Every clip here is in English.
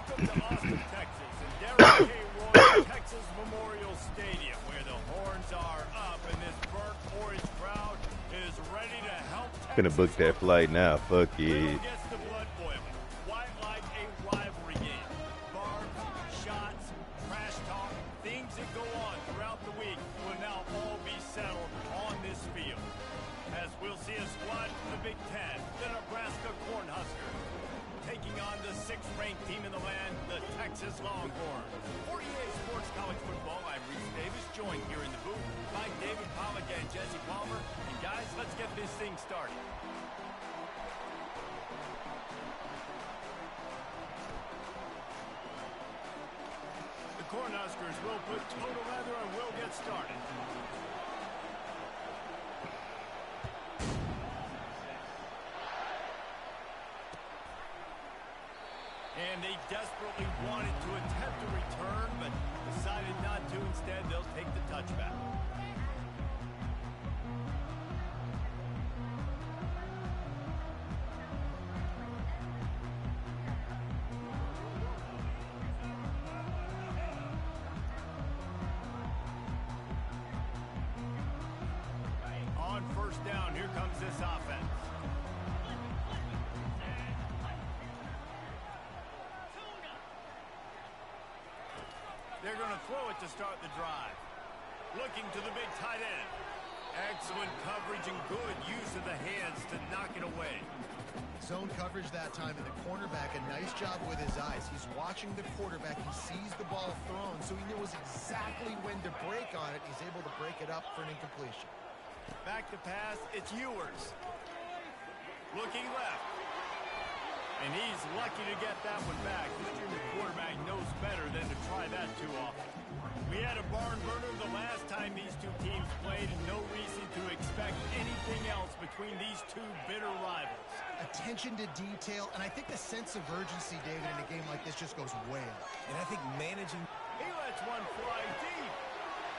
Welcome to Austin, Texas, and Derek K. Royal Texas Memorial Stadium, where the horns are up and this burnt orange crowd is ready to help Texas. Gonna book that flight now. Fuck It it. gets the blood boiling. Why like a rivalry game? Barbs, shots, trash talk, things that go on throughout the week will now all be settled on this field. As we'll see a squad from the Big Ten, the Nebraska Cornhuskers, taking on the 6th-ranked team in the land, the Texas Longhorns. For EA Sports College Football, I'm Reese Davis, joined here in the booth by David Pollack and Jesse Palmer. And guys, let's get this thing started. The Cornhuskers will put total leather and will get started. And they desperately wanted to attempt a return, but decided not to. Instead, they'll take the touchback. On first down, here comes this offense. They're going to throw it to start the drive. Looking to the big tight end. Excellent coverage and good use of the hands to knock it away. Zone coverage that time, and the cornerback, a nice job with his eyes. He's watching the quarterback. He sees the ball thrown, so he knows exactly when to break on it. He's able to break it up for an incompletion. Back to pass, it's Ewers. Looking left. And he's lucky to get that one back. The junior quarterback knows better than to try that too often. We had a barn burner the last time these two teams played, and no reason to expect anything else between these two bitter rivals. Attention to detail, and I think the sense of urgency, David, in a game like this just goes way up. And I think managing... He lets one fly deep.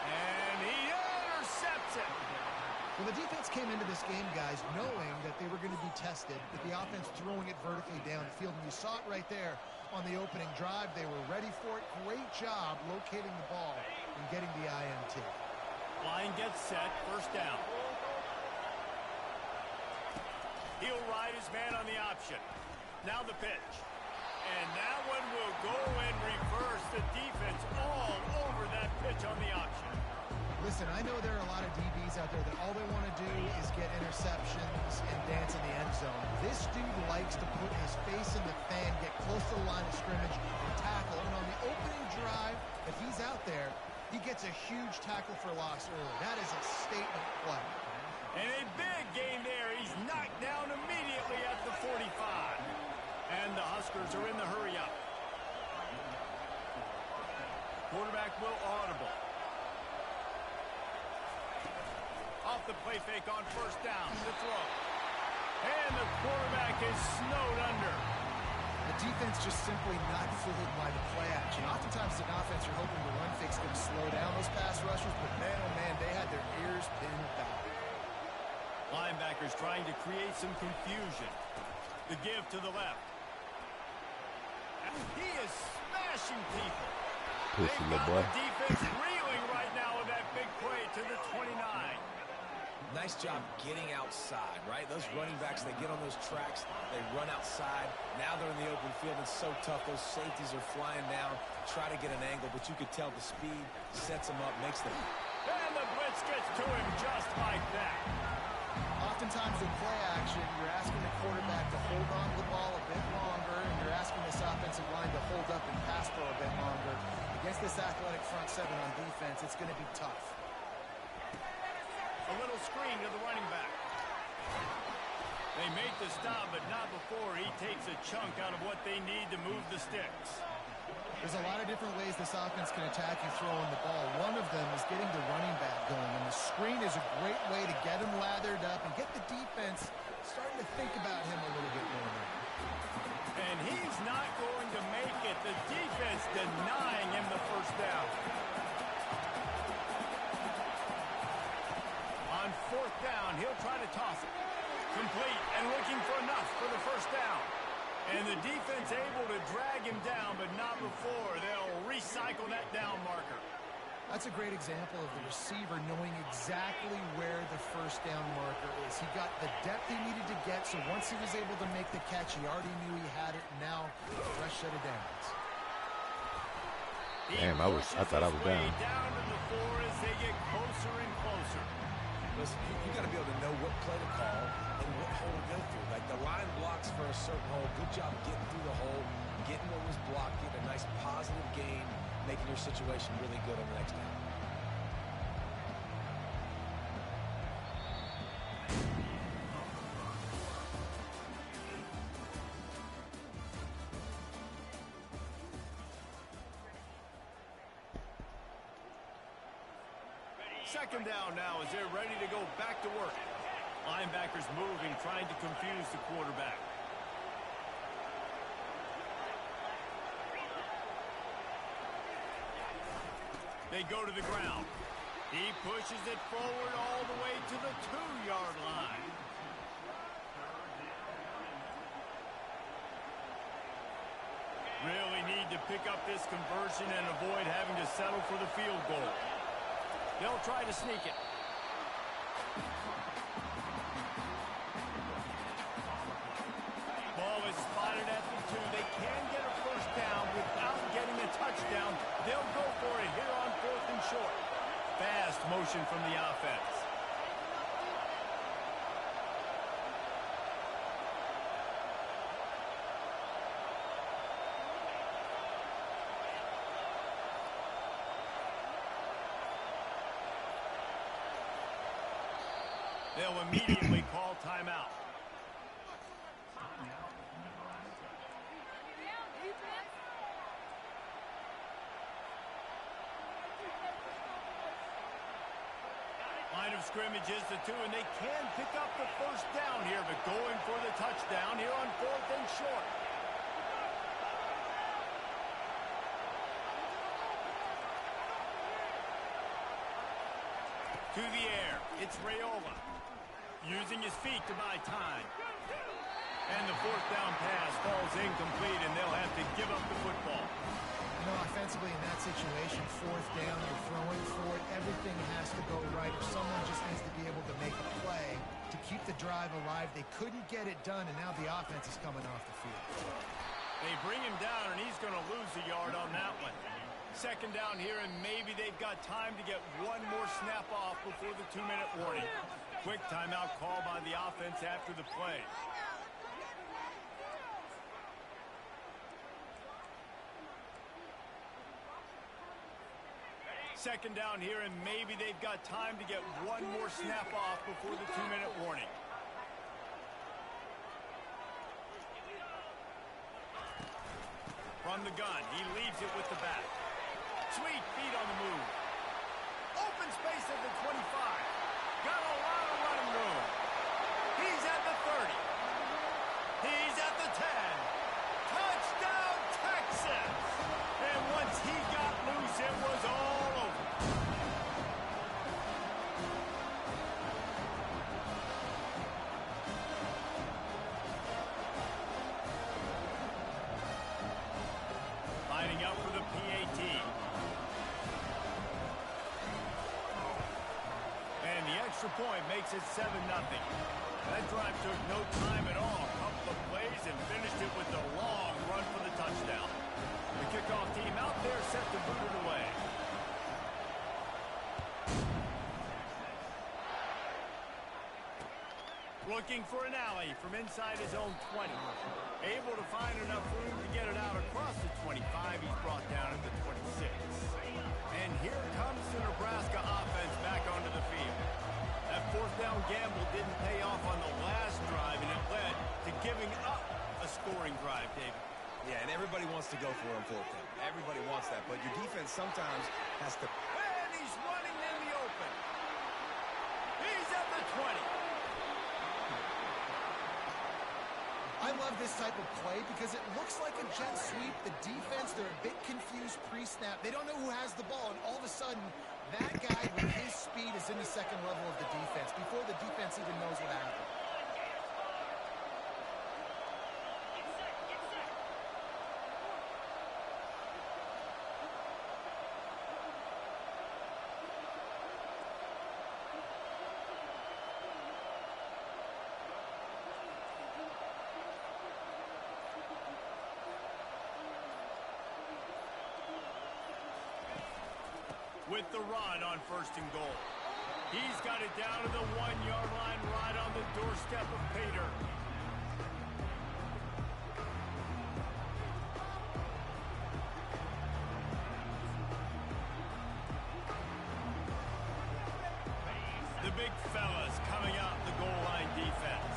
And he intercepts it. Well, the defense came into this game, guys, knowing that they were going to be tested with the offense throwing it vertically down the field. And you saw it right there on the opening drive. They were ready for it. Great job locating the ball and getting the INT. Line gets set, first down. He'll ride his man on the option. Now the pitch. And that one will go and reverse. The defense all over that pitch on the option. Listen, I know there are a lot of DBs out there that all they want to do is get interceptions and dance in the end zone. This dude likes to put his face in the fan, get close to the line of scrimmage, and tackle. And on the opening drive, if he's out there, he gets a huge tackle for loss early. That is a statement play. And a big gain there. He's knocked down immediately at the 45. And the Huskers are in the hurry up. Quarterback will audible. Off the play fake on first down. The throw. And the quarterback is snowed under. The defense just simply not fooled by the play action. Oftentimes, an offense, you're hoping the run fake's going to slow down those pass rushers, but man, oh man, they had their ears pinned back. Linebackers trying to create some confusion. The give to the left. He is smashing people. Pussy little boy. The defense reeling right now with that big play to the 29. Nice job getting outside, right? Those running backs, they get on those tracks, they run outside. Now they're in the open field. It's so tough. Those safeties are flying down, try to get an angle, but you could tell the speed sets them up, makes them... And the blitz gets to him just like that. Oftentimes in play action, you're asking the quarterback to hold on to the ball a bit longer, and you're asking this offensive line to hold up and pass for a bit longer. Against this athletic front seven on defense, it's going to be tough. A little screen to the running back. They make the stop, but not before he takes a chunk out of what they need to move the sticks. There's a lot of different ways this offense can attack you throwing the ball. One of them is getting the running back going, and the screen is a great way to get him lathered up and get the defense starting to think about him a little bit more now. And he's not going to make it. The defense denying him the first down. On fourth down, he'll try to toss it. Complete and looking for enough for the first down. And the the defense able to drag him down, but not before. They'll recycle that down marker. That's a great example of the receiver knowing exactly where the first down marker is. He got the depth he needed to get, so once he was able to make the catch, he already knew he had it. Now, fresh set of downs. Damn, I thought I was down. Down to the floor as they get closer and closer. Listen, you got to be able to know what play to call and what hole to go through. Like the line blocks for a certain hole. Good job getting through the hole, getting what was blocked, getting a nice positive gain, making your situation really good on the next down. Second down now as they're ready to go back to work. Linebackers moving, trying to confuse the quarterback. They go to the ground. He pushes it forward all the way to the 2-yard line. Really need to pick up this conversion and avoid having to settle for the field goal. They'll try to sneak it. Ball is spotted at the 2. They can get a first down without getting a touchdown. They'll go for it here on 4th and short. Fast motion from the offense. They'll immediately call timeout. Line of scrimmage is the 2, and they can pick up the first down here, but going for the touchdown here on 4th and short. To the air, it's Raiola, using his feet to buy time. And the 4th down pass falls incomplete, and they'll have to give up the football. You know, offensively in that situation, 4th down, you're throwing for it. Everything has to go right, or someone just needs to be able to make a play to keep the drive alive. They couldn't get it done, and now the offense is coming off the field. They bring him down, and he's going to lose a yard on that one. Second down here, and maybe they've got time to get one more snap off before the 2-minute warning. Quick timeout call by the offense after the play. Second down here, and maybe they've got time to get one more snap off before the 2-minute warning. From the gun, he leaves it with the back. Sweet feet on the move. Open space at the 25. Got a lot of running room. He's at the 30. He's at the 10. Touchdown, Texas! And once he got loose, it was all over. Lining up for the PAT. And the extra point makes it 7-0. That drive took no time at all. A couple of plays and finished it with a long run for the touchdown. The kickoff team out there set to boot it away. Looking for an alley from inside his own 20. Able to find enough room to get it out across the 25. He's brought down at the 26. And here comes the Nebraska offense back onto the field. That 4th down gamble didn't pay off on the last drive, and it led to giving up a scoring drive, David. Yeah, and everybody wants to go for it on 4th down. Everybody wants that, but your defense sometimes has to... And he's running in the open. He's at the 20. I love this type of play because it looks like a jet sweep. The defense, they're a bit confused pre-snap. They don't know who has the ball, and all of a sudden, that guy with his speed is in the second level of the defense before the defense even knows what happened. with the run on 1st and goal. He's got it down to the 1-yard line right on the doorstep of Pater. The big fellas coming out the goal line defense.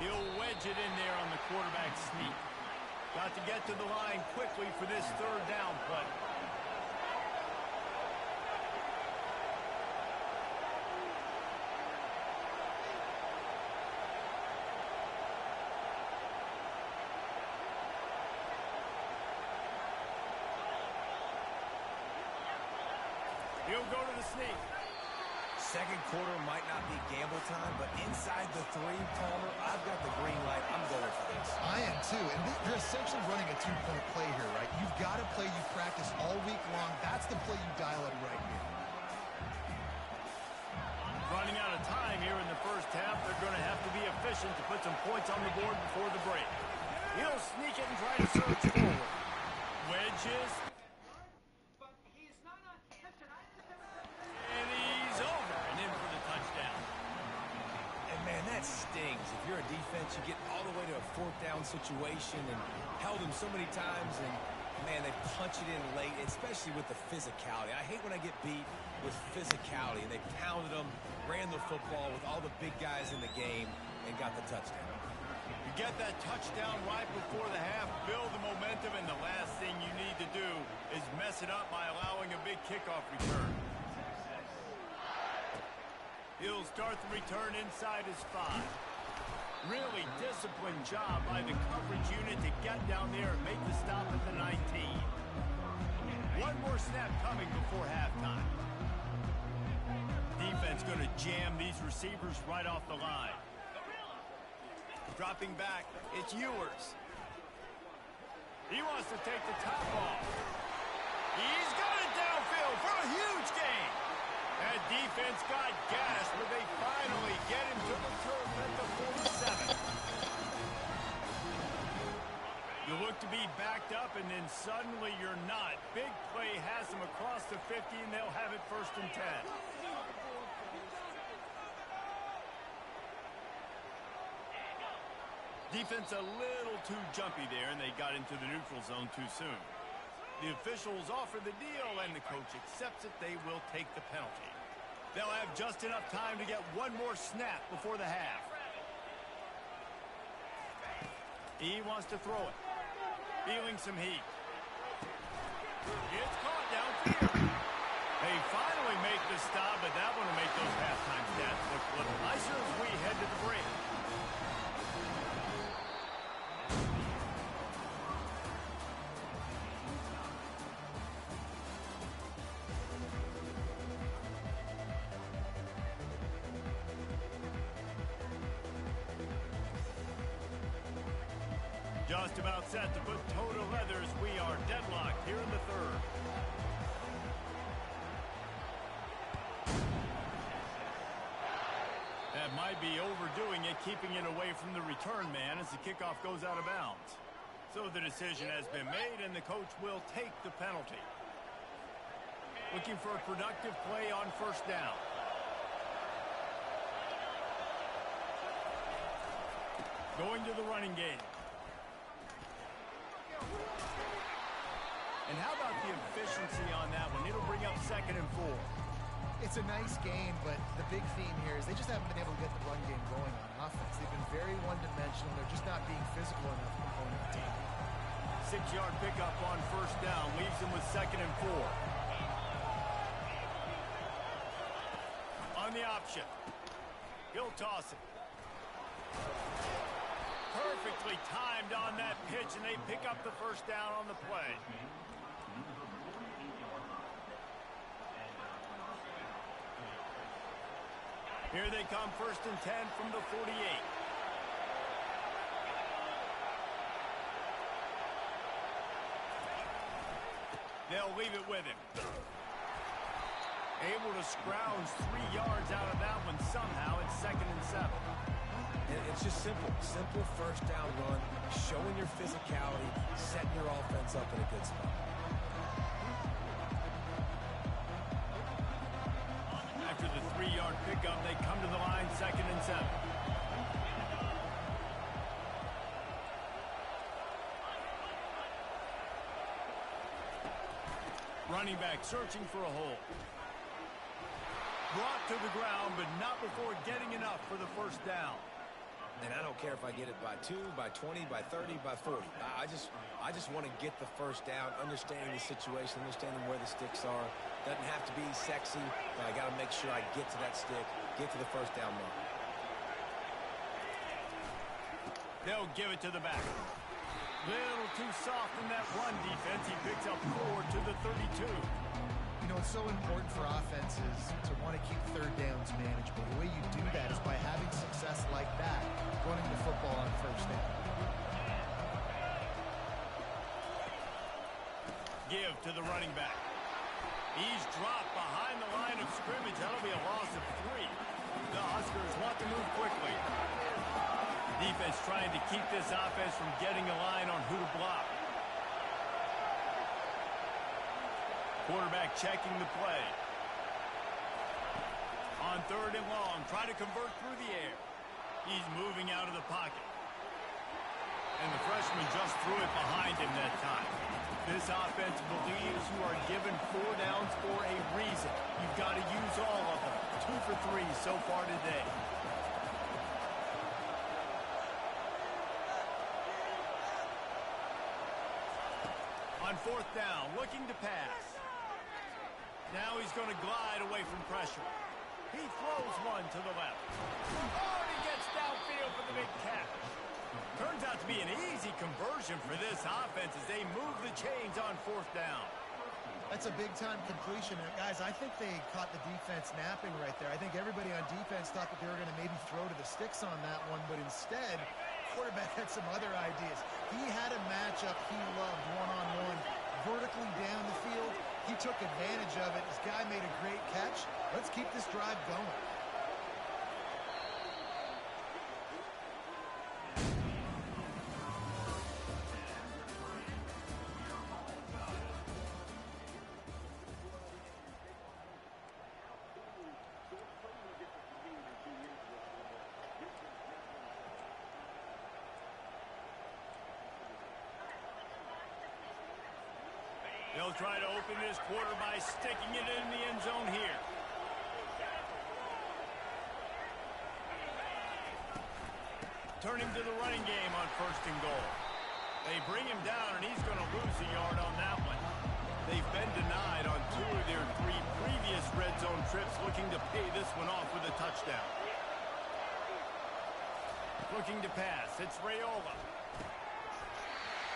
He'll wedge it in there on the quarterback sneak. Got to get to the line quickly for this 3rd down play. He'll go to the sneak. Second quarter might not be gamble time, but inside the 3, Palmer, I've got the green light. I'm going for this. I am too, and you're essentially running a 2-point play here, right? You've got a play you've practiced all week long. That's the play you dial it right here. Running out of time here in the first half. They're going to have to be efficient to put some points on the board before the break. He'll sneak it and try to surge forward. Wedges. And he's over and in for the touchdown. And, man, that stings. If you're a defense, you get all the way to a 4th down situation and held him so many times, and, man, they punch it in late, especially with the physicality. I hate when I get beat with physicality, and they pounded them, ran the football with all the big guys in the game, and got the touchdown. You get that touchdown right before the half, build the momentum, and the last thing you need to do is mess it up by allowing a big kickoff return. He'll start the return inside his 5. Really disciplined job by the coverage unit to get down there and make the stop at the 19. One more snap coming before halftime. Defense going to jam these receivers right off the line. Dropping back, it's Ewers. He wants to take the top off. He's got it downfield for a huge gain. That defense got gas, but they finally get him to the turf at the 47. You look to be backed up, and then suddenly you're not. Big play has them across the 50, and they'll have it 1st and 10. Defense a little too jumpy there, and they got into the neutral zone too soon. The officials offer the deal, and the coach accepts it. They will take the penalty. They'll have just enough time to get one more snap before the half. He wants to throw it. Feeling some heat. It's caught downfield. They finally make the stop, but that one will make those halftime stats look a little nicer as we head to the break. Just about set to put toe to leather as we are deadlocked here in the 3rd. That might be overdoing it, keeping it away from the return man as the kickoff goes out of bounds. So the decision has been made, and the coach will take the penalty. Looking for a productive play on 1st down. Going to the running game. And how about the efficiency on that one? It'll bring up 2nd and 4. It's a nice game, but the big theme here is they just haven't been able to get the run game going on offense. They've been very one-dimensional. They're just not being physical enough for opponent team. 6-yard pickup on 1st down leaves them with 2nd and 4. On the option. He'll toss it. Perfectly timed on that pitch, and they pick up the 1st down on the play. Here they come, 1st and 10 from the 48. They'll leave it with him. Able to scrounge 3 yards out of that one somehow. It's 2nd and 7. It's just simple. Simple 1st down run, showing your physicality, setting your offense up in a good spot. pickup. They come to the line, 2nd and 7. Running back searching for a hole. Brought to the ground, but not before getting enough for the first down. And I don't care if I get it by 2, by 20, by 30, by 40. I just want to get the first down, understanding the situation, understanding where the sticks are. Doesn't have to be sexy, but I got to make sure I get to that stick, get to the first down mark. They'll give it to the back. Little too soft in that run defense. He picks up 4 to the 32. You know, it's so important for offenses to want to keep third downs manageable. The way you do that is by having success like that, running the football on first down. Give to the running back. He's dropped behind the line of scrimmage. That'll be a loss of 3. The Huskers want to move quickly. Defense trying to keep this offense from getting a line on who to block. Quarterback checking the play. On 3rd and long, try to convert through the air. He's moving out of the pocket. And the freshman just threw it behind him that time. This offense believes you are given 4 downs for a reason. You've got to use all of them. 2 for 3 so far today. On 4th down, looking to pass. Now he's going to glide away from pressure. He throws one to the left. Oh, and he gets downfield for the big catch. Turns out to be an easy conversion for this offense as they move the chains on 4th down. That's a big-time completion. Guys, I think they caught the defense napping right there. I think everybody on defense thought that they were going to maybe throw to the sticks on that one, but instead, quarterback had some other ideas. He had a matchup he loved one-on-one, vertically down the field. He took advantage of it. This guy made a great catch. Let's keep this drive going. They'll try to open this quarter by sticking it in the end zone here. Turning to the running game on 1st and goal. They bring him down, and he's going to lose a yard on that one. They've been denied on 2 of their 3 previous red zone trips, looking to pay this one off with a touchdown. Looking to pass. It's Raiola.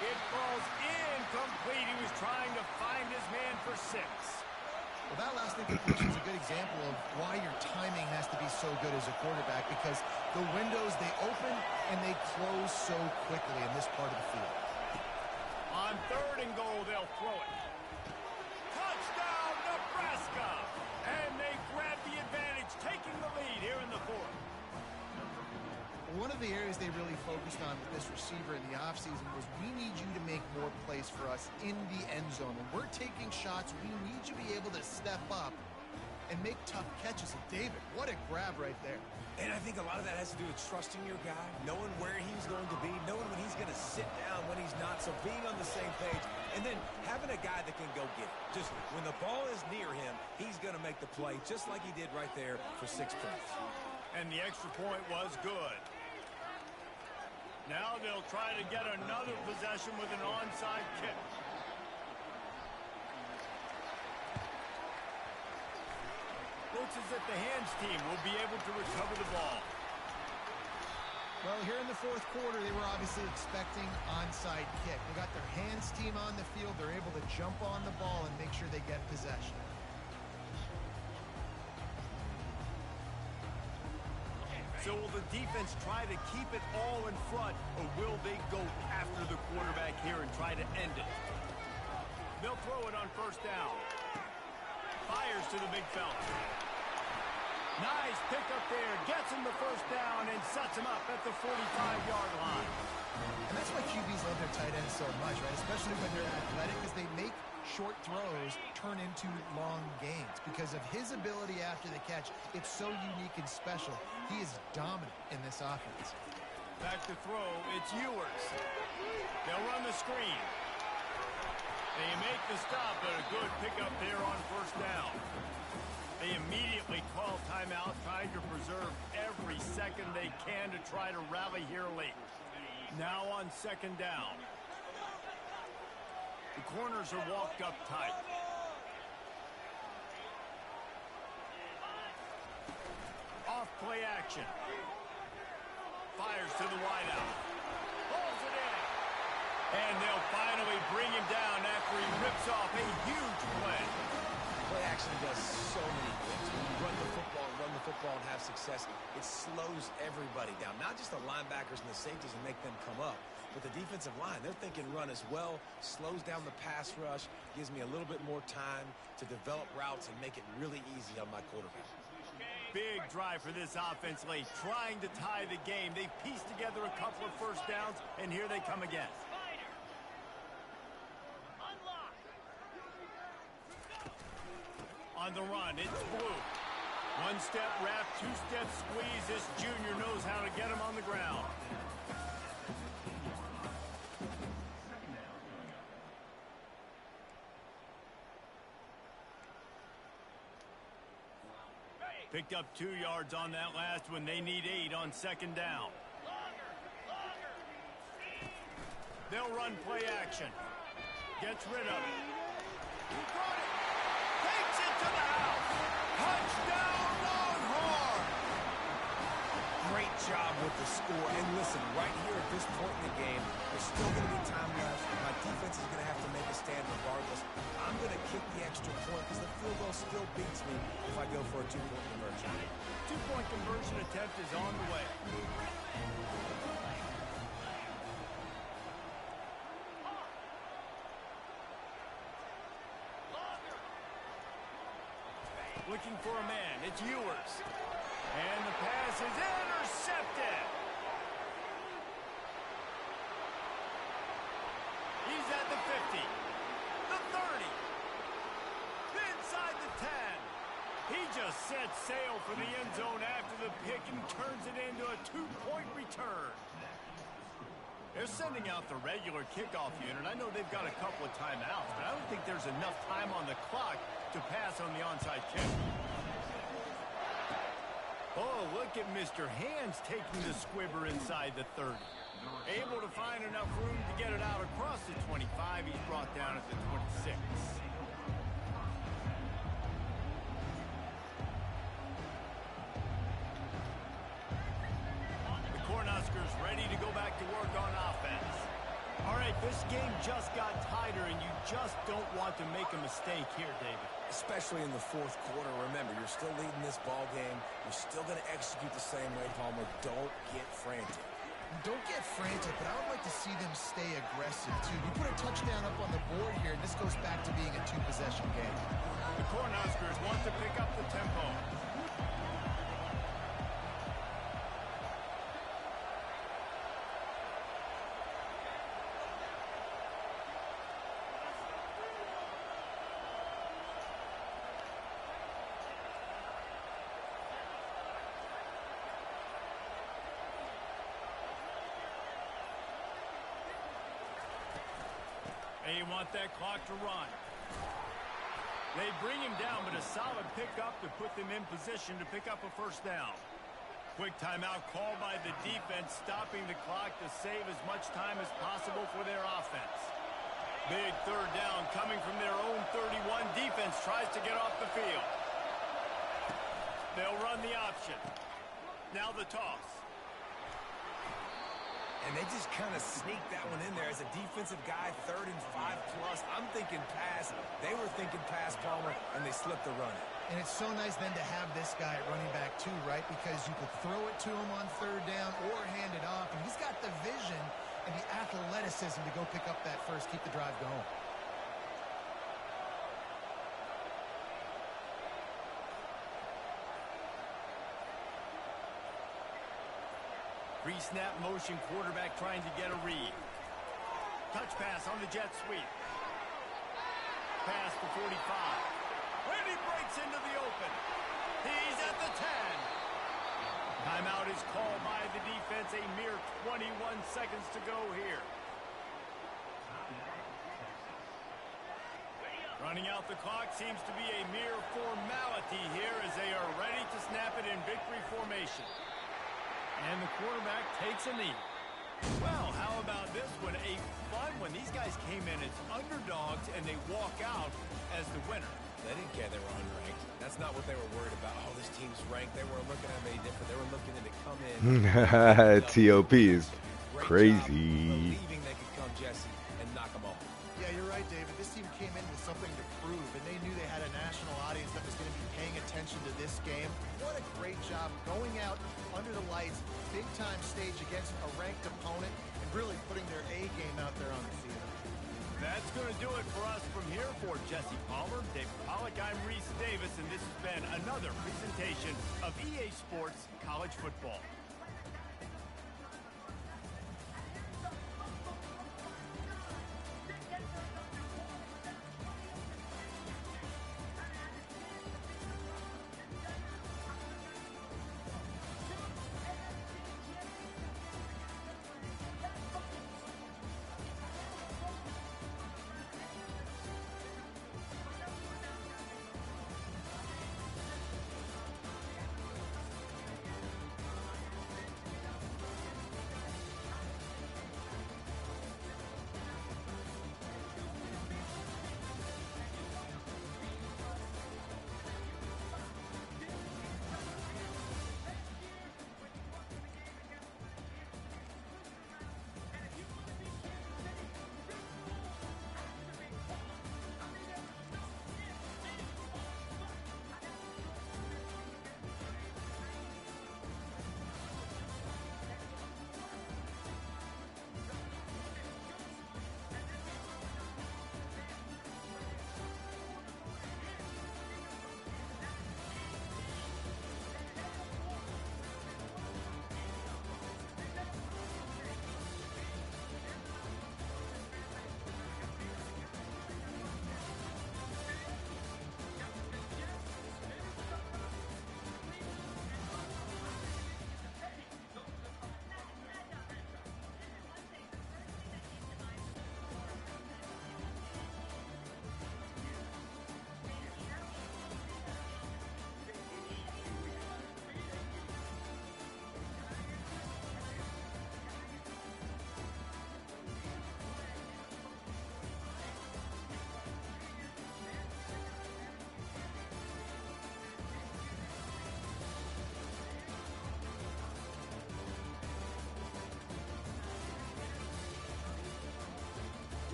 It falls incomplete. He was trying to find his man for 6. Well, that last incompletion is a good example of why your timing has to be so good as a quarterback, because the windows, they open and they close so quickly in this part of the field. On 3rd and goal, they'll throw it. Touchdown, Nebraska! And they grab the advantage, taking the lead here in the 4th. One of the areas they really focused on with this receiver in the offseason was, we need you to make more plays for us in the end zone. When we're taking shots, we need you to be able to step up and make tough catches. And David, what a grab right there. And I think a lot of that has to do with trusting your guy, knowing where he's going to be, knowing when he's going to sit down, when he's not, so being on the same page, and then having a guy that can go get it. Just when the ball is near him, he's going to make the play, just like he did right there for 6 points. And the extra point was good. Now they'll try to get another possession with an onside kick. Looks as if the hands team will be able to recover the ball. Well, here in the 4th quarter, they were obviously expecting onside kick. They got their hands team on the field. They're able to jump on the ball and make sure they get possession. So will the defense try to keep it all in front, or will they go after the quarterback here and try to end it? They'll throw it on 1st down. Fires to the big fella. Nice pickup there. Gets him the 1st down and sets him up at the 45-yard line. And that's why QBs love their tight ends so much, right? Especially when they're athletic, because they make short throws turn into long gains because of his ability after the catch. It's so unique and special. He is dominant in this offense. Back to throw, it's Ewers. They'll run the screen. They make the stop, but a good pickup there on first down. They immediately call timeout, trying to preserve every second they can to try to rally here late. Now on second down. The corners are walked up tight. Off play action. Fires to the wideout. Pulls it in. And they'll finally bring him down after he rips off a huge play. Play action does so many things. When you run the football and have success, it slows everybody down. Not just the linebackers and the safeties and make them come up, but the defensive line. They're thinking run as well, slows down the pass rush, gives me a little bit more time to develop routes and make it really easy on my quarterback. Big drive for this offense late, trying to tie the game. They pieced together a couple of first downs, and here they come again. On the run, it's Blue. One step wrap, two-step squeeze. This junior knows how to get him on the ground. Picked up 2 yards on that last one. They need 8 on second down. They'll run play action. Gets rid of it. He got it. Takes it to the house. Touchdown, Longhorn. Great job with the score. And listen, right here at this point in the game, there's still going to be time left. My defense is going to have to make a stand regardless. I'm going to kick the extra point because the field goal still beats me if I go for a 2-point conversion. 2-point conversion attempt is on the way. Looking for a man. It's Ewers. And the pass is intercepted. He's at the 50. The 30. Inside the 10. He just set sail for the end zone after the pick and turns it into a 2-point return. They're sending out the regular kickoff unit. I know they've got a couple of timeouts, but I don't think there's enough time on the clock to pass on the onside kick. Oh, look at Mr. Hands taking the squibber inside the 30. Able to find enough room to get it out across the 25. He's brought down at the 26. The Cornhuskers ready to go back to work on offense. All right, this game just got tighter, and you just don't want to make a mistake here, David. Especially in the fourth quarter. Remember, you're still leading this ball game. You're still going to execute the same way, Palmer. Don't get frantic. Don't get frantic, but I would like to see them stay aggressive, too. You put a touchdown up on the board here, and this goes back to being a 2-possession game. The Cornhuskers want to pick up the tempo. They want that clock to run. They bring him down, but a solid pickup to put them in position to pick up a first down. Quick timeout called by the defense, stopping the clock to save as much time as possible for their offense. Big third down coming from their own 31. Defense tries to get off the field. They'll run the option. Now the toss. And they just kind of sneaked that one in there as a defensive guy, 3rd and 5+. I'm thinking pass. They were thinking pass, Palmer, and they slipped the run. And it's so nice then to have this guy at running back too, right? Because you could throw it to him on 3rd down or hand it off. And he's got the vision and the athleticism to go pick up that first, keep the drive going. Pre-snap motion, quarterback trying to get a read. Touch pass on the jet sweep. past the 45. When he breaks into the open, he's at the 10. Timeout is called by the defense. A mere 21 seconds to go here. Running out the clock seems to be a mere formality here as they are ready to snap it in victory formation. And the quarterback takes a knee. Well, how about this one? A fun one. These guys came in as underdogs and they walk out as the winner. They didn't care they were unranked. That's not what they were worried about. Oh, this team's ranked. They weren't looking at any different. They were looking to come in. TOP is crazy. Believing they could come, Jesse, and knock them off. Yeah, you're right, David. This team came in with something to prove, and they knew they had a national audience that was going to be paying attention to this game. What a great job going out under the lights, big-time stage against a ranked opponent, and really putting their A game out there on the field. That's going to do it for us from here. For Jesse Palmer, Dave Pollack, I'm Reese Davis, and this has been another presentation of EA Sports College Football.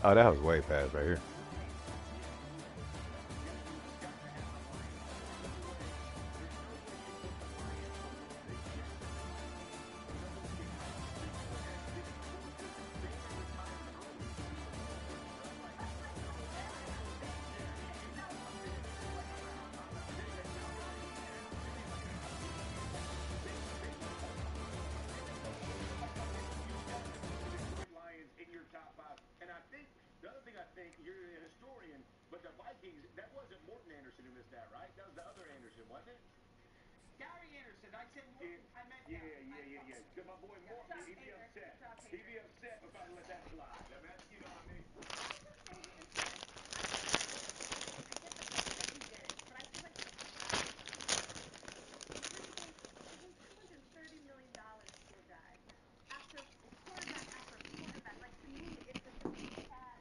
Oh, that was way past right here. You're a historian, but the Vikings, that wasn't Morton Anderson who missed that, right? That was the other Anderson, wasn't it? Gary Anderson. I said Morton. I meant Yeah. So my boy Morton, he'd be upset. He'd be upset if I let that slide. I mean, you know what I mean? $230 million to a guy. After quarterback after quarterback. Like, to me, it's just a bad.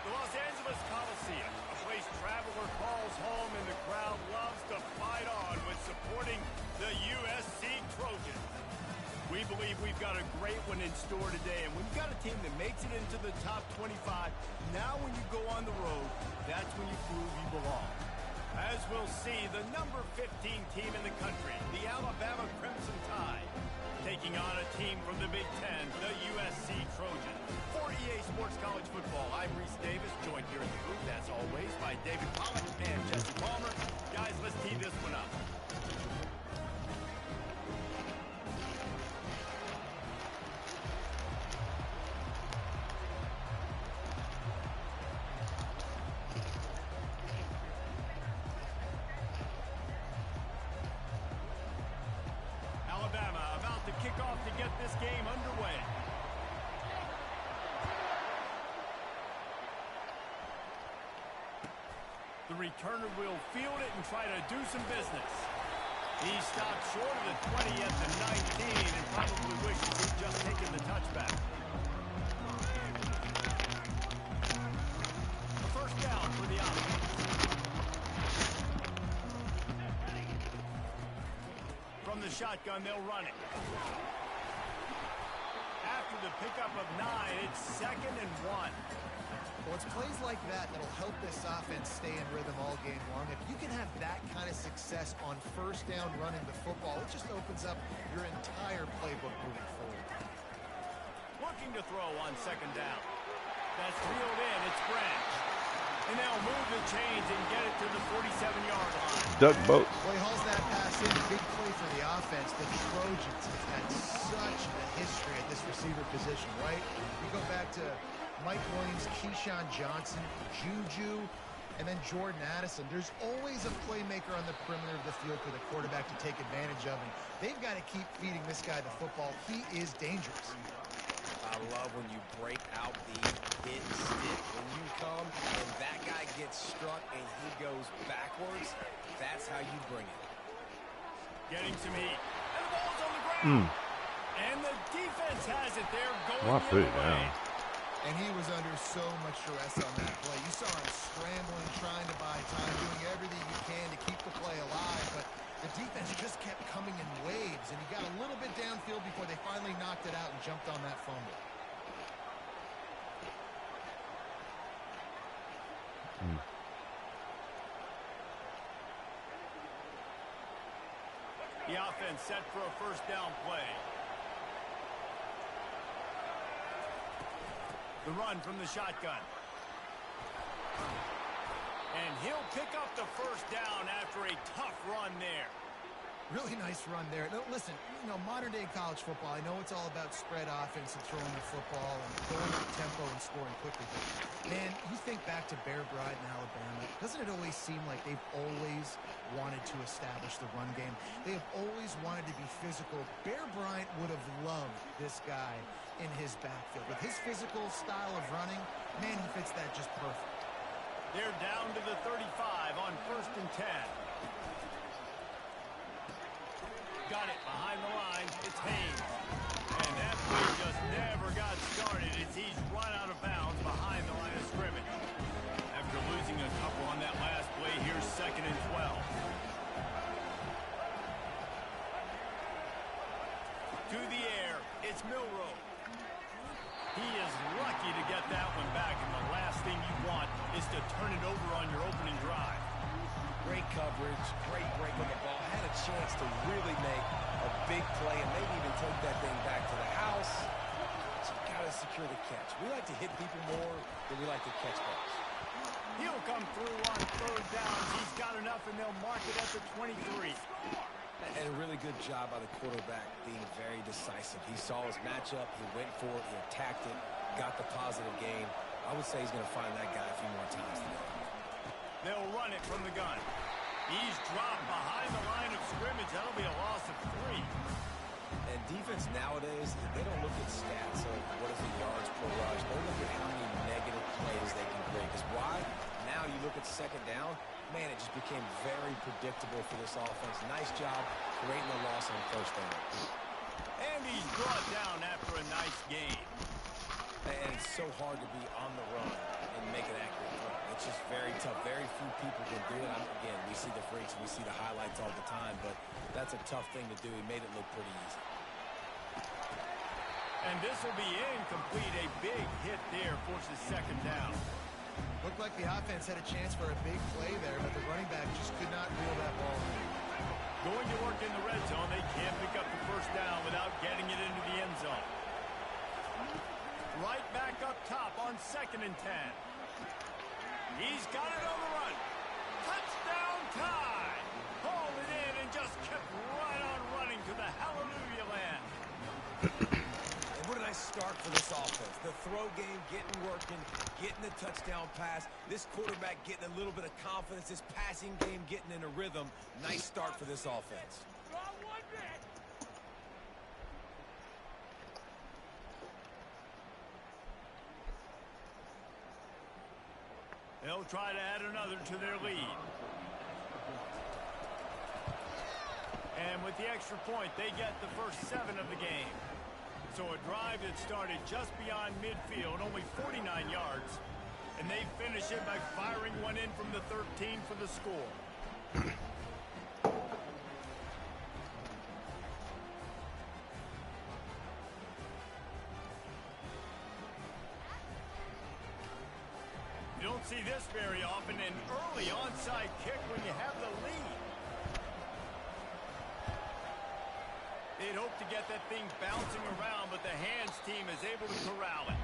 The Los Angeles Coliseum, a place traveler calls home and the crowd loves to fight on with supporting the USC Trojans. We believe we've got a great one in store today, and when you've got a team that makes it into the top 25, now when you go on the road, that's when you prove you belong. As we'll see, the number 15 team in the country, the Alabama Crimson Tide, taking on a team from the Big Ten, the USC Trojans. For EA Sports College Football, I'm Reese Davis, joined here in the booth, as always, by David Pollack and Jesse Palmer. Guys, let's tee this one up. Alabama about to kick off to get this game underway. The returner will field it and try to do some business. He stopped short of the 20 at the 19 and probably wishes he'd just taken the touchback. A first down for the offense. From the shotgun, they'll run it. After the pickup of 9, it's 2nd and 1. Well, it's plays like that that'll help this offense stay in rhythm all game long. If you can have that kind of success on first down running the football, it just opens up your entire playbook moving forward. Looking to throw on 2nd down. That's reeled in. It's Branch. And they'll move the chains and get it to the 47-yard line. Duck boats. Well, he hauls that pass in. Big play for the offense. The Trojans have had such a history at this receiver position, right? You go back to Mike Williams, Keyshawn Johnson, Juju, and then Jordan Addison. There's always a playmaker on the perimeter of the field for the quarterback to take advantage of, and they've got to keep feeding this guy the football. He is dangerous. I love when you break out the hit stick. When you come and that guy gets struck and he goes backwards, that's how you bring it. Getting some heat. And the ball's on the ground. And the defense has it. They're going Well, I put it the other way. down. And he was under so much stress on that play. You saw him scrambling, trying to buy time, doing everything he can to keep the play alive, but the defense just kept coming in waves, and he got a little bit downfield before they finally knocked it out and jumped on that fumble. The offense set for a first down play. The run from the shotgun. And he'll pick up the first down after a tough run there. Really nice run there. No, listen, you know, modern-day college football, I know it's all about spread offense and throwing the football and going with tempo and scoring quickly. But, man, you think back to Bear Bryant in Alabama, doesn't it always seem like they've always wanted to establish the run game? They have always wanted to be physical. Bear Bryant would have loved this guy in his backfield. With his physical style of running, man, he fits that just perfect. They're down to the 35 on 1st and 10. Got it behind the line. It's Haynes. And that play just never got started as he's run out of bounds behind the line of scrimmage. After losing a couple on that last play, here's 2nd and 12. To the air, it's Milroe. He is lucky to get that one back, and the last thing you want is to turn it over on your opening drive. Great coverage, great break on the ball. Had a chance to really make a big play and maybe even take that thing back to the house. So you got to secure the catch. We like to hit people more than we like to catch balls. He'll come through on 3rd down. He's got enough, and they'll mark it at the 23. And a really good job by the quarterback being very decisive. He saw his matchup, he went for it, he attacked it, got the positive gain. I would say he's going to find that guy a few more times today. They'll run it from the gun. He's dropped behind the line of scrimmage. That'll be a loss of 3. And defense nowadays, they don't look at stats of what is the yards per rush. They look at how many negative plays they can create. Because why? Now you look at 2nd down, man, it just became very predictable for this offense. Nice job creating a loss on 1st down. And he's brought down after a nice gain. And it's so hard to be on the run and make an accurate throw. It's just very tough. Very few people can do it. Again, we see the freaks, we see the highlights all the time, but that's a tough thing to do. He made it look pretty easy. And this will be incomplete. A big hit there forces 2nd down. Looked like the offense had a chance for a big play there, but the running back just could not reel that ball in. Going to work in the red zone. They can't pick up the first down without getting it into the end zone. Right back up top on 2nd and 10. He's got it on the run. Touchdown time. Hauled it in and just kept right on running to the hallelujah land. And what a nice start for this offense. The throw game getting working, getting the touchdown pass. This quarterback getting a little bit of confidence. This passing game getting in a rhythm. Nice start for this offense. They'll try to add another to their lead. And with the extra point, they get the first 7 of the game. So a drive that started just beyond midfield, only 49 yards. And they finish it by firing one in from the 13 for the score. You don't see this very often, an early onside kick when you have the lead. They'd hope to get that thing bouncing around, but the hands team is able to corral it.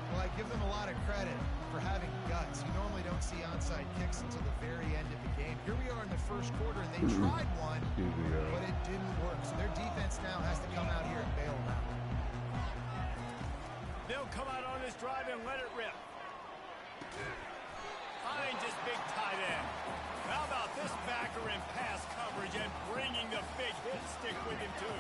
Well, I give them a lot of credit for having guts. You normally don't see onside kicks until the very end of the game. Here we are in the first quarter, and they tried one, but it didn't work. So their defense now has to come out here and bail them out. They'll come out on this drive and let it rip. Finds his big tight end. How about this backer in pass coverage and bringing the big hit stick with him, too?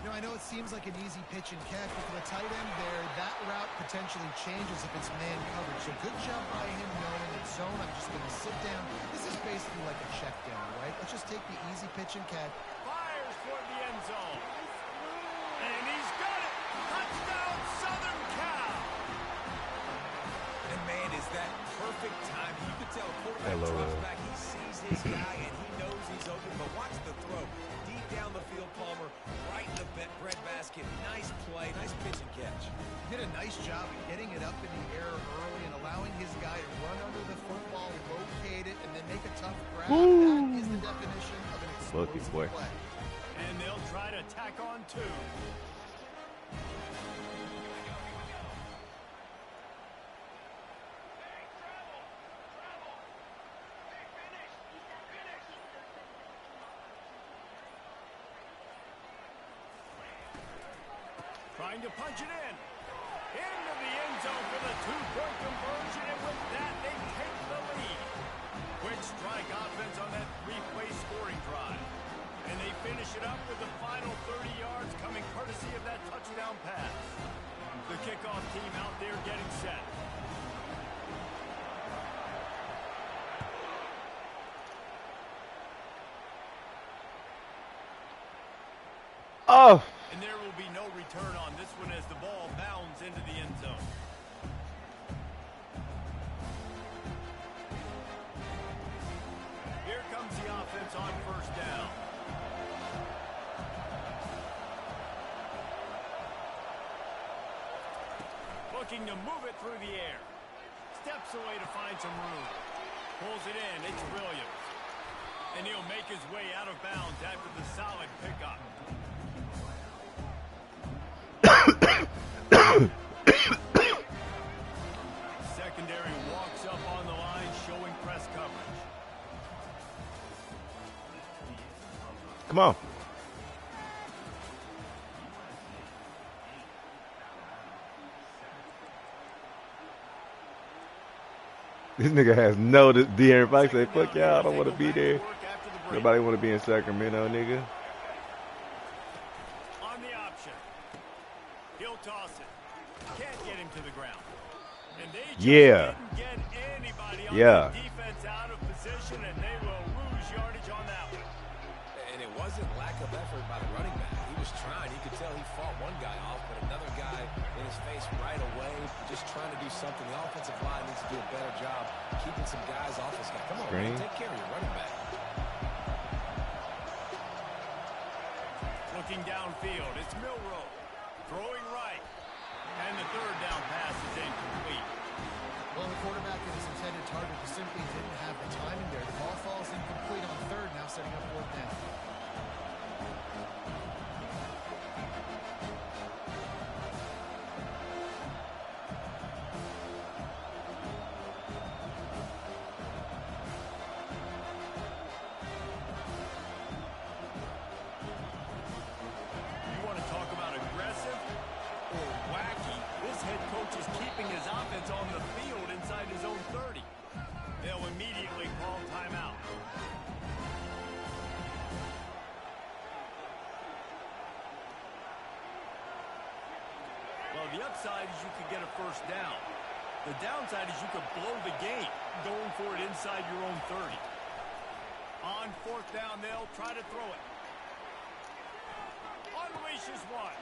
You know, I know it seems like an easy pitch and catch, but for the tight end there, that route potentially changes if it's man coverage. So good job by him knowing that zone, I'm just going to sit down. This is basically like a check down, right? Let's just take the easy pitch and catch. Fires toward the end zone. And he's got it. Touchdown, Southern Cal. And man, is that perfect time. You can tell a quarterback drops back. He sees his guy, and he knows he's open. But watch the throw. Deep down the field, Palmer, right in the bread basket. Nice play, nice pitch and catch. Did a nice job of getting it up in the air early and allowing his guy to run under the football, locate it, and then make a tough grab. That is the definition of an explosive play. And they'll try to tack on 2. Trying to punch it in. Into the end zone for the 2-point conversion, and with that, they take the lead. Quick strike offense on that 3-play scoring drive. And they finish it up with the final 30 yards coming courtesy of that touchdown pass. The kickoff team out there getting set. Oh! And there will be no return on this one as the ball bounds into the end zone. Here comes the offense on first down. Looking to move it through the air. Steps away to find some room. Pulls it in. It's brilliant. And he'll make his way out of bounds after the solid pickup. Secondary walks up on the line, showing press coverage. Come on. This nigga has no De'Aaron Fox say, fuck y'all, I don't want to be there. Nobody want to be in Sacramento, nigga. On the option. He'll toss it. Can't get him to the ground. And they just didn't get anybody on the defense out of position, and they will lose yardage on that one. And it wasn't lack of effort by the running back. He was trying. You could tell he fought one guy off, but another guy in his face right away, just trying to do something. The offensive line needs to do a better job keeping some guys off this guy. Come on, man, take care of your running back. Looking downfield, it's Milroe. Throwing right. And the third down pass is incomplete. Well, the quarterback and his intended target just simply didn't have the timing there. The ball falls incomplete on third, now setting up fourth down. They'll immediately call timeout. Well, the upside is you could get a first down. The downside is you could blow the game going for it inside your own 30. On fourth down, they'll try to throw it. Unleashes one.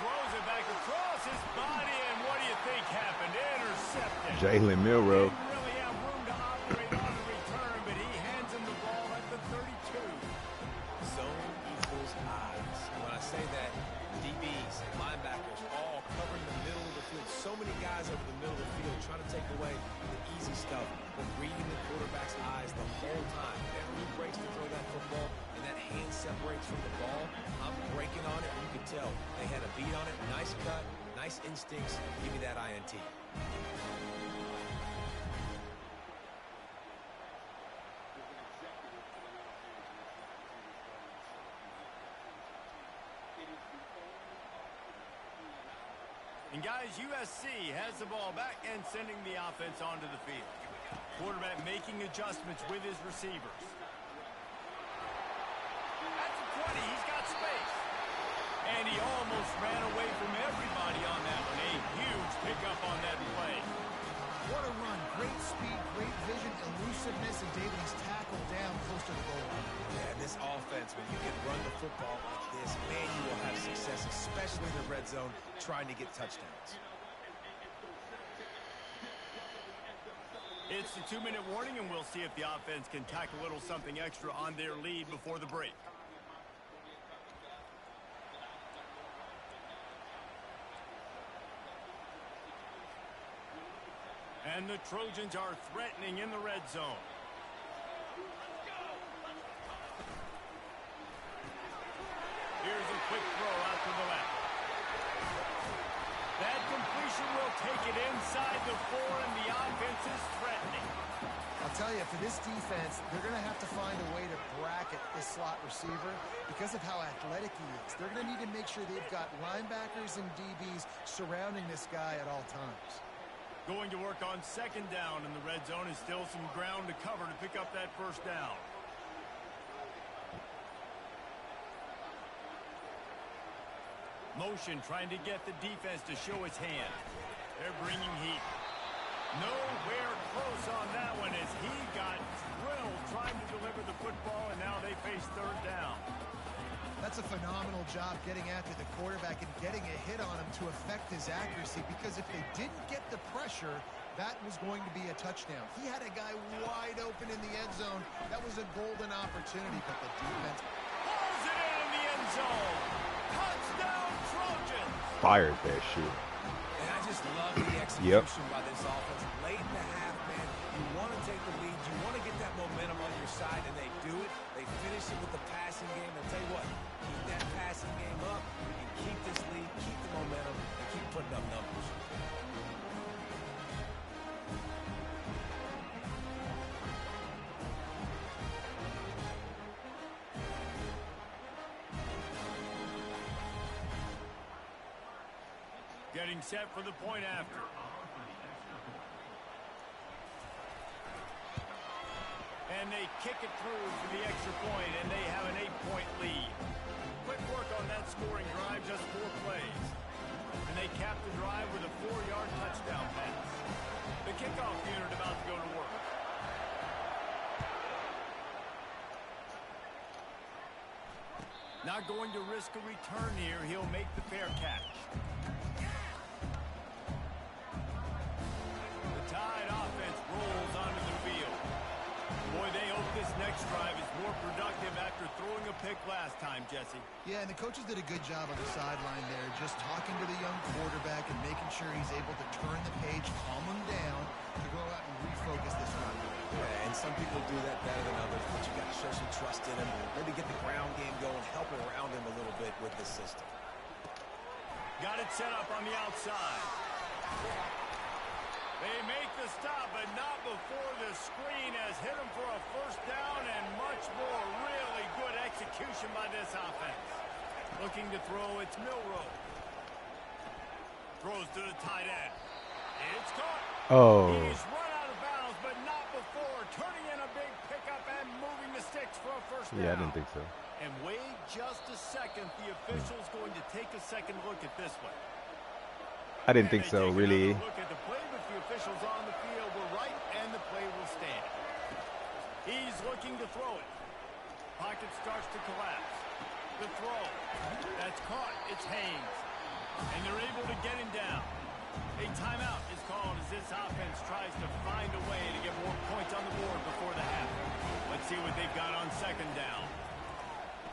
Throws it back across his body, and what do you think happened? Intercepted. Jalen Milrow. Didn't really have room to operate on the return, but he hands him the ball at the 32. Zone equals eyes. When I say that, DBs, linebackers, all covering the middle of the field. So many guys over the middle of the field trying to take away the easy stuff, but reading the quarterback's eyes the whole time. Whenever he breaks to throw that football and that hand separates from the ball, I'm breaking on it. You can tell they had a beat on it. Nice cut, nice instincts. Give me that INT. And guys, USC has the ball back and sending the offense onto the field. Quarterback making adjustments with his receivers. At the 20, he's got space. And he almost ran away from everybody on that one. A huge pickup on that play. What a run. Great speed, great vision, elusiveness, and David, he's tackled down close to the goal line. Yeah, and this offense, when you can run the football like this, man, you will have success, especially in the red zone, trying to get touchdowns. It's the 2-minute warning, and we'll see if the offense can tack a little something extra on their lead before the break. And the Trojans are threatening in the red zone. Here's a quick throw out to the left. That completion will take it inside the 4, and the offense is threatening. I'll tell you, for this defense, they're going to have to find a way to bracket this slot receiver because of how athletic he is. They're going to need to make sure they've got linebackers and DBs surrounding this guy at all times. Going to work on second down in the red zone is still some ground to cover to pick up that first down. Motion trying to get the defense to show its hand. They're bringing heat. Nowhere close on that one as he got drilled trying to deliver the football, and now they face third down. That's a phenomenal job getting after the quarterback and getting a hit on him to affect his accuracy, because if they didn't get the pressure, that was going to be a touchdown. He had a guy wide open in the end zone. That was a golden opportunity, but the defense Pulls it in the end zone. Touchdown, Trojans. Fired that shit. And I just love the execution by this offense. Late in the half, man, you want to take the lead. You want to get that momentum on your side, and they do it. They finish it with the passing game. I'll tell you what, keep that passing game up. You can keep this lead, keep the momentum, and keep putting up numbers. Getting set for the point after. And they kick it through for the extra point, and they have an 8-point lead. Quick work on that scoring drive, just 4 plays. And they cap the drive with a 4-yard touchdown pass. The kickoff unit about to go to work. Not going to risk a return here. He'll make the fair catch. The Tide offense rolls onto the field. Boy, they hope this next drive is more productive after throwing a pick last time, Jesse. Yeah, and the coaches did a good job on the sideline there, just talking to the young quarterback and making sure he's able to turn the page, calm him down, to go out and refocus this run. Yeah, and some people do that better than others, but you got to show some trust in him. Maybe get the ground game going, help around him a little bit with the system. Got it set up on the outside. They make the stop, but not before the screen has hit him for a first down, and much more. Really good execution by this offense. Looking to throw, it's Milrow. Throws to the tight end. It's caught. Oh. He's run out of bounds, but not before sticks for a first down. Yeah, I didn't think so. And wait just a second. The official's going to take a second look at this one. I didn't think so, really. Look at the play, but the officials on the field were right, and the play will stand. He's looking to throw it. Pocket starts to collapse. The throw. That's caught. It's Haynes. And they're able to get him down. A timeout is called as this offense tries to find a way to get more points on the board before the half. Let's see what they've got on second down.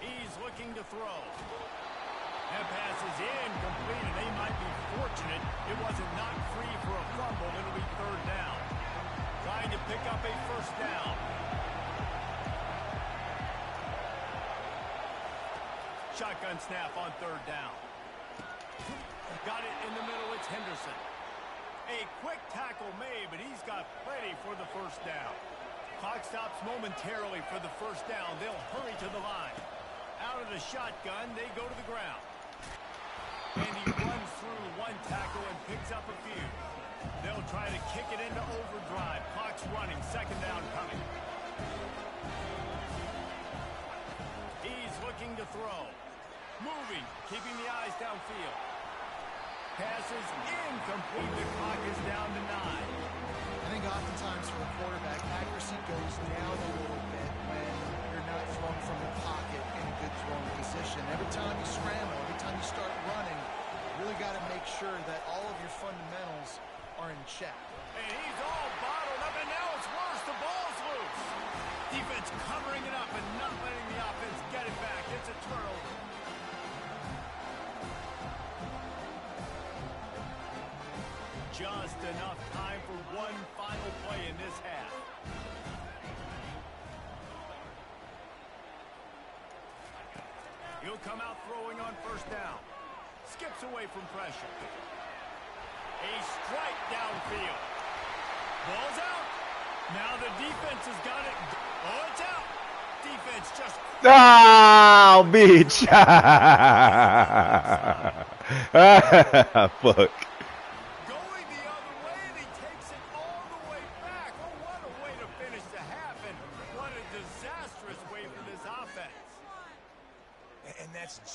He's looking to throw. That pass is incomplete, and they might be fortunate it wasn't knocked free for a fumble. It'll be third down. Trying to pick up a first down. Shotgun snap on third down. Got it in the middle. It's Henderson. A quick tackle made, but he's got plenty for the first down. Clock stops momentarily for the first down. They'll hurry to the line. Out of the shotgun, they go to the ground. And he runs through one tackle and picks up a few. They'll try to kick it into overdrive. Clock's running. Second down coming. He's looking to throw. Moving, keeping the eyes downfield. Passes incomplete. The clock is down to 9. I think oftentimes for a quarterback, accuracy goes down a little bit when you're not throwing from the pocket in a good throwing position. Every time you scramble, every time you start running, you really got to make sure that all of your fundamentals are in check. And he's all bottled up, and now it's worse. The ball's loose. Defense covering it up and not letting the offense get it back. It's a turnover. Just enough time for one final play in this half. He'll come out throwing on first down. Skips away from pressure. A strike downfield. Ball's out. Now the defense has got it. Oh, it's out. Defense just... Oh, bitch. Fuck.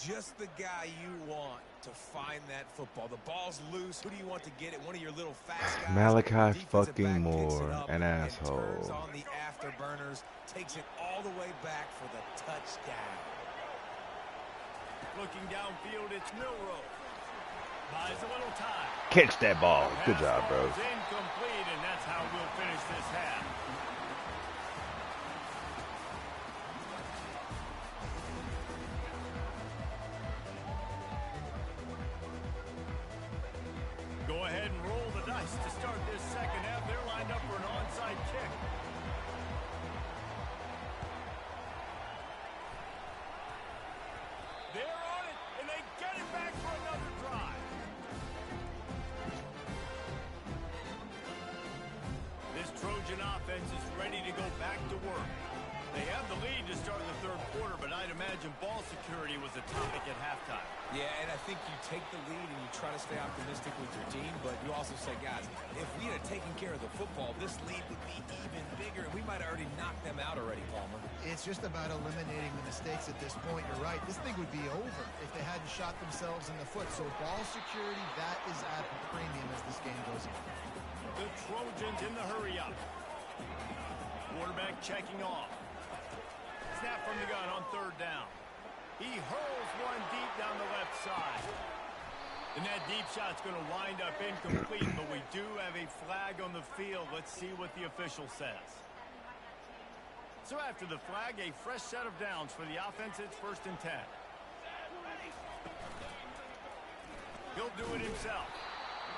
Just the guy you want to find that football. The ball's loose. Who do you want to get it? One of your little fast guys. Malachi fucking Moore, an asshole. Turns on the afterburners, takes it all the way back for the touchdown. Looking downfield, it's Milrow. Buys a little time. Catch that ball. Good job, bro. Incomplete, and that's how we'll finish this half. Go ahead and roll the dice to start this second half. They're lined up for an onside kick. They're on it, and they get it back for another drive. This Trojan offense is ready to go back to work. They have the lead to start the third quarter, but I'd imagine ball security was a topic at halftime. Yeah, and I think you take the lead and you try to stay optimistic with your team, but you also say, guys, if we had taken care of the football, this lead would be even bigger, and we might have already knocked them out already, Palmer. It's just about eliminating the mistakes at this point. You're right. This thing would be over if they hadn't shot themselves in the foot. So ball security, that is at the premium as this game goes on. The Trojans in the hurry-up. Quarterback checking off. Snap from the gun on third down. He hurls one deep down the left side. And that deep shot's going to wind up incomplete, but we do have a flag on the field. Let's see what the official says. So after the flag, a fresh set of downs for the offense. It's 1st and 10. He'll do it himself.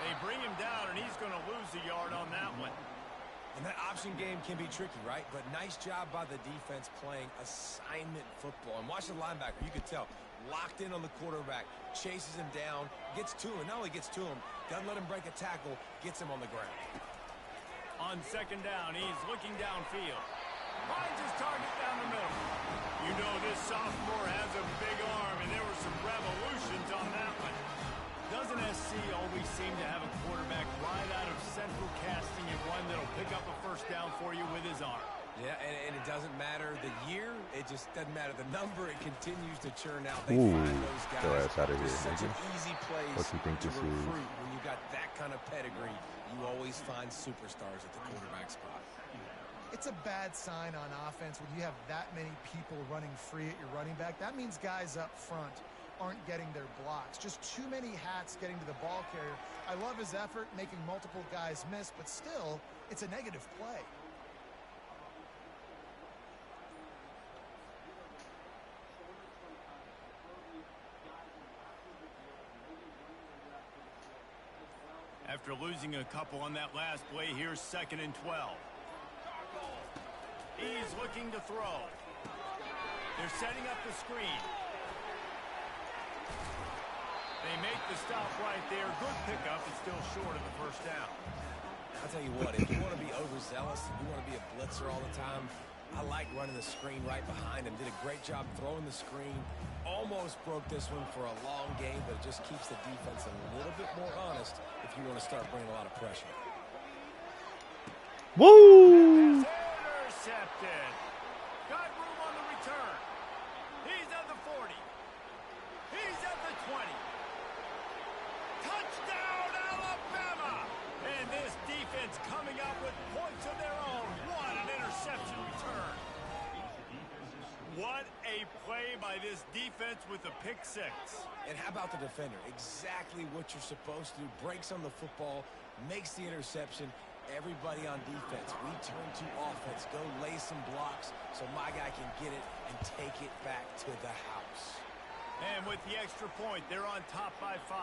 They bring him down, and he's going to lose a yard on that one. And that option game can be tricky, right? But nice job by the defense playing assignment football. And watch the linebacker. You can tell. Locked in on the quarterback. Chases him down. Gets to him. Not only gets to him, doesn't let him break a tackle. Gets him on the ground. On second down, he's looking downfield. Finds his target down the middle. You know this sophomore has a big arm, and there were some revolutions on that one. Doesn't SC always seem to have a quarterback right out of central casting and one that'll pick up a first down for you with his arm? Yeah, and it doesn't matter the year. It just doesn't matter the number. It continues to churn out. Ooh, They find those guys. your ass out of here, Just such nigga. an easy place What you think to this is? recruit. When you got that kind of pedigree, you always find superstars at the quarterback spot. It's a bad sign on offense when you have that many people running free at your running back. That means guys up front aren't getting their blocks. Just too many hats getting to the ball carrier. I love his effort, making multiple guys miss, but still, it's a negative play. After losing a couple on that last play, here's 2nd and 12. He's looking to throw. They're setting up the screen. They make the stop right there. Good pickup. It's still short of the first down. I'll tell you what, if you want to be overzealous and you want to be a blitzer all the time, I like running the screen right behind him. Did a great job throwing the screen. Almost broke this one for a long game, but it just keeps the defense a little bit more honest if you want to start bringing a lot of pressure. Woo! Intercepted. Got room on the return. He's at the 40. He's at the 20. Touchdown, Alabama! And this defense coming up with points of their own. What an interception return. What a play by this defense with a pick six. And how about the defender? Exactly what you're supposed to do. Breaks on the football, makes the interception. Everybody on defense, we turn to offense. Go lay some blocks so my guy can get it and take it back to the house. And with the extra point, they're on top by 5.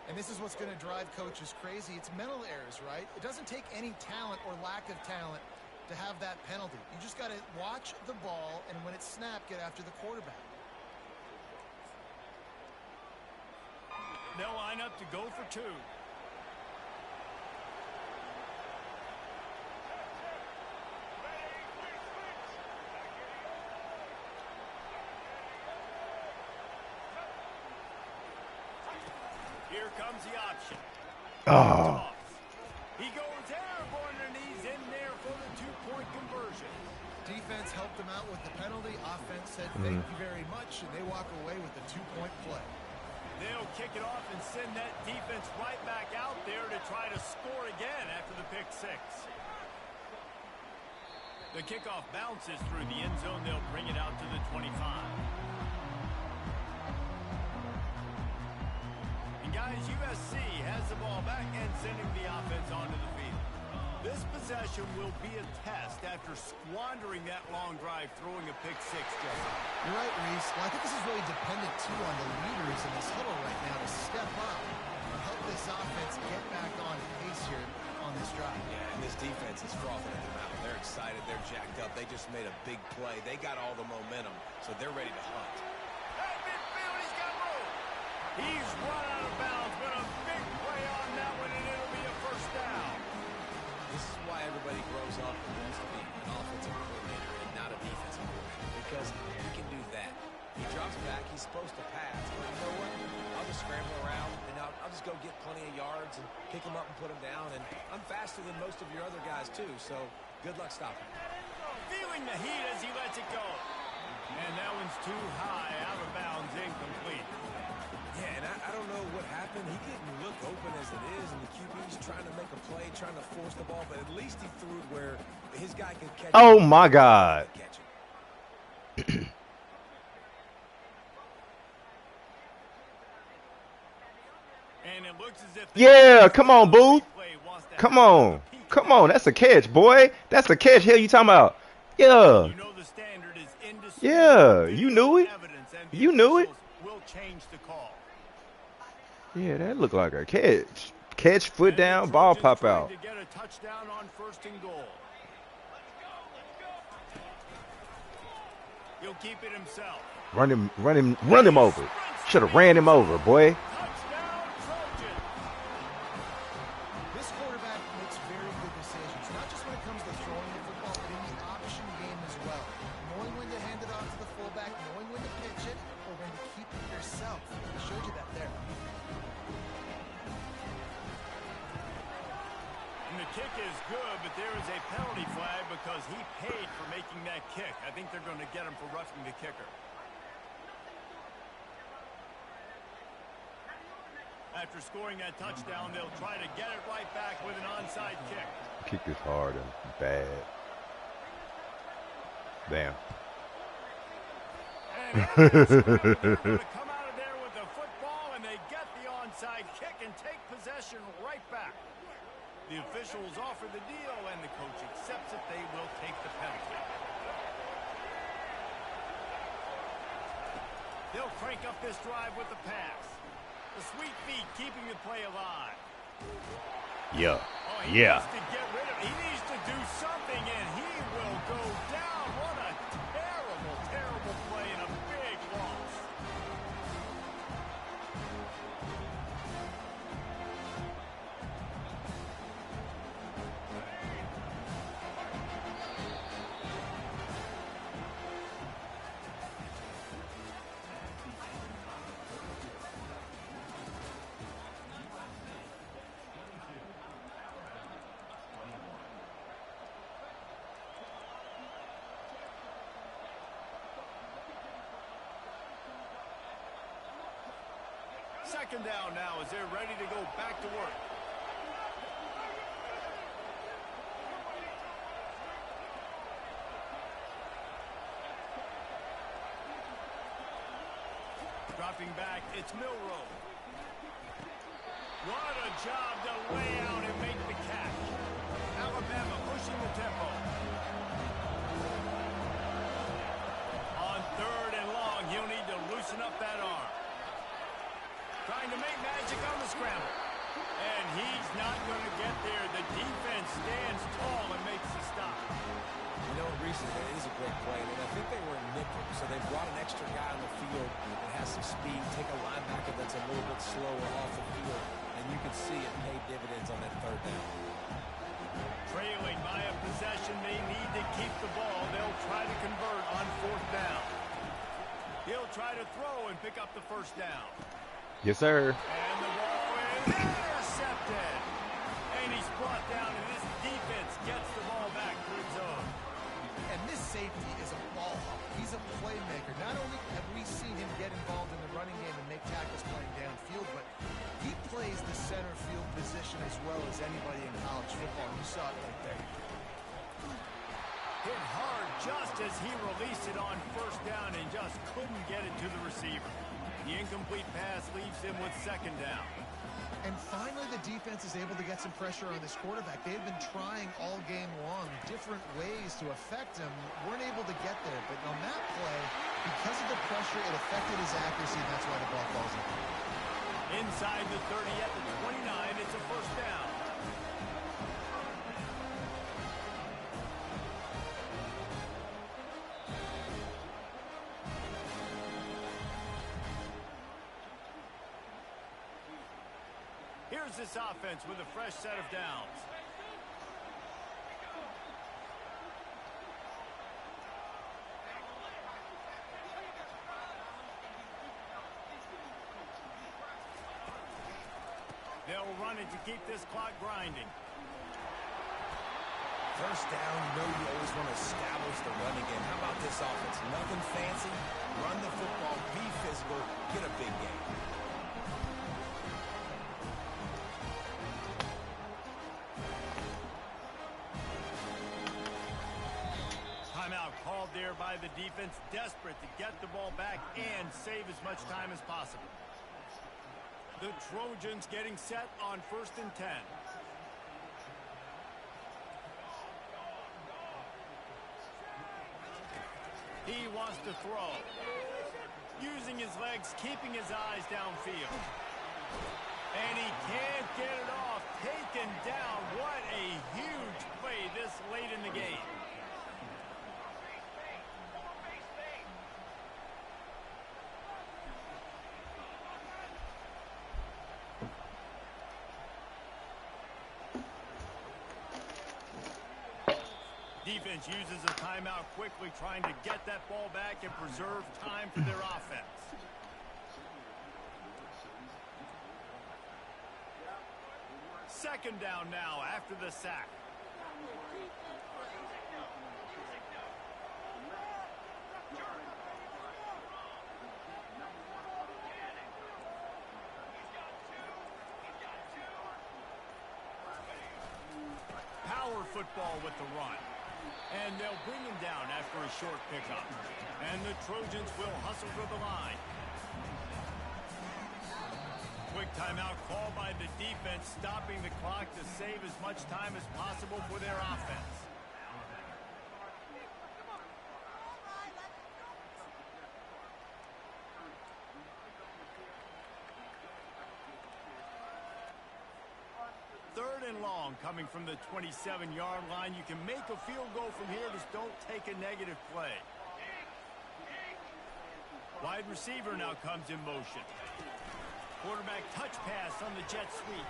And this is what's going to drive coaches crazy. It's mental errors, right? It doesn't take any talent or lack of talent to have that penalty. You just got to watch the ball, and when it's snapped, get after the quarterback. They'll line up to go for 2. Here comes the option. Oh. He goes airborne, and he's in there for the 2-point conversion. Defense helped them out with the penalty. Offense said thank you very much, and they walk away with a 2-point play. They'll kick it off and send that defense right back out there to try to score again after the pick six. The kickoff bounces through the end zone. They'll bring it out to the 25. And guys, USC has the ball back and sending the offense onto the field. This possession will be a test after squandering that long drive, throwing a pick six, Jesse. You're right, Reese. Well, I think this is really dependent, too, on the leaders in this huddle right now to step up and help this offense get back on pace here on this drive. Yeah, and this defense is frothing at the mouth. They're excited. They're jacked up. They just made a big play. They got all the momentum, so they're ready to hunt. At midfield, he's got room. He's run out of bounds, but a big play on that one, and it'll be a first down. This is why everybody grows up and wants to be an offensive coordinator and not a defensive coordinator, because he can do that. He drops back. He's supposed to pass, but you know what? I'll just scramble around, and I'll just go get plenty of yards and pick him up and put him down, and I'm faster than most of your other guys, too, so good luck stopping. Feeling the heat as he lets it go. And that one's too high, out of bounds, incomplete. Yeah, and I don't know what happened. He didn't look open as it is, and the QB's trying to make a play, trying to force the ball, but at least he threw it where his guy could catch it. Oh, my God. Catch it. And it looks as if Yeah, come on, Booth. Come on. Come on. That's a catch, boy. That's a catch. Hell, you talking about? Yeah. You know the standard is indisputable. Yeah, you knew it. You knew it. Will change the call. Yeah, that looked like a catch. Catch, foot down, ball pop out. To get a touchdown on 1st and goal. He'll keep it himself. Run him over. Should have ran him over, boy. Touchdown, Trojan. This quarterback makes very good decisions, not just when it comes to throwing the football, but in the option game as well. Knowing when to hand it off to the fullback, knowing when to pitch it, or when to keep it yourself. I showed you that there. And kick is good, but there is a penalty flag because he paid for making that kick. I think they're going to get him for roughing the kicker. After scoring that touchdown, they'll try to get it right back with an onside kick. Kick is hard and bad. Damn. And they're going to come out of there with the football, and they get the onside kick and take possession right back. The officials offer the deal, and the coach accepts it. They will take the penalty. They'll crank up this drive with the pass. The sweet feet keeping the play alive. Yeah. Oh, he Yeah. needs to get rid of it. He needs to do something, and he will go down. What a terrible, terrible play and a big loss. Second down now as they're ready to go back to work. Dropping back, it's Milrow. What a job to lay out and make the catch. Alabama pushing the tempo. On third and long, he'll need to loosen up that arm. Trying to make magic on the scramble. And he's not going to get there. The defense stands tall and makes the stop. You know, recently it is a great play, and I think they were in nickel, so they brought an extra guy on the field that has some speed, take a linebacker that's a little bit slower off the field, and you can see it paid dividends on that third down. Trailing by a possession, they need to keep the ball. They'll try to convert on fourth down. He'll try to throw and pick up the first down. Yes, sir. And the ball is intercepted. And he's brought down, and this defense gets the ball back to its own. And this safety is a ball hawk. He's a playmaker. Not only have we seen him get involved in the running game and make tackles playing downfield, but he plays the center field position as well as anybody in college football. You saw it right there. Hit hard just as he released it on first down and just couldn't get it to the receiver. The incomplete pass leaves him with second down. And finally, the defense is able to get some pressure on this quarterback. They've been trying all game long different ways to affect him. Weren't able to get there. But on that play, because of the pressure, it affected his accuracy, and that's why the ball falls in. Inside the 30 at the 29, it's a first down. Here's this offense with a fresh set of downs. They'll run it to keep this clock grinding. First down, you know you always want to establish the running game. How about this offense? Nothing fancy. Run the football, be physical, get a big game. Timeout called there by the defense, desperate to get the ball back and save as much time as possible. The Trojans getting set on first and 10. He wants to throw. Using his legs, keeping his eyes downfield. And he can't get it off. Taken down. What a huge play this late in the game. Defense uses a timeout quickly, trying to get that ball back and preserve time for their offense. Second down now after the sack. football with the run. And they'll bring him down after a short pickup. And the Trojans will hustle to the line. Quick timeout called by the defense, stopping the clock to save as much time as possible for their offense. Third and long coming from the 27-yard line. You can make a field goal from here, just don't take a negative play. Wide receiver now comes in motion. Quarterback touch pass on the jet sweep.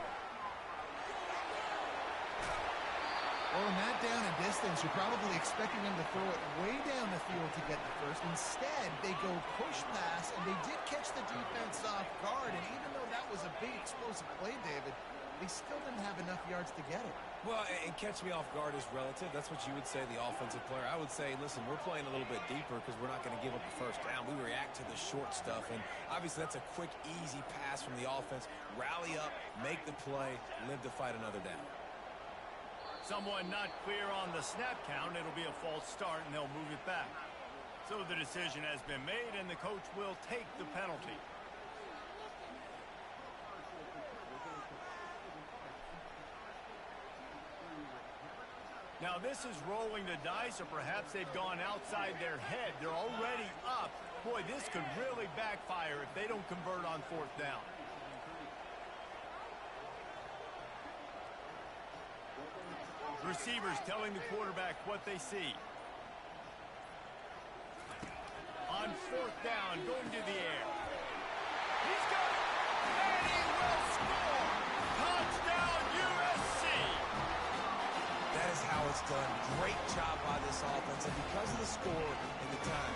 Well, in that down and distance, you're probably expecting them to throw it way down the field to get the first. Instead, they go push pass, and they did catch the defense off guard. And even though that was a big explosive play, David, they still didn't have enough yards to get it. Well, and catch me off guard is relative. That's what you would say, the offensive player. I would say, listen, we're playing a little bit deeper because we're not going to give up a first down. We react to the short stuff, and obviously that's a quick, easy pass from the offense. Rally up, make the play, live to fight another down. Someone not clear on the snap count. It'll be a false start, and they'll move it back. So the decision has been made, and the coach will take the penalty. Now this is rolling the dice, or perhaps they've gone outside their head. They're already up. Boy, this could really backfire if they don't convert on fourth down. Receivers telling the quarterback what they see. On fourth down, going to the air. He's got it, and he will score. Touchdown, USC. That is how it's done. Great job by this offense. And because of the score and the time,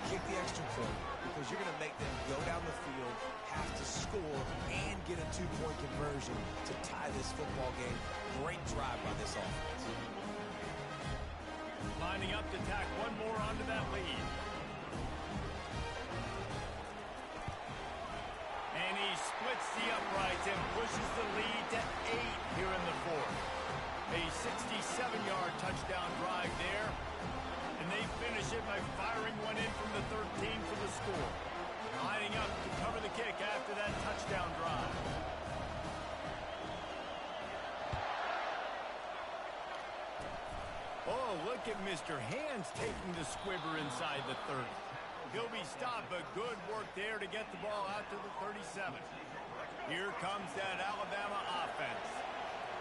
kick the extra point because you're going to make them go down the field, have to score, and get a two-point conversion to tie this football game. Great drive by this offense. Lining up to tack one more onto that lead. And he splits the uprights and pushes the lead to 8 here in the fourth. A 67-yard touchdown drive there. And they finish it by firing one in from the 13 for the score. Lining up to cover the kick after that touchdown drive. Oh, look at Mr. Hands taking the squibber inside the 30. He'll be stopped, but good work there to get the ball out to the 37. Here comes that Alabama offense.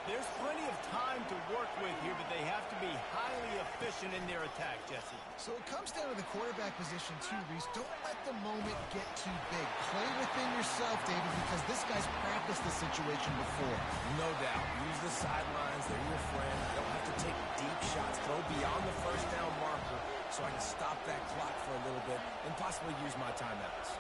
There's plenty of time to work with here, but they have to be highly efficient in their attack, Jesse. So it comes down to the quarterback position too, Reese. Don't let the moment get too big. Play within yourself, David, because this guy's practiced the situation before. No doubt. Use the sidelines. They're your friend. You don't have to take deep shots. Throw beyond the first down marker so I can stop that clock for a little bit and possibly use my timeouts.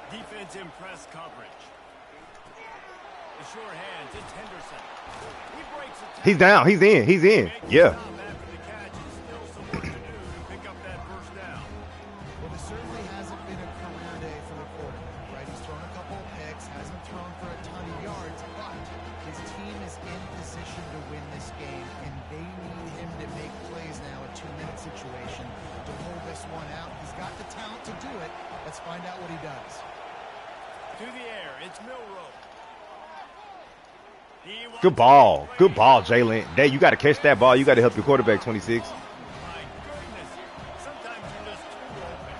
Defense in press coverage. The sure hands, it's Henderson. He breaks it. He's down. He's in. He's in. Yeah. After the catch, is still some work to do to pick up that first down. Well, this certainly hasn't been a career day for the quarterback, right? He's thrown a couple of picks, hasn't thrown for a ton of yards, but his team is in position to win this game, and they need him to make plays now, a 2-minute situation, to pull this one out. He's got the talent to do it. Let's find out what he does. To the air, it's Milroe. Good ball. Good ball, Jalen. Dave, you got to catch that ball. You got to help your quarterback, 26. My goodness, sometimes you're just too open.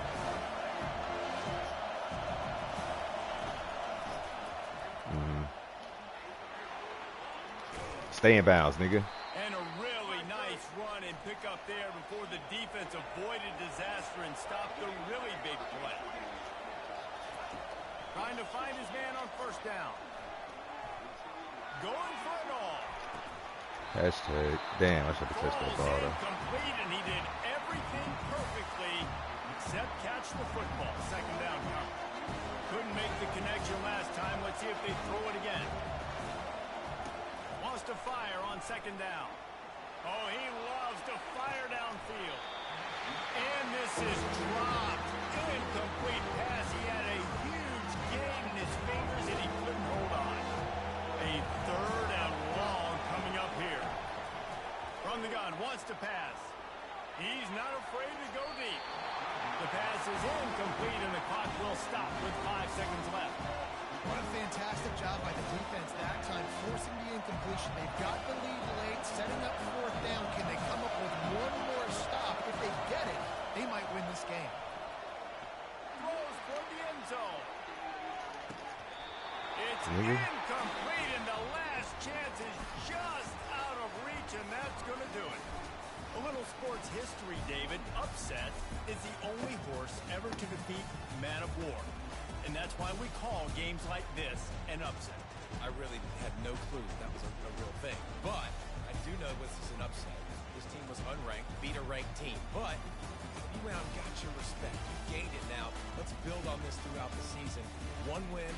Stay in bounds, nigga. And a really nice run and pick up there before the defense avoided disaster and stopped the really big play. Trying to find his man on first down. Going for it all. Hashtag. Damn, I should have touched that ball, though. Complete, and he did everything perfectly except catch the football. Second down count. Couldn't make the connection last time. Let's see if they throw it again. Wants to fire on second down. Oh, he loves to fire downfield. And this is dropped. Incomplete pass. He had a huge gain in his fingers, and he couldn't hold on. A 3rd and long coming up here. From the gun, wants to pass. He's not afraid to go deep. The pass is incomplete, and the clock will stop with 5 seconds left. What a fantastic job by the defense that time, forcing the incompletion. They've got the lead late, setting up 4th down. Can they come up with one more stop? If they get it, they might win this game. Throws for the end zone. It's incomplete, and the last chance is just out of reach, and that's going to do it. A little sports history, David. Upset is the only horse ever to defeat Man of War. And that's why we call games like this an upset. I really had no clue that was a real thing. But I do know this is an upset. This team was unranked, beat a ranked team. But you went out and got your respect. You gained it now. Let's build on this throughout the season. One win,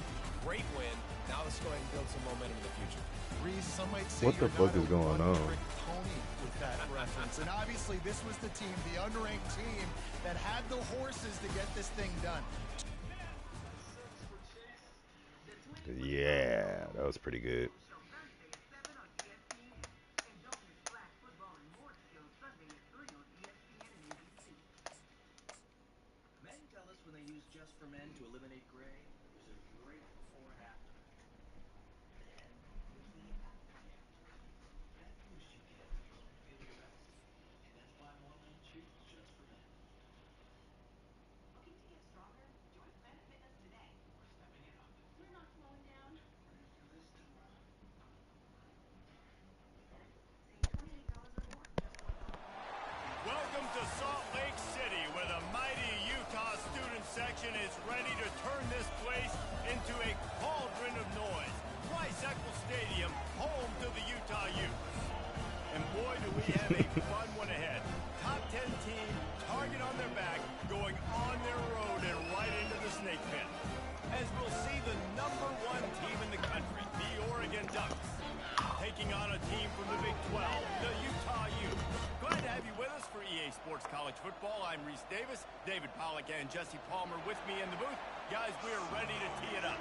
great win. Now let's go ahead and build some momentum in the future. Reese, some might say What the fuck is going on? Pony with that reference. And obviously this was the team, the unranked team, that had the horses to get this thing done. Yeah, that was pretty good. Men tell us when they use Just for Men to eliminate gray, there's a great before and after. Then there's the impact of the after. That boost you get when you feel your best. And that's why more men choose Just for Men. Looking to get stronger? Join Planet Fitness today. We're stepping it up. We're not slowing down. Ready for this, Tamara? Save $28 or more. Welcome to Salt Lake City, where the mighty Utah student section is ready to turn this place into a cauldron of noise. Twice Eccles Stadium, home to the Utah Utes. And boy, do we have a fun one ahead. Top 10 team, target on their back, going on their road and right into the snake pit. As we'll see the #1 team in the country, the Oregon Ducks, taking on a team from the Big 12, the Utah Utes. Glad to have you with us for EA Sports College Football. I'm Reese Davis, David Pollack and Jesse Palmer with me in the booth. Guys, we're ready to tee it up.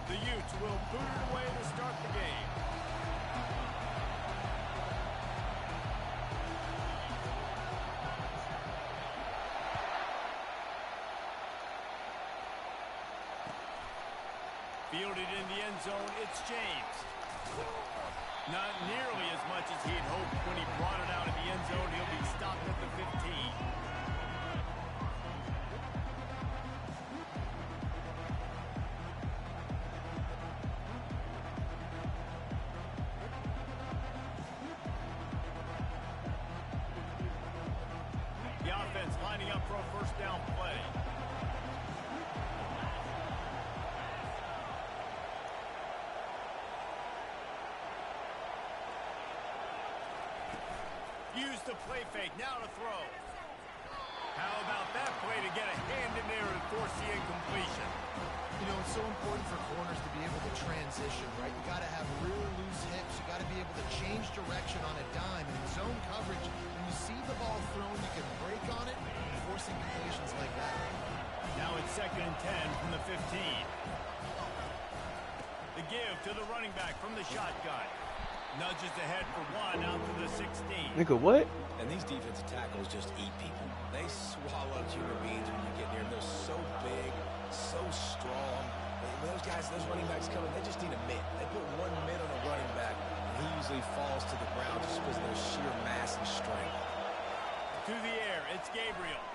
The Utes will boot it away to start the game. Fielded in the end zone, it's James. Not nearly as much as he'd hoped when he brought it out of the end zone. He'll be stopped at the 15. The offense lining up for a first down play. Use the play fake, now to throw. How about that play to get a hand in there and force the incompletion? You know, it's so important for corners to be able to transition, right? You got to have really loose hips. You got to be able to change direction on a dime. And in zone coverage, when you see the ball thrown, you can break on it and force incompletions like that. Now it's 2nd and 10 from the 15. The give to the running back from the shotgun. Nudges ahead for 1 out to the 16. Nigga, what? And these defensive tackles just eat people. They swallow human beings when you get near them. They're so big, so strong. When those guys, those running backs come in, they just need a mitt. They put one mitt on a running back, and he usually falls to the ground just because of their sheer mass and strength. To the air, it's Gabriel.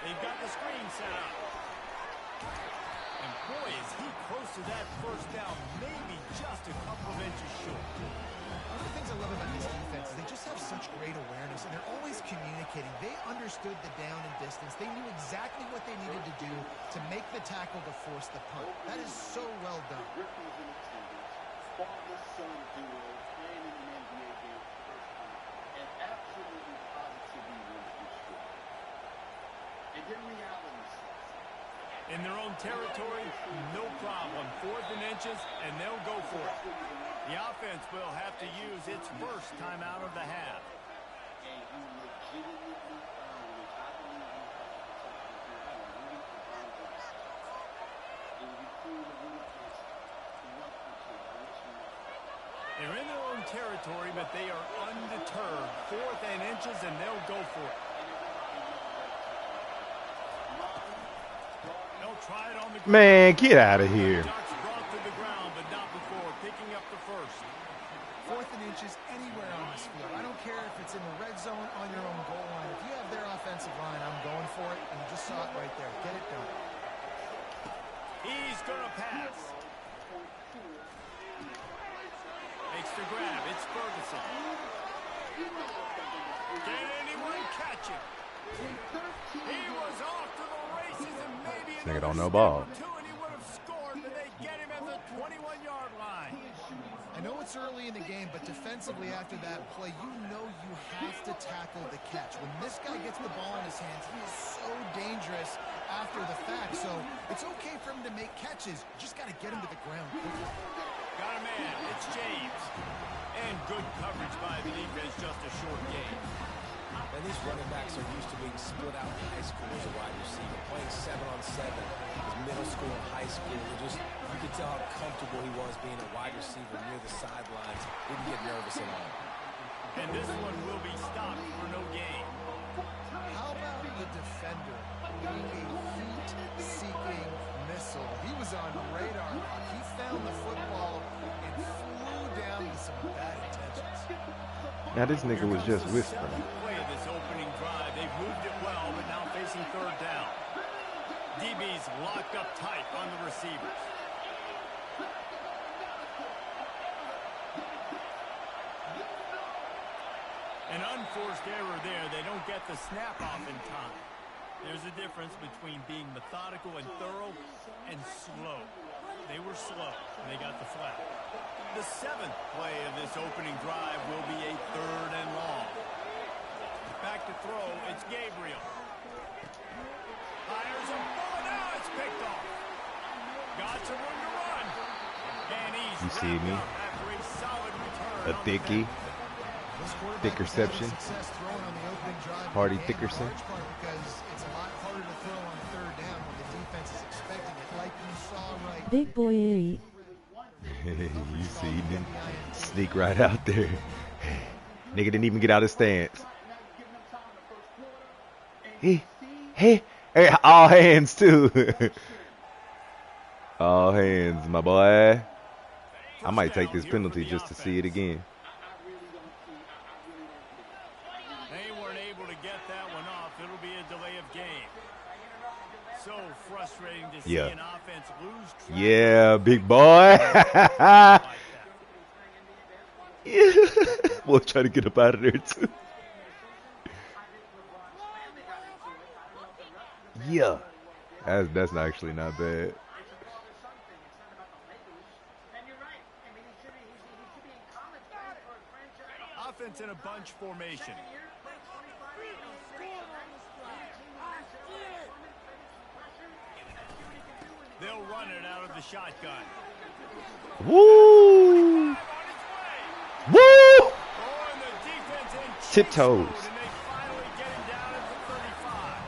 They've got the screen set up. And boy, is he close to that first down, maybe just a couple of inches short. One of the things I love about this defense is they just have such great awareness, and they're always communicating. They understood the down and distance. They knew exactly what they needed to do to make the tackle to force the punt. That is so well done. Griffins in attendance, father-son duo playing in an NBA game for the first time, and absolutely positively wins this game. In their own territory, no problem. 4th and inches, and they'll go for it. The offense will have to use its first timeout of the half. They're in their own territory, but they are undeterred. 4th and inches, and they'll go for it. They'll try it on the ground. Man, get out of here. Ducks brought to the ground, but not before picking up the first. 4th and inches anywhere on this field. I don't care if it's in the red zone on your own goal line. If you have their offensive line, I'm going for it. And you just saw it right there. Get it done. He's going to pass. Makes the grab. It's Ferguson. Can anyone catch him? He was off to the races and maybe This nigga don't know ball. and he would have scored, but they get him at the 21-yard line. I know it's early in the game, but defensively after that play, you know you have to tackle the catch. When this guy gets the ball in his hands, he is so dangerous after the fact. So it's okay for him to make catches. You just got to get him to the ground. Got a man. It's James. And good coverage by the defense, just a short game. And these running backs are used to being split out in high school as a wide receiver, playing 7-on-7 as middle school and high school. You could tell how comfortable he was being a wide receiver near the sidelines. Didn't get nervous at all. And this one will be stopped for no gain. How about the defender being a heat-seeking missile? He was on radar lock. He found the football and flew down with some bad intentions. Now this nigga was just whispering. Play of this opening drive. They've moved it well, but now facing 3rd down. DB's locked up tight on the receivers. An unforced error there. They don't get the snap off in time. There's a difference between being methodical and thorough and slow. They were slow, and they got the flag. The 7th play of this opening drive will be a 3rd and long. Back to throw, it's Gabriel. Fires him, oh, now it's picked off. Got some room to run. And he's You see me? after a solid return. A thickie. Thickerception. Hardy Thickerson. Because it's a lot harder to throw on 3rd down when the defense is expecting it, like you saw right. Big boy. You see him sneak right out there. Nigga didn't even get out his stance. Hey, all hands too. All hands, my boy. I might take this penalty just to see it again. They weren't able to get that one off. It'll be a delay of game. So frustrating to see an offense lose track. Yeah, big boy. Yeah. We'll try to get up out of there too. Yeah. That's actually not bad. Offense in a bunch formation. They'll run it out of the shotgun. Woo! Woo! Oh, and the defense in Tiptoes. and they finally get him down at the 35.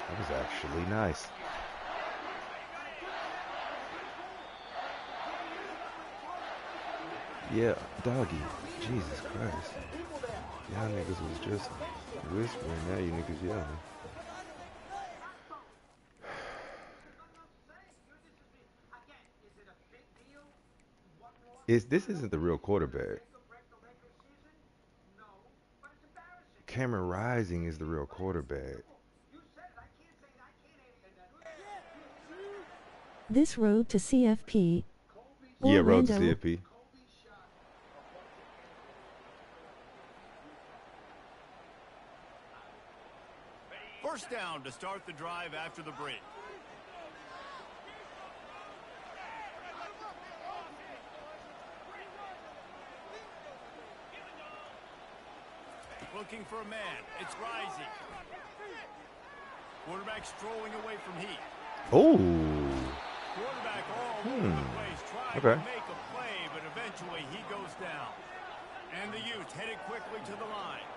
That was actually nice. Yeah, doggy. Jesus Christ. Y'all niggas was just whispering. Now you niggas yelling. This isn't the real quarterback. Cameron Rising is the real quarterback. This road to CFP. Yeah, road to Orlando. CFP. First down to start the drive after the break. looking for a man. It's rising. Quarterback strolling away from heat. Oh. Quarterback all over the place, trying to make a play, but eventually he goes down. And the Utes headed quickly to the line.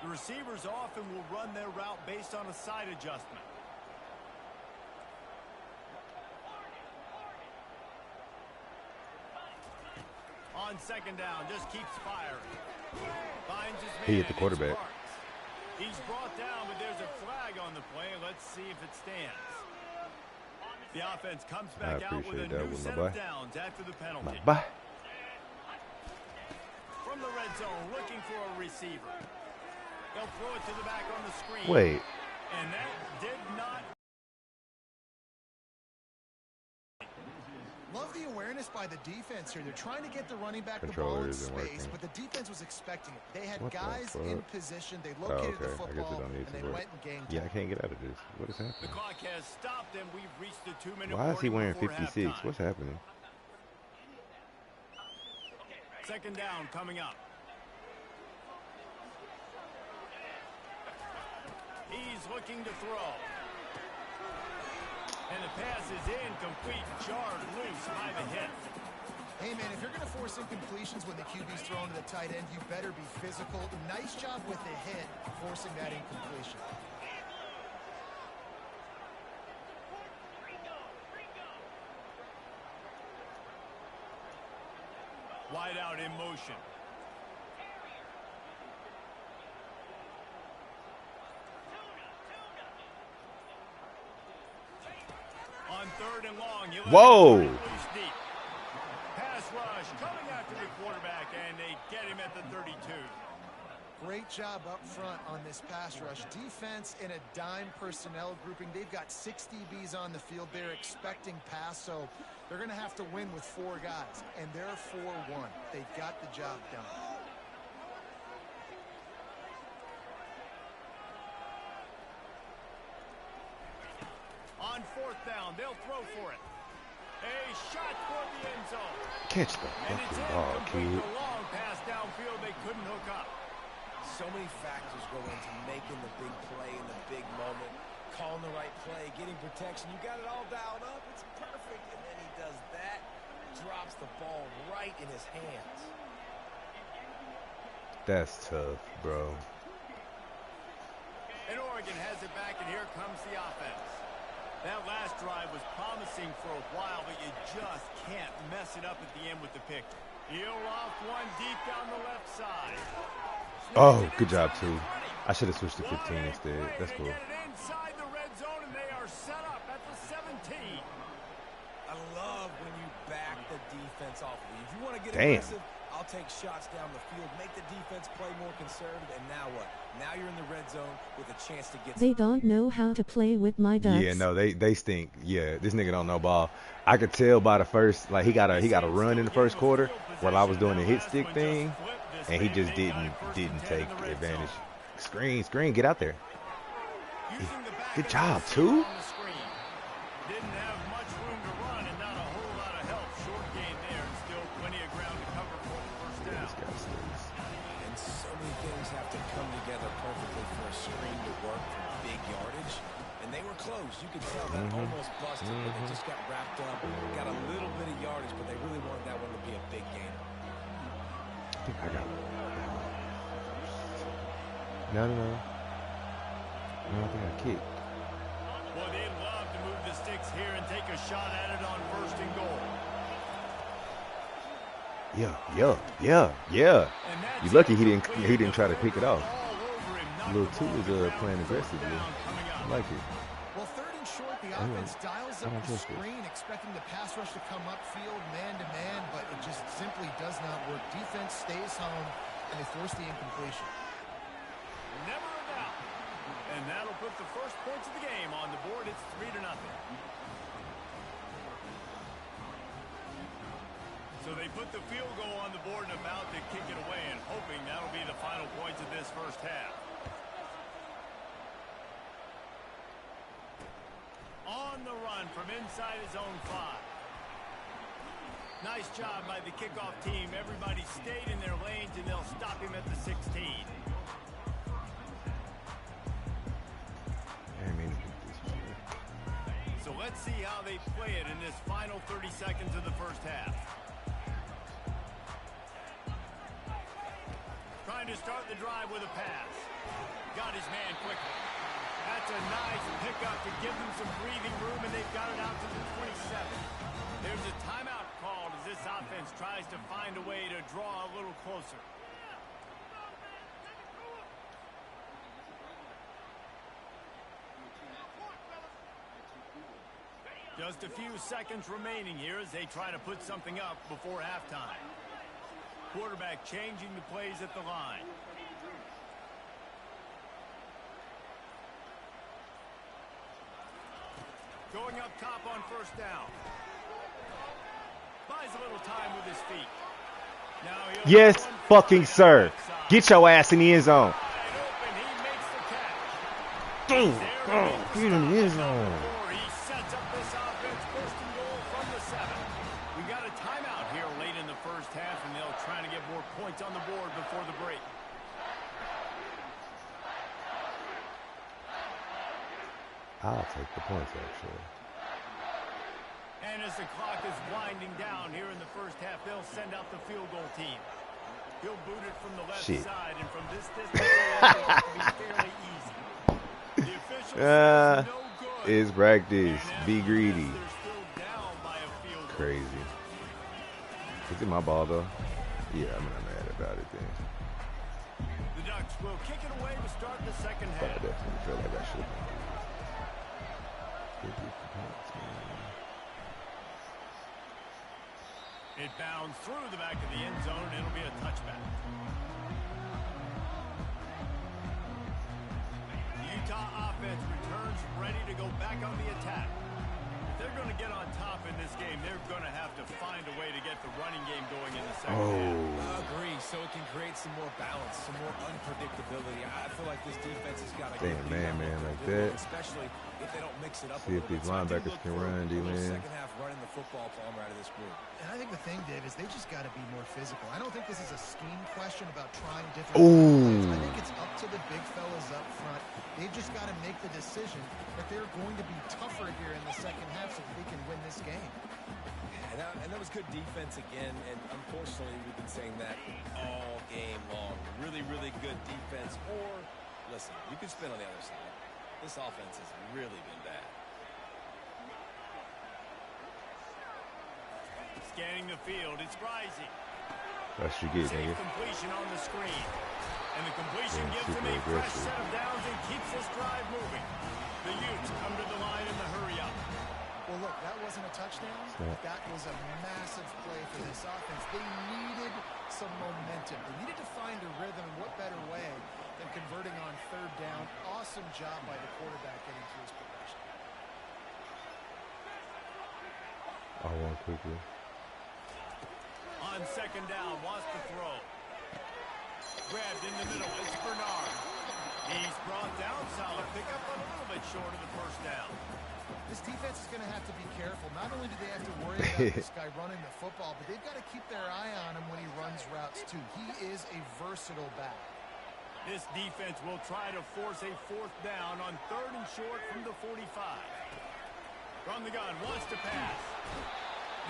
The receivers often will run their route based on a side adjustment. On second down, just keeps firing. Finds his man. He hit the quarterback. He's brought down, but there's a flag on the play. Let's see if it stands. The offense comes back out with a new set of downs after the penalty. Bye. From the red zone, looking for a receiver. They'll throw it to the back on the screen. Wait. And that did not. Love the awareness by the defense here. They're trying to get the running back the ball in space, but the defense was expecting it. They had guys in position. They located the football, and they went and gained time. Yeah, I can't get out of this. What is happening? The clock has stopped, and we've reached the 2-minute Why is he wearing warning before 56? halftime. What's happening? Second down coming up. He's looking to throw. And the pass is incomplete, jarred loose by the hit. Hey, man, if you're going to force incompletions when the QB's thrown to the tight end, you better be physical. Nice job with the hit, forcing that incompletion. Wide out in motion. On third and long. Whoa! Pass rush coming after the quarterback, and they get him at the 32. Great job up front on this pass rush. Defense in a dime personnel grouping. They've got 6 DBs on the field. They're expecting pass, so they're going to have to win with 4 guys, and they're 4-1. They've got the job done. On fourth down, they'll throw for it. A shot toward the end zone. Catch the fucking ball, kid. The long pass downfield, they couldn't hook up. So many factors go into making the big play in the big moment. Calling the right play, getting protection. You got it all dialed up. It's perfect. And then he does that. Drops the ball right in his hands. That's tough, bro. And Oregon has it back, and here comes the offense. That last drive was promising for a while, but you just can't mess it up at the end with the pick. He'll off one deep down the left side. Oh, good job, too. I should have switched to 15 instead. That's cool. They get it inside the red zone, and they are set up at the 17. I love when you back the defense off of you. If you want to get Damn. aggressive, I'll take shots down the field, make the defense play more conservative, and now what? Now you're in the red zone with a chance to get... They don't know how to play with my Ducks. Yeah, no, they stink. Yeah, this nigga don't know ball. I could tell by the first, like, he got a run in the first quarter while I was doing the hit stick thing, and he just didn't take advantage. Screen, get out there. Good job, too. Didn't have much room to run and not a whole lot of help. Short gain there, and still plenty of ground to cover for the first down. And so many things have to come together perfectly for a screen to work for big yardage. And they were close. You could tell that almost busted, but they just got wrapped up. Got a little bit of yardage, but they really wanted that one to be a big gain. I think I got it. No. I think I kicked. Well, they'd love to move the sticks here and take a shot at it on first and goal. Yeah. You lucky he didn't try to pick it off. Little two is playing aggressively. I like it. Well, third and short, the offense dials up the screen, expecting the pass rush to come upfield man-to-man, but it just simply does not work. Defense stays home, and they force the incompletion. Never a doubt. And that'll put the first points of the game on the board. It's 3-0. So they put the field goal on the board and about to kick it away, and hoping that'll be the final points of this first half. On the run from inside his own 5. Nice job by the kickoff team. Everybody stayed in their lanes, and they'll stop him at the 16. So let's see how they play it in this final 30 seconds of the first half. Trying to start the drive with a pass. Got his man quickly. That's a nice pickup to give them some breathing room, and they've got it out to the 27. There's a timeout called as this offense tries to find a way to draw a little closer. Just a few seconds remaining here as they try to put something up before halftime. Quarterback changing the plays at the line. Going up top on first down. Buys a little time with his feet. Now yes, fucking sir. Get your ass in the end zone. Get in the end zone. He sets up this offense first and goal from the 7. We got a timeout here late in the first half, and they'll try to get more points on the board before the break. I'll take the points, actually. And as the clock is winding down here in the first half, they'll send out the field goal team. He'll boot it from the left side, and from this distance, it'll be fairly easy. The officials say no good. It's practice. Be greedy. They're still down by a field goal. Crazy. Is it my ball, though? Yeah, I'm not mad about it, then. The Ducks will kick it away to start the second But I half. definitely feel like I should have. It bounds through the back of the end zone, and it'll be a touchback. The Utah offense returns ready to go back on the attack. If they're going to get on top in this game, they're going to have to find a way to get the running game going in the second half. I agree, so it can create some more balance, some more unpredictability. I feel like this defense has got to Damn, man, like that. Especially if they don't mix it up. See if these linebackers can run, D-Lin. Second half running the football palm out of this group. And I think the thing, Dave, is they just got to be more physical. I don't think this is a scheme question about trying different plays. I think it's up to the big fellas up front. They've just got to make the decision that they're going to be tougher here in the second half so that they can win this game. And that was good defense again, and unfortunately we've been saying that all game long. Really, really good defense. Or, listen, you could spin on the other side. This offense has really been bad. Scanning the field, it's rising. That's what you get, Safe nigga. completion on the screen. And the completion gives him a fresh set of downs and keeps this drive moving. The Utes come to the line in the hurry up. Well, look, that wasn't a touchdown. That was a massive play for this offense. They needed some momentum. They needed to find a rhythm, and what better way than converting on third down. Awesome job by the quarterback getting through his progression. I want quickly. On second down, wants to throw. Grabbed in the middle, it's Bernard. He's brought down, solid pickup, but a little bit short of the first down. This defense is going to have to be careful. Not only do they have to worry about this guy running the football, but they've got to keep their eye on him when he runs routes too. He is a versatile back. This defense will try to force a fourth down on third and short from the 45. From the gun, wants to pass.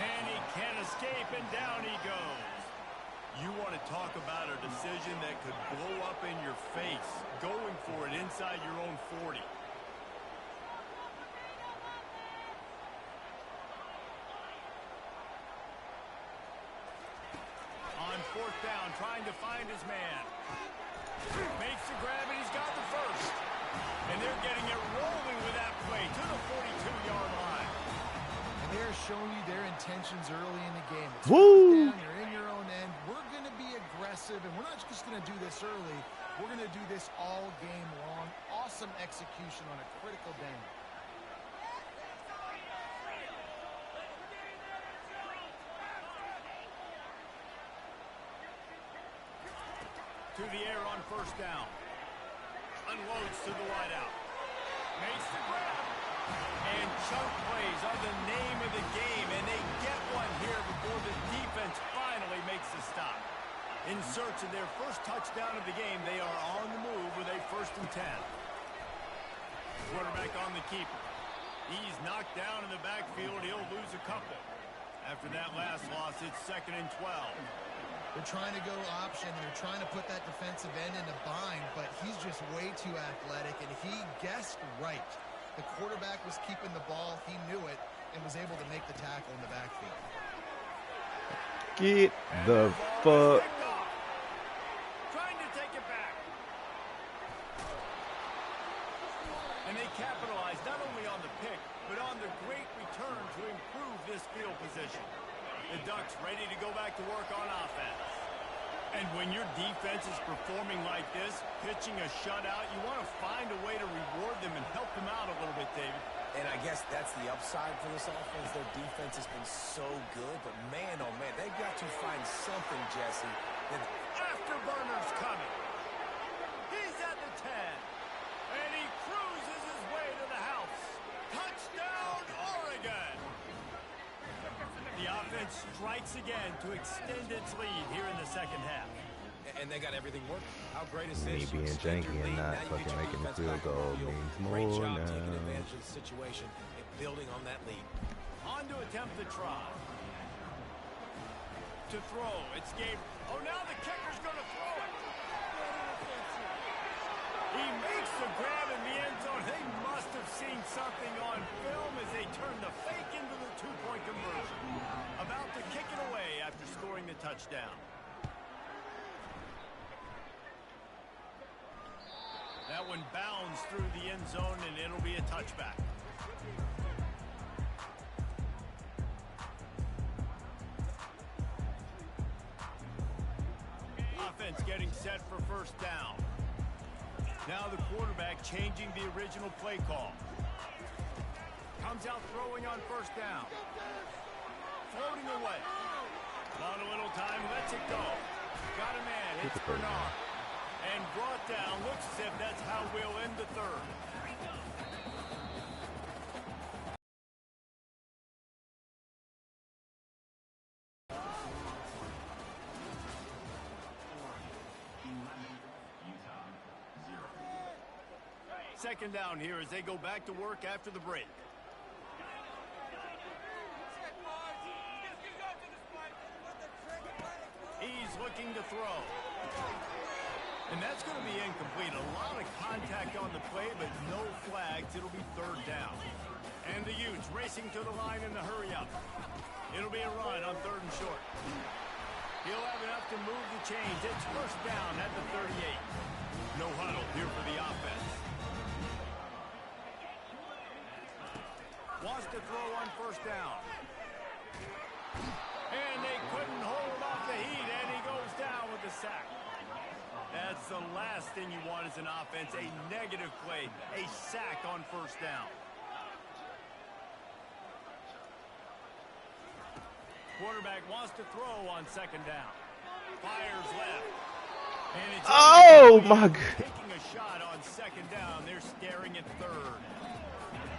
And he can't escape, and down he goes. You want to talk about a decision that could blow up in your face, going for it inside your own 40. On fourth down, trying to find his man. Makes the grab, and he's got the first. And they're getting it rolling with that play to the 42-yard line. And they're showing you their intentions early in the game. It's Woo! down, you're in your own end. We're going to be aggressive, and we're not just going to do this early. We're going to do this all game long. Awesome execution on a critical down. To the air on first down. Unloads to the wideout. Makes the grab. And chunk plays are the name of the game, and they get one here before the search of their first touchdown of the game. They are on the move with a 1st and 10. Quarterback on the keeper. He's knocked down in the backfield. He'll lose a couple. After that last loss, it's 2nd and 12. They're trying to go option. They're trying to put that defensive end in a bind, but he's just way too athletic, and he guessed right. The quarterback was keeping the ball. He knew it and was able to make the tackle in the backfield. Get the fuck. Trying to take it back. And they capitalized not only on the pick, but on the great return to improve this field position. The Ducks ready to go back to work on offense. And when your defense is performing like this, pitching a shutout, you want to find a way to reward them and help them out a little bit, David. And I guess that's the upside for this offense. Their defense has been so good, but man, oh man, they've got to find something, Jesse. Afterburner's coming. He's at the 10. And he cruises his way to the house. Touchdown, Oregon! The offense strikes again to extend its lead here in the 2nd half. And they got everything working. How great is this? Me being janky and not fucking making the field goal means Great more job now. taking advantage of the situation and building on that lead. On to attempt the try. To throw, it's Gabriel. Oh, now the kicker's going to throw it. He makes the grab in the end zone. They must have seen something on film as they turn the fake into the 2-point conversion. About to kick it away after scoring the touchdown. That one bounds through the end zone, and it'll be a touchback. Offense getting set for 1st down. Now the quarterback changing the original play call. Comes out throwing on 1st down. Floating away. On a little time, lets it go. Got a man, hits Bernard. And brought down, looks as if that's how we'll end the 3rd. Second down here as they go back to work after the break. He's looking to throw. And that's going to be incomplete. A lot of contact on the play, but no flags. It'll be 3rd down. And the Utes racing to the line in the hurry-up. It'll be a run on 3rd and short. He'll have enough to move the chains. It's 1st down at the 38. No huddle here for the offense. Wants to throw on 1st down. And they couldn't hold off the heat, and he goes down with the sack. That's the last thing you want as an offense, a negative play, a sack on 1st down. Quarterback wants to throw on 2nd down. Fires left. And it's my God. Taking a shot on 2nd down. They're staring at 3rd.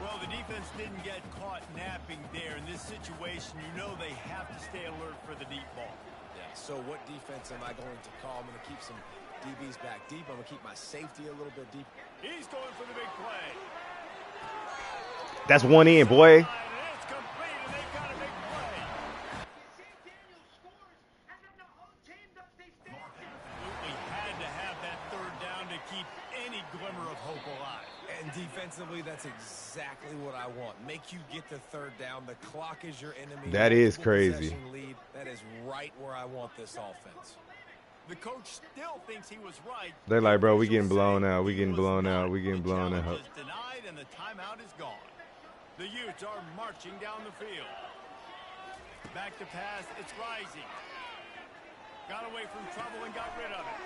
Well, the defense didn't get caught napping there. In this situation, you know they have to stay alert for the deep ball. Yeah, so what defense am I going to call? I'm going to keep some DBs back deep. I'm going to keep my safety a little bit deep. He's going for the big play. That's one in, boy. And it's complete, and they've got a big play. Absolutely had to have that 3rd down to keep any glimmer of hope alive. And defensively, that's exactly what I want. Make you get the 3rd down. The clock is your enemy. That is Multiple crazy. possession lead. That is right where I want this offense. The coach still thinks he was right. They're like, bro, we getting blown out. We getting blown out. We getting blown The out. challenge is denied, and the timeout is gone. The Utes are marching down the field. Back to pass. It's Rising. Got away from trouble and got rid of it.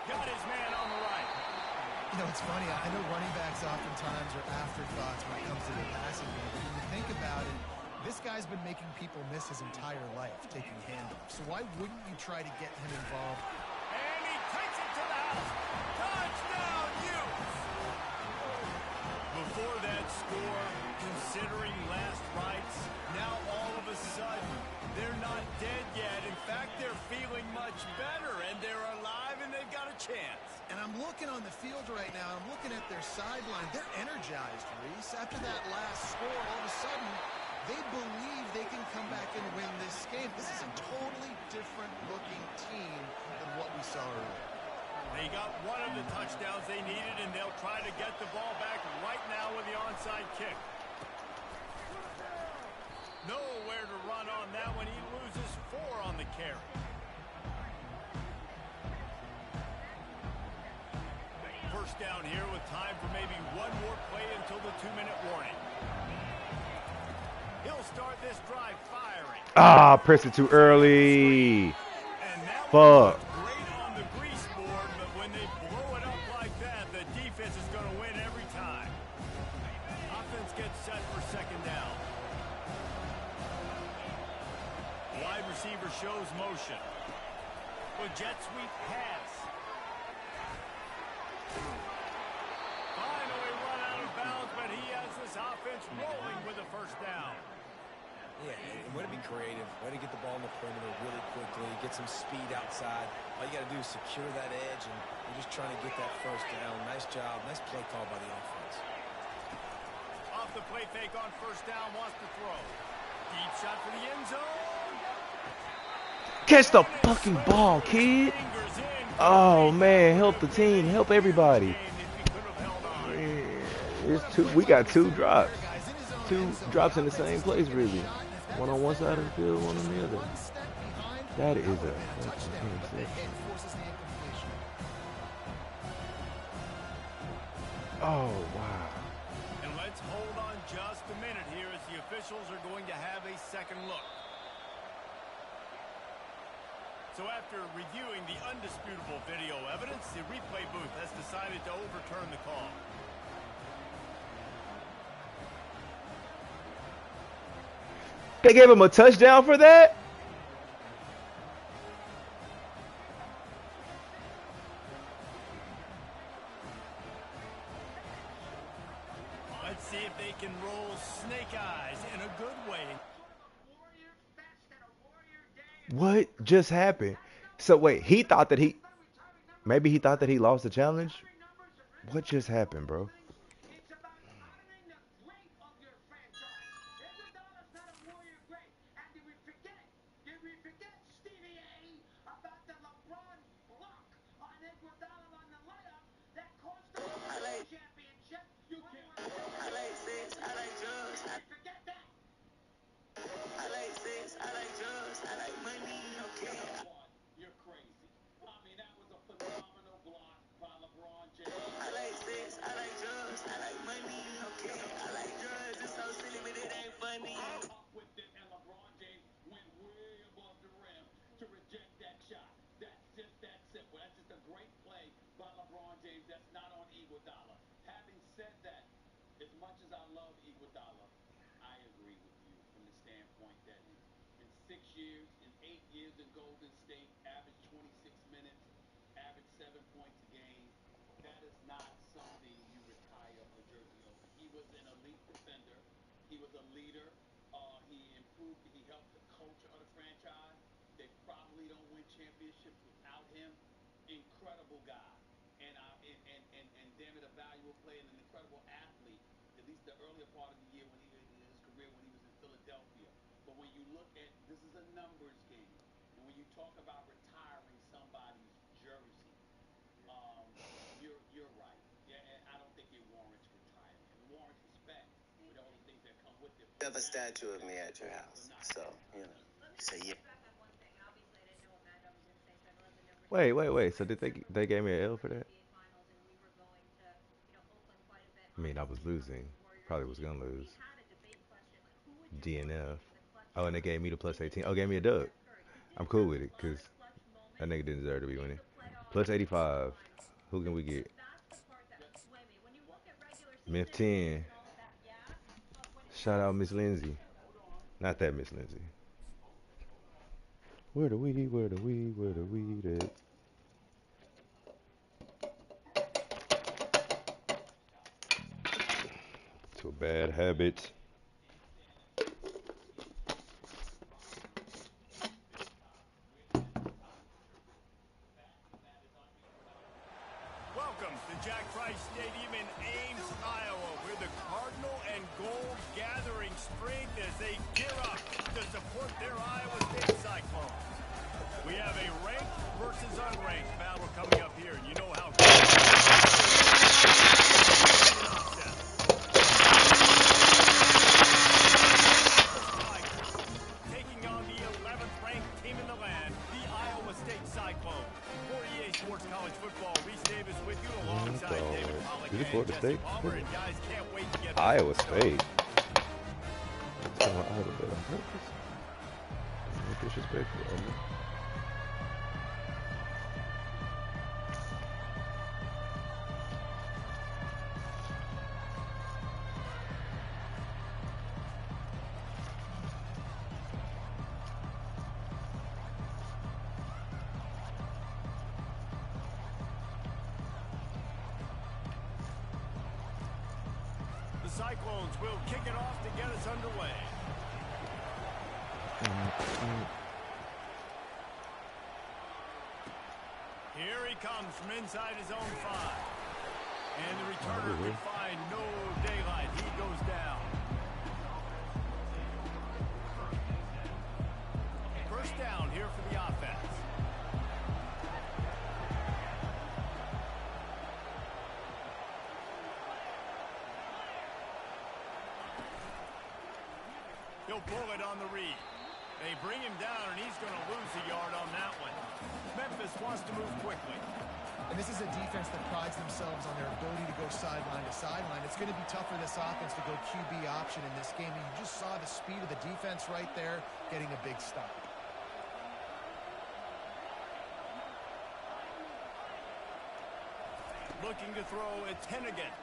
Got his man on the right. You know, it's funny. I know running backs oftentimes are afterthoughts when it comes to the passing game. But when you think about it, this guy's been making people miss his entire life taking handoffs. So why wouldn't you try to get him involved? And he takes it to the house. Touchdown, Utes! Before that score, considering last rites, now all of a sudden, they're not dead yet. In back there feeling much better, and they're alive, and they've got a chance. And I'm looking on the field right now. I'm looking at their sideline. They're energized, Reese. After that last score, all of a sudden, they believe they can come back and win this game. This is a totally different-looking team than what we saw earlier. They got one of the touchdowns they needed, and they'll try to get the ball back right now with the onside kick. Nowhere to run on that one. He loses 4 on the carry. First down here with time for maybe one more play until the 2-minute warning. He'll start this drive firing. Ah, press it too early. And that Fuck. was great on the grease board, but when they blow it up like that, the defense is going to win every time. Offense gets set for second down. Wide receiver shows motion. With jet sweep pass. Finally run out of bounds, but he has this offense rolling with a first down. Yeah, and way to be creative, way to get the ball in the perimeter really quickly, get some speed outside. All you got to do is secure that edge, and you're just trying to get that first down. Nice job, nice play call by the offense. Off the play fake on first down, wants to throw. Deep shot for the end zone. Catch the fucking ball, kid. Oh, man. Help the team. Help everybody. It's two. We got 2 drops. 2 drops in the same place, really. One on one side of the field, one on the other. That is a fucking interception. Oh, wow. And let's hold on just a minute here as the officials are going to have a second look. So after reviewing the undisputable video evidence, the replay booth has decided to overturn the call. They gave him a touchdown for that? Let's see if they can roll snake eyes in a good way. What just happened? So wait, he thought that maybe he thought that he lost the challenge? What just happened, bro? It's about honoring the great of your franchise. Iguodala's not a Warrior great. And did we forget Stevie A about the LeBron block on Iguodala on the layup that cost the championship? You can't. I like sex, I like drugs. Forget that. I like sex, I like drugs, I like money, okay. You're crazy. I mean, that was a phenomenal block by LeBron James. I like sex, I like drugs, I like money, okay. I like drugs, it's so silly, but it ain't funny. Up with it, and LeBron James went way above the rim to reject that shot. That's just that simple. That's just a great play by LeBron James. That's not on Iguodala. Having said that, as much as I love Iguodala, I agree with you from the standpoint that in 6 years, in 8 years in Golden State, averaged 26 minutes, averaged 7 points a game. That is not something you retire a jersey over. He was an elite defender. He was a leader. He improved. He helped the culture of the franchise. They probably don't win championships without him. Incredible guy, and damn it, a valuable player and an incredible athlete. At least the earlier part of the year when he was in his career when he was in Philadelphia. But when you look at this is a numbers game, and when you talk about retiring somebody's jersey, you're right. Yeah, and I don't think it warrants retirement. It warrants respect with all the things that come with it. You have a statue of me at your house, so you know. So yeah. Wait. So did they gave me an L for that? I mean, I was losing. Probably was gonna lose. DNF. Oh, and they gave me the plus 18. Oh, gave me a dub. I'm cool with it because that nigga didn't deserve to be winning. Plus 85. Who can we get? Myth 10. Shout out Miss Lindsay. Not that Miss Lindsay. Where the weed at? To a bad habit. Jack Price Stadium in Ames, Iowa, where the Cardinal and Gold gathering strength as they gear up to support their Iowa State Cyclones. We have a ranked versus unranked battle coming up here, and you know how taking on the 11th ranked team in the land, the Iowa State Cyclones. For EA Sports College Football, Reese Davis with you alongside David Pollack Did it and Florida Jesse State? Palmer, and guys can't wait to get Iowa State. It's on Iowa State on purpose. Disrespectful, Iowa. The Cyclones will kick it off to get us underway. Here he comes from inside his own 5. And the returner could find no daylight. He goes down. First down here for the offense. He'll pull it on the read. They bring him down, and he's going to lose a yard on that one. Memphis wants to move quickly. And this is a defense that prides themselves on their ability to go sideline to sideline. It's going to be tough for this offense to go QB option in this game. And you just saw the speed of the defense right there getting a big stop. Looking to throw, it's Hennigan.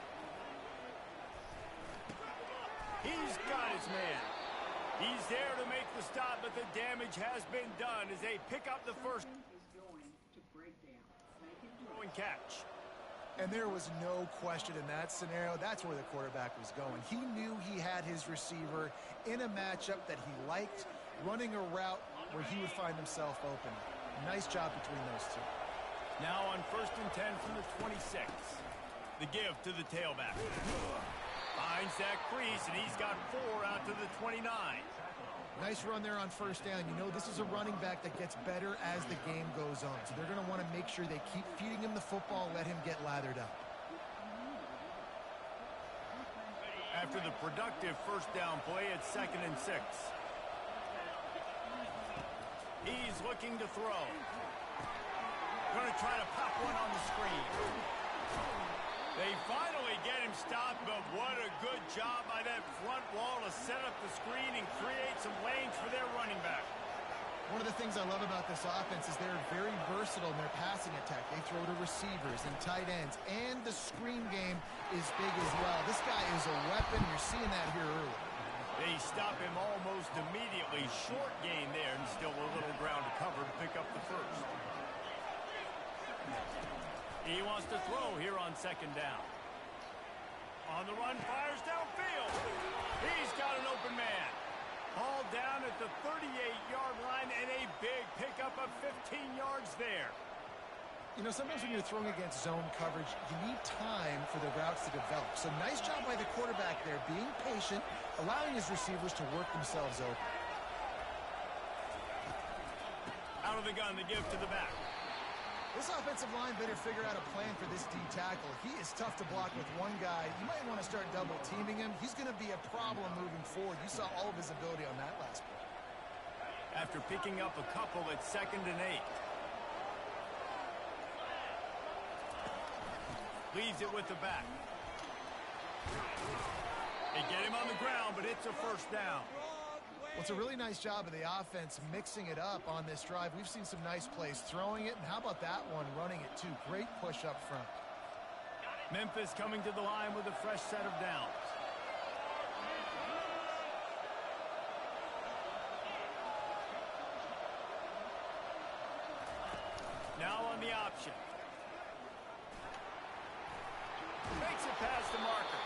He's got his man. He's there to make the stop, but the damage has been done as they pick up the first throwing catch. And there was no question in that scenario. That's where the quarterback was going. He knew he had his receiver in a matchup that he liked, running a route where he would find himself open. Nice job between those two. Now on 1st and 10 from the 26. The give to the tailback. Finds that crease, and he's got 4 out to the 29. Nice run there on first down. You know, this is a running back that gets better as the game goes on. So they're going to want to make sure they keep feeding him the football, let him get lathered up. After the productive first down play, it's 2nd and 6. He's looking to throw. Going to try to pop one on the screen. They finally get him stopped, but what a good job by that front wall to set up the screen and create some lanes for their running back. One of the things I love about this offense is they're very versatile in their passing attack. They throw to receivers and tight ends, and the screen game is big as well. This guy is a weapon. You're seeing that here early. They stop him almost immediately. Short gain there, and still a little ground to cover to pick up the first. He wants to throw here on 2nd down. On the run, fires downfield. He's got an open man. Hauled down at the 38-yard line, and a big pickup of 15 yards there. You know, sometimes when you're throwing against zone coverage, you need time for the routes to develop. So nice job by the quarterback there, being patient, allowing his receivers to work themselves open. Out of the gun, the give to the back. This offensive line better figure out a plan for this D tackle. He is tough to block with one guy. You might want to start double teaming him. He's going to be a problem moving forward. You saw all of his ability on that last play. After picking up a couple, it's 2nd and 8. Leaves it with the back. They get him on the ground, but it's a first down. Well, it's a really nice job of the offense mixing it up on this drive. We've seen some nice plays throwing it, and how about that one running it too? Great push up front. Memphis coming to the line with a fresh set of downs. Now on the option. Makes it past the marker.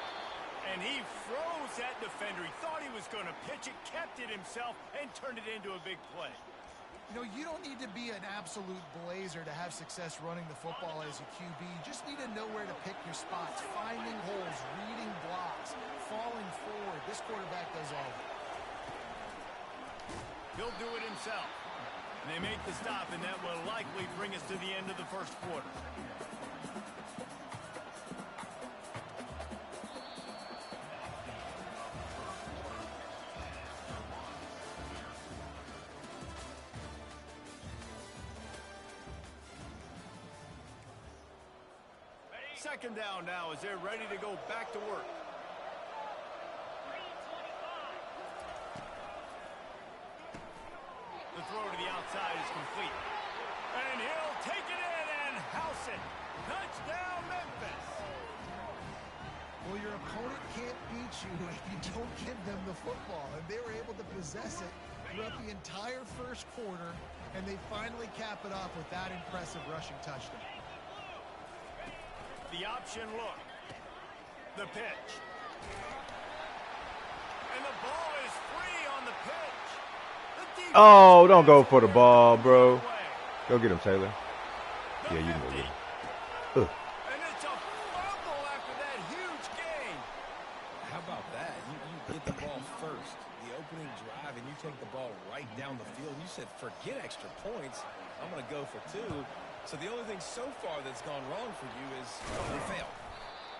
And he froze that defender. He thought he was going to pitch it, kept it himself, and turned it into a big play. You know, you don't need to be an absolute blazer to have success running the football as a QB. You just need to know where to pick your spots, finding holes, reading blocks, falling forward. This quarterback does all of it. He'll do it himself. And they make the stop, and that will likely bring us to the end of the first quarter. Second down now as they're ready to go back to work. The throw to the outside is complete. And he'll take it in and house it. Touchdown, Memphis. Well, your opponent can't beat you if you don't give them the football. And they were able to possess it throughout the entire first quarter, and they finally cap it off with that impressive rushing touchdown. The option look. The pitch. And the ball is free on the pitch. Oh, don't go for the ball, bro. Go get him, Taylor. Yeah, you can go get him. And it's a fumble after that huge gain. How about that? You get the ball first, the opening drive, and you take the ball right down the field. You said, forget extra points. I'm going to go for 2. So the only thing so far that's gone wrong for you is they failed.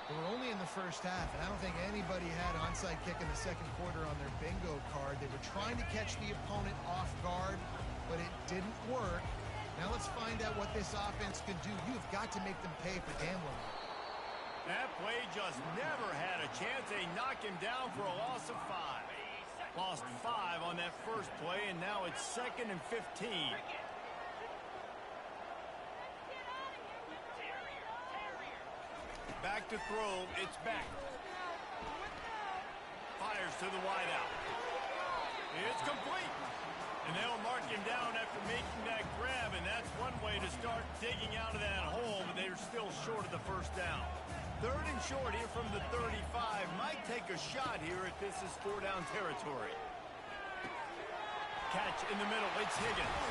We're only in the first half, and I don't think anybody had onside kick in the second quarter on their bingo card. They were trying to catch the opponent off guard, but it didn't work. Now let's find out what this offense can do. You've got to make them pay for gambling. That play just never had a chance. They knock him down for a loss of 5. Lost 5 on that first play, and now it's 2nd and 15. Back to throw. It's back. Fires to the wideout. It's complete. And they'll mark him down after making that grab, and that's one way to start digging out of that hole, but they're still short of the first down. 3rd and short here from the 35. Might take a shot here if this is 4-down territory. Catch in the middle. It's Higgins.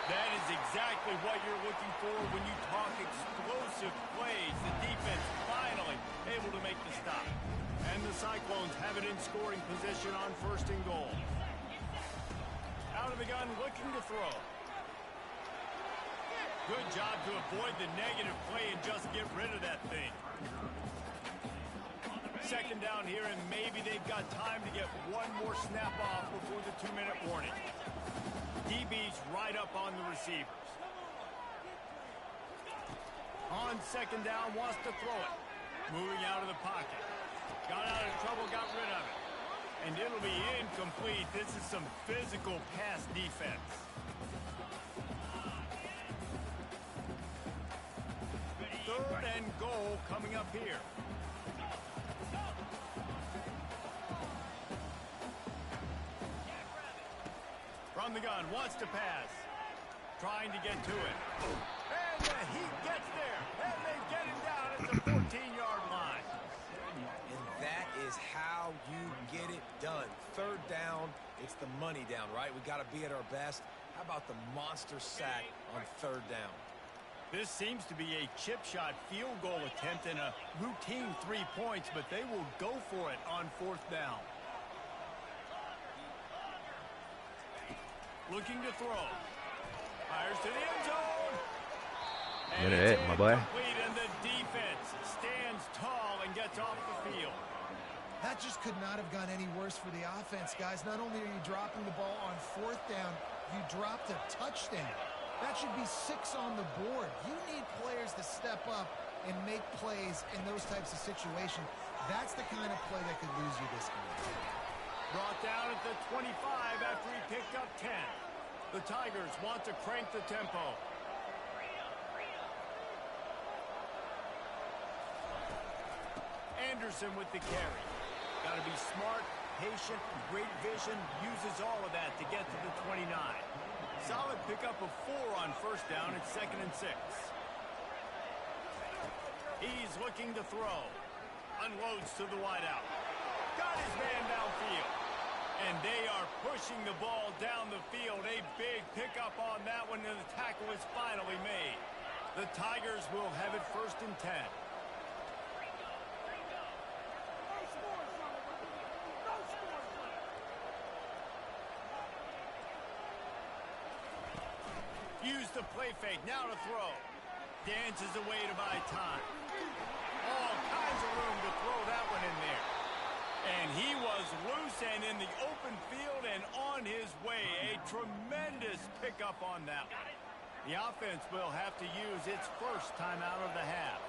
That is exactly what you're looking for when you talk explosive plays. The defense finally able to make the stop. And the Cyclones have it in scoring position on 1st and goal. Out of the gun, looking to throw. Good job to avoid the negative play and just get rid of that thing. 2nd down here, and maybe they've got time to get one more snap off before the 2-minute warning. DB's right up on the receivers. On 2nd down, wants to throw it. Moving out of the pocket. Got out of trouble, got rid of it. And it'll be incomplete. This is some physical pass defense. 3rd and goal coming up here. From the gun, wants to pass. Trying to get to it. And the Heat gets there. And they get him down at the 14-yard line. And that is how you get it done. 3rd down, it's the money down, right? We got to be at our best. How about the monster sack on 3rd down? This seems to be a chip shot field goal attempt and a routine 3 points, but they will go for it on 4th down. Looking to throw. Fires to the end zone. And it's my boy. Incomplete, and the defense stands tall and gets off the field. That just could not have gone any worse for the offense, guys. Not only are you dropping the ball on 4th down, you dropped a touchdown. That should be 6 on the board. You need players to step up and make plays in those types of situations. That's the kind of play that could lose you this game. Brought down at the 25 after he picked up 10. The Tigers want to crank the tempo. Anderson with the carry. Got to be smart, patient, great vision, uses all of that to get to the 29. Solid pickup of 4 on 1st down at 2nd and 6. He's looking to throw. Unloads to the wideout. Got his man downfield. And they are pushing the ball down the field. A big pickup on that one, and the tackle is finally made. The Tigers will have it 1st and 10. Use the play fake, now to throw. Dances away to buy time. All kinds of room to throw that one in there. And he was loose and in the open field and on his way. A tremendous pickup on that one. The offense will have to use its first timeout of the half.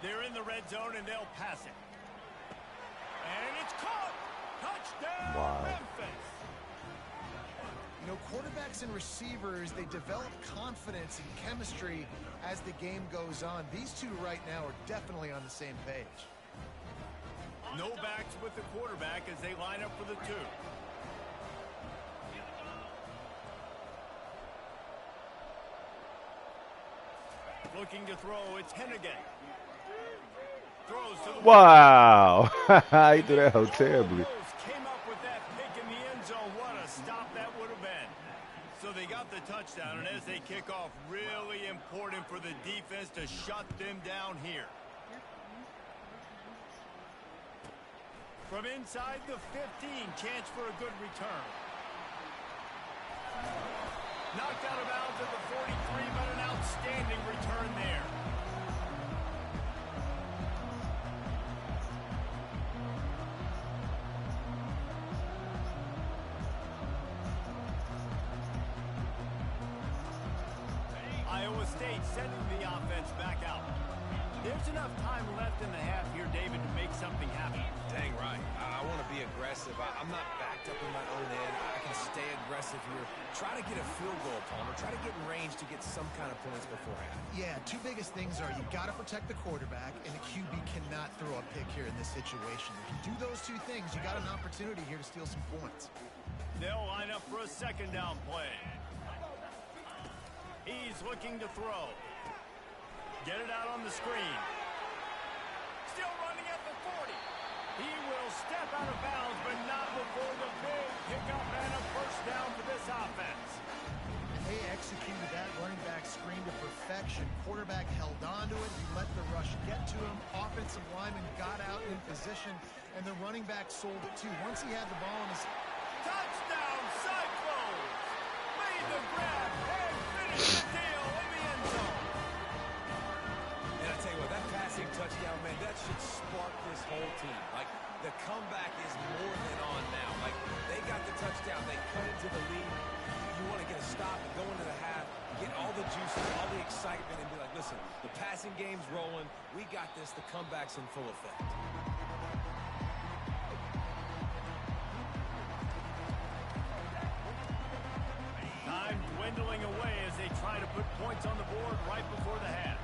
They're in the red zone and they'll pass it. And it's caught. Touchdown, wow. Memphis. You know, quarterbacks and receivers, they develop confidence and chemistry as the game goes on. These two right now are definitely on the same page. No backs with the quarterback as they line up for the 2. Looking to throw, it's Hennigan. Throws to the Wow. He threw that terribly. Came up with that pick in the end zone. What a stop that would have been. So they got the touchdown, and as they kick off, really important for the defense to shut them down here. From inside the 15, chance for a good return. Knocked out of bounds at the 43, but an outstanding return there. Iowa State sending the offense back out. There's enough time left in the half here, David, to make something happen. Dang right. I want to be aggressive. I'm not backed up in my own end. I can stay aggressive here. Try to get a field goal, Palmer. Try to get in range to get some kind of points beforehand. Yeah, 2 biggest things are you got to protect the quarterback, and the QB cannot throw a pick here in this situation. If you do those 2 things, you got an opportunity here to steal some points. They'll line up for a 2nd down play. He's looking to throw. Get it out on the screen. Still running at the 40. He will step out of bounds, but not before the big pickup and a 1st down for this offense. They executed that running back screen to perfection. Quarterback held on to it. He let the rush get to him. Offensive lineman got out in position, and the running back sold it too. Once he had the ball in his... Touchdown, Cyclones! Made the grab and finished the deal in the end zone. And I tell you what, that passing touchdown, man, that should spark this whole team. Like, the comeback is more than on now. Like, they got the touchdown. They cut into the lead. You want to get a stop and go into the half, get all the juices, all the excitement, and be like, listen, the passing game's rolling. We got this. The comeback's in full effect. Time dwindling away as they try to put points on the board right before the half.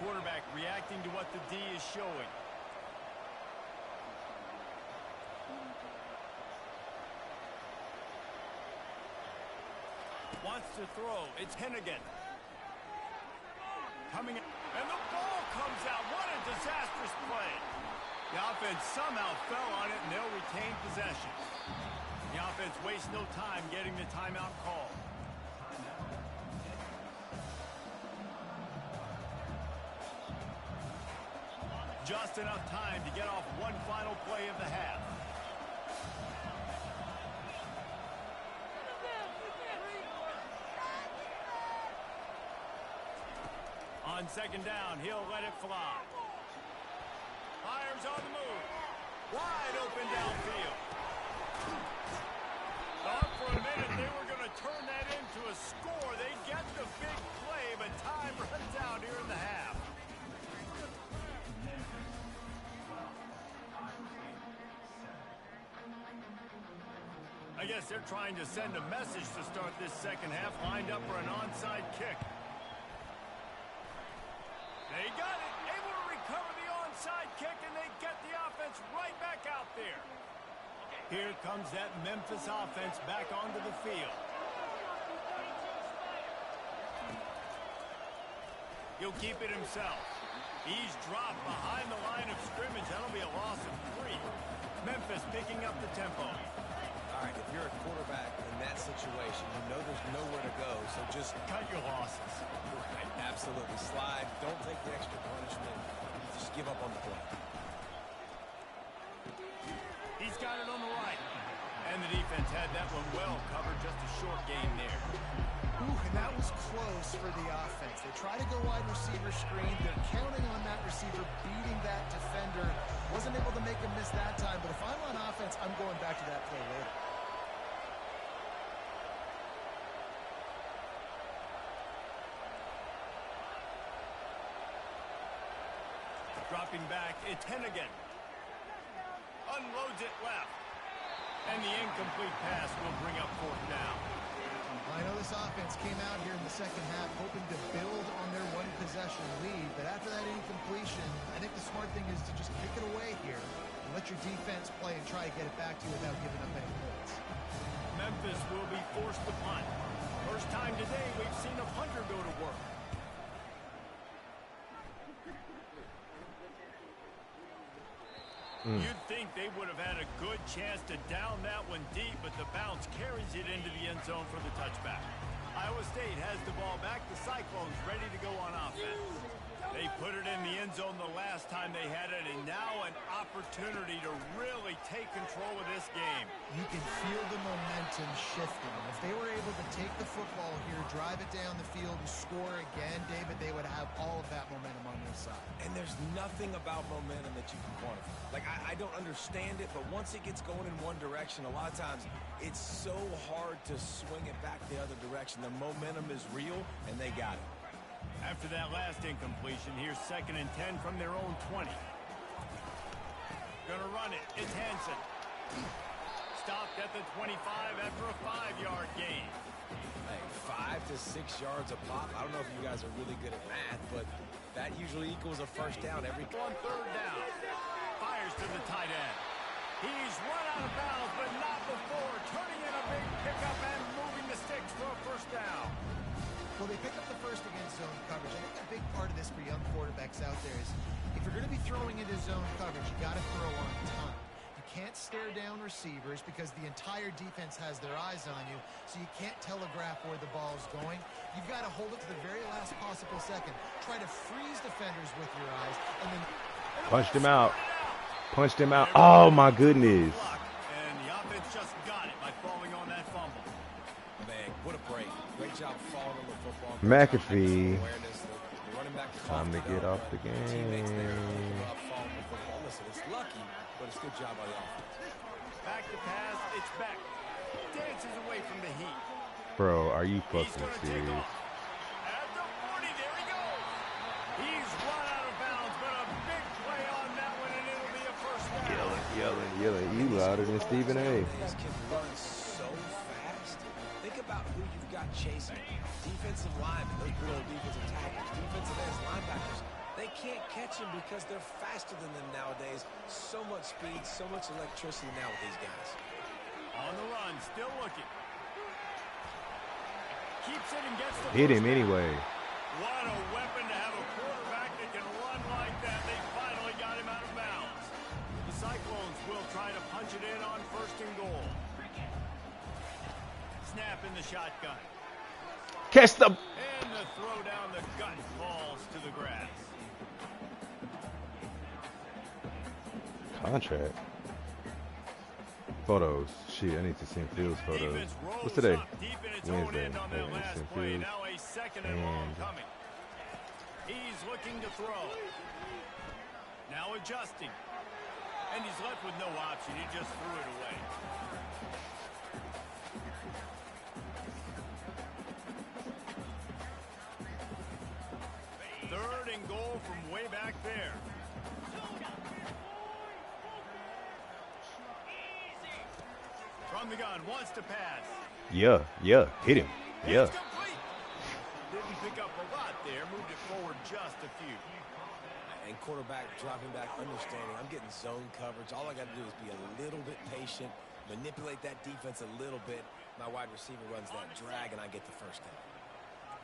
Quarterback reacting to what the D is showing. Wants to throw. It's Hennigan. Coming, and the ball comes out. What a disastrous play. The offense somehow fell on it, and they'll retain possession. The offense wastes no time getting the timeout call. Just enough time to get off one final play of the half. On 2nd down, he'll let it fly. Fires on the move. Wide open downfield. Thought for a minute they were going to turn that into a score. They get the big play, but time runs out here in the half. I guess they're trying to send a message to start this 2nd half, lined up for an onside kick. They got it, able to recover the onside kick, and they get the offense right back out there. Here comes that Memphis offense back onto the field. He'll keep it himself. He's dropped behind the line of scrimmage. That'll be a loss of 3. Memphis picking up the tempo. All right, if you're a quarterback in that situation, you know there's nowhere to go, so just Cut your losses. right, absolutely slide. Don't take the extra punishment. Just give up on the play. He's got it on the right. And the defense had that one well covered. Just a short gain there. Ooh, and that was close for the offense. They try to go wide receiver screen. They're counting on that receiver beating that defender. Wasn't able to make him miss that time, but if I'm on offense, I'm going back to that play later. Dropping back, it's Hennigan. Unloads it left. And the incomplete pass will bring up 4th down. I know this offense came out here in the second half hoping to build on their one-possession lead, but after that incompletion, I think the smart thing is to just kick it away here and let your defense play and try to get it back to you without giving up any points. Memphis will be forced to punt. First time today we've seen a punter go to work. You'd think they would have had a good chance to down that one deep, but the bounce carries it into the end zone for the touchback. Iowa State has the ball back. The Cyclones ready to go on offense. They put it in the end zone the last time they had it, and now an opportunity to really take control of this game. You can feel the momentum shifting. If they were able to take the football here, drive it down the field, and score again, David, they would have all of that momentum on their side. And there's nothing about momentum that you can quantify. Like, I don't understand it, but once it gets going in one direction, a lot of times it's so hard to swing it back the other direction. The momentum is real, and they got it. After that last incompletion, here's 2nd and 10 from their own 20. Gonna run it. It's Hansen. Stopped at the 25 after a 5-yard gain. Hey, 5 to 6 yards a pop. I don't know if you guys are really good at math, but that usually equals a first down every On 3rd down. Fires to the tight end. He's run out of bounds, but not before. Turning in a big pickup and moving the sticks for a first down. Well, they pick up the first against zone coverage. I think a big part of this for young quarterbacks out there is if you're going to be throwing into zone coverage, you got to throw on time. You can't stare down receivers because the entire defense has their eyes on you, so you can't telegraph where the ball's going. You've got to hold it to the very last possible second. Try to freeze defenders with your eyes, and then punched him out. Punched him out. Oh, my goodness. And the offense just got it by falling on that fumble. Man, what a break. Great job falling on the football. McAfee. Time to get off the game. Listen, it's lucky, but it's good job by the offense. Back to pass, it's back. Dances away from the heat. Bro, are you fucking serious? At the 40, there he goes. He's run out of bounds, but a big play on that one, and it'll be a first down. Yelling. You louder than Stephen A. These can run so fast. Think about who you've got chasing. Defensive linemen, those good old defensive tackles, defensive ends, linebackers. They can't catch him because they're faster than them nowadays. So much speed, so much electricity now with these guys. On the run, still looking. Keeps it and gets the Hit him anyway. What a weapon to have a quarterback that can run like that. They finally got him out of bounds. The Cyclones will try to punch it in on 1st and goal. Snap in the shotgun. Catch the... And the throw down the gut falls to the grass. Contract. Photos. Shit, I need to see Fields photos. What's today? Wednesday. Fields. Now a 2nd and long coming. He's looking to throw. Now adjusting. And he's left with no option. He just threw it away. Third and goal from way back there. From the gun, wants to pass. Yeah. Hit him. Yeah. It's complete. Didn't pick up a lot there. Moved it forward just a few. And quarterback dropping back, understanding I'm getting zone coverage. All I got to do is be a little bit patient, manipulate that defense a little bit. My wide receiver runs that drag, and I get the first down.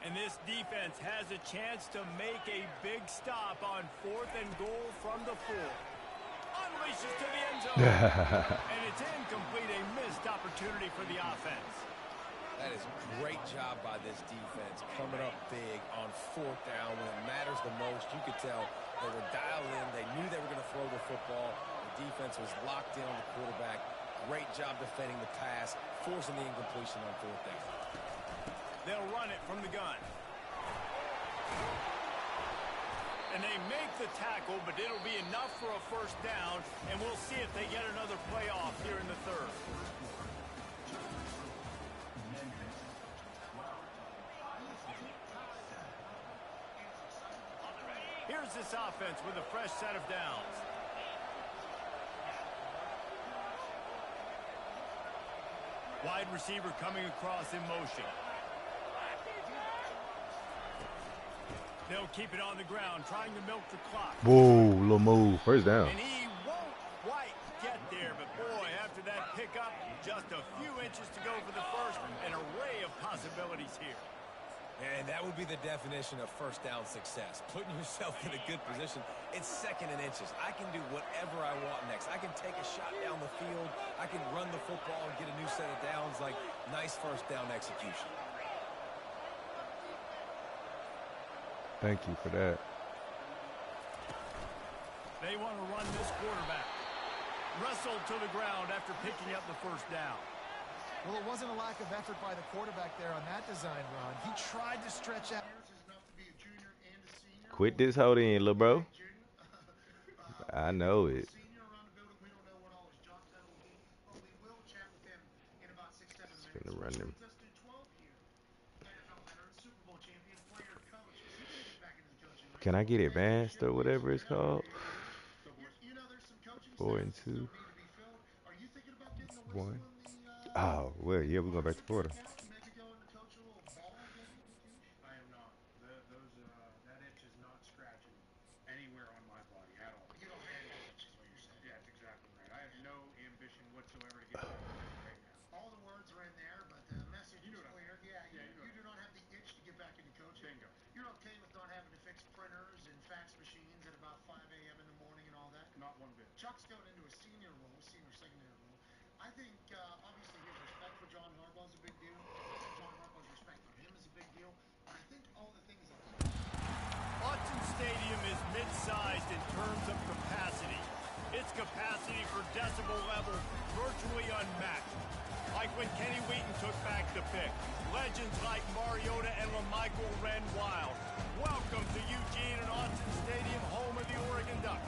And this defense has a chance to make a big stop on 4th and goal from the 4. Unleashes to the end zone. And it's incomplete, a missed opportunity for the offense. That is a great job by this defense, coming up big on 4th down when it matters the most. You could tell they were dialed in. They knew they were going to throw the football. The defense was locked in on the quarterback. Great job defending the pass, forcing the incompletion on 4th down. They'll run it from the gun. And they make the tackle, but it'll be enough for a first down, and we'll see if they get another playoff here in the 3rd. Here's this offense with a fresh set of downs. Wide receiver coming across in motion. They'll keep it on the ground, trying to milk the clock. Whoa, little move. First down. And he won't quite get there, but boy, after that pickup, just a few inches to go for the first. An array of possibilities here. And that would be the definition of first down success. Putting yourself in a good position. It's 2nd and inches. I can do whatever I want next. I can take a shot down the field. I can run the football and get a new set of downs. Like, nice first down execution. Thank you for that. They want to run this quarterback. Wrestled to the ground after picking up the first down. Well, it wasn't a lack of effort by the quarterback there on that design run. He tried to stretch out. Quit this hold in, little bro. I know it. Just gonna run them. Can I get advanced or whatever it's called? 4 and 2. 1. Oh, well, yeah, we're going back to Florida. I am not. That itch is not scratching anywhere on my body at all. You don't have any itch, is what you're saying. Yeah, that's exactly right. I have no ambition whatsoever to get back to right now. All the words are in there, but the message is clear. Yeah, you do not have the itch to get back into coaching. Bingo. You're okay with not having to fix printers and fax machines at about 5 a.m. in the morning and all that? Not one bit. Chuck's going into a senior secondary role. I think, obviously, his respect for John Harbaugh is a big deal. John Harbaugh's respect for him is a big deal. But I think all the things that Autzen Stadium is mid-sized in terms of capacity. Its capacity for decibel level virtually unmatched. Like when Kenny Wheaton took back the pick. Legends like Mariota and LaMichael ran wild. Welcome to Eugene and Autzen Stadium, home of the Oregon Ducks.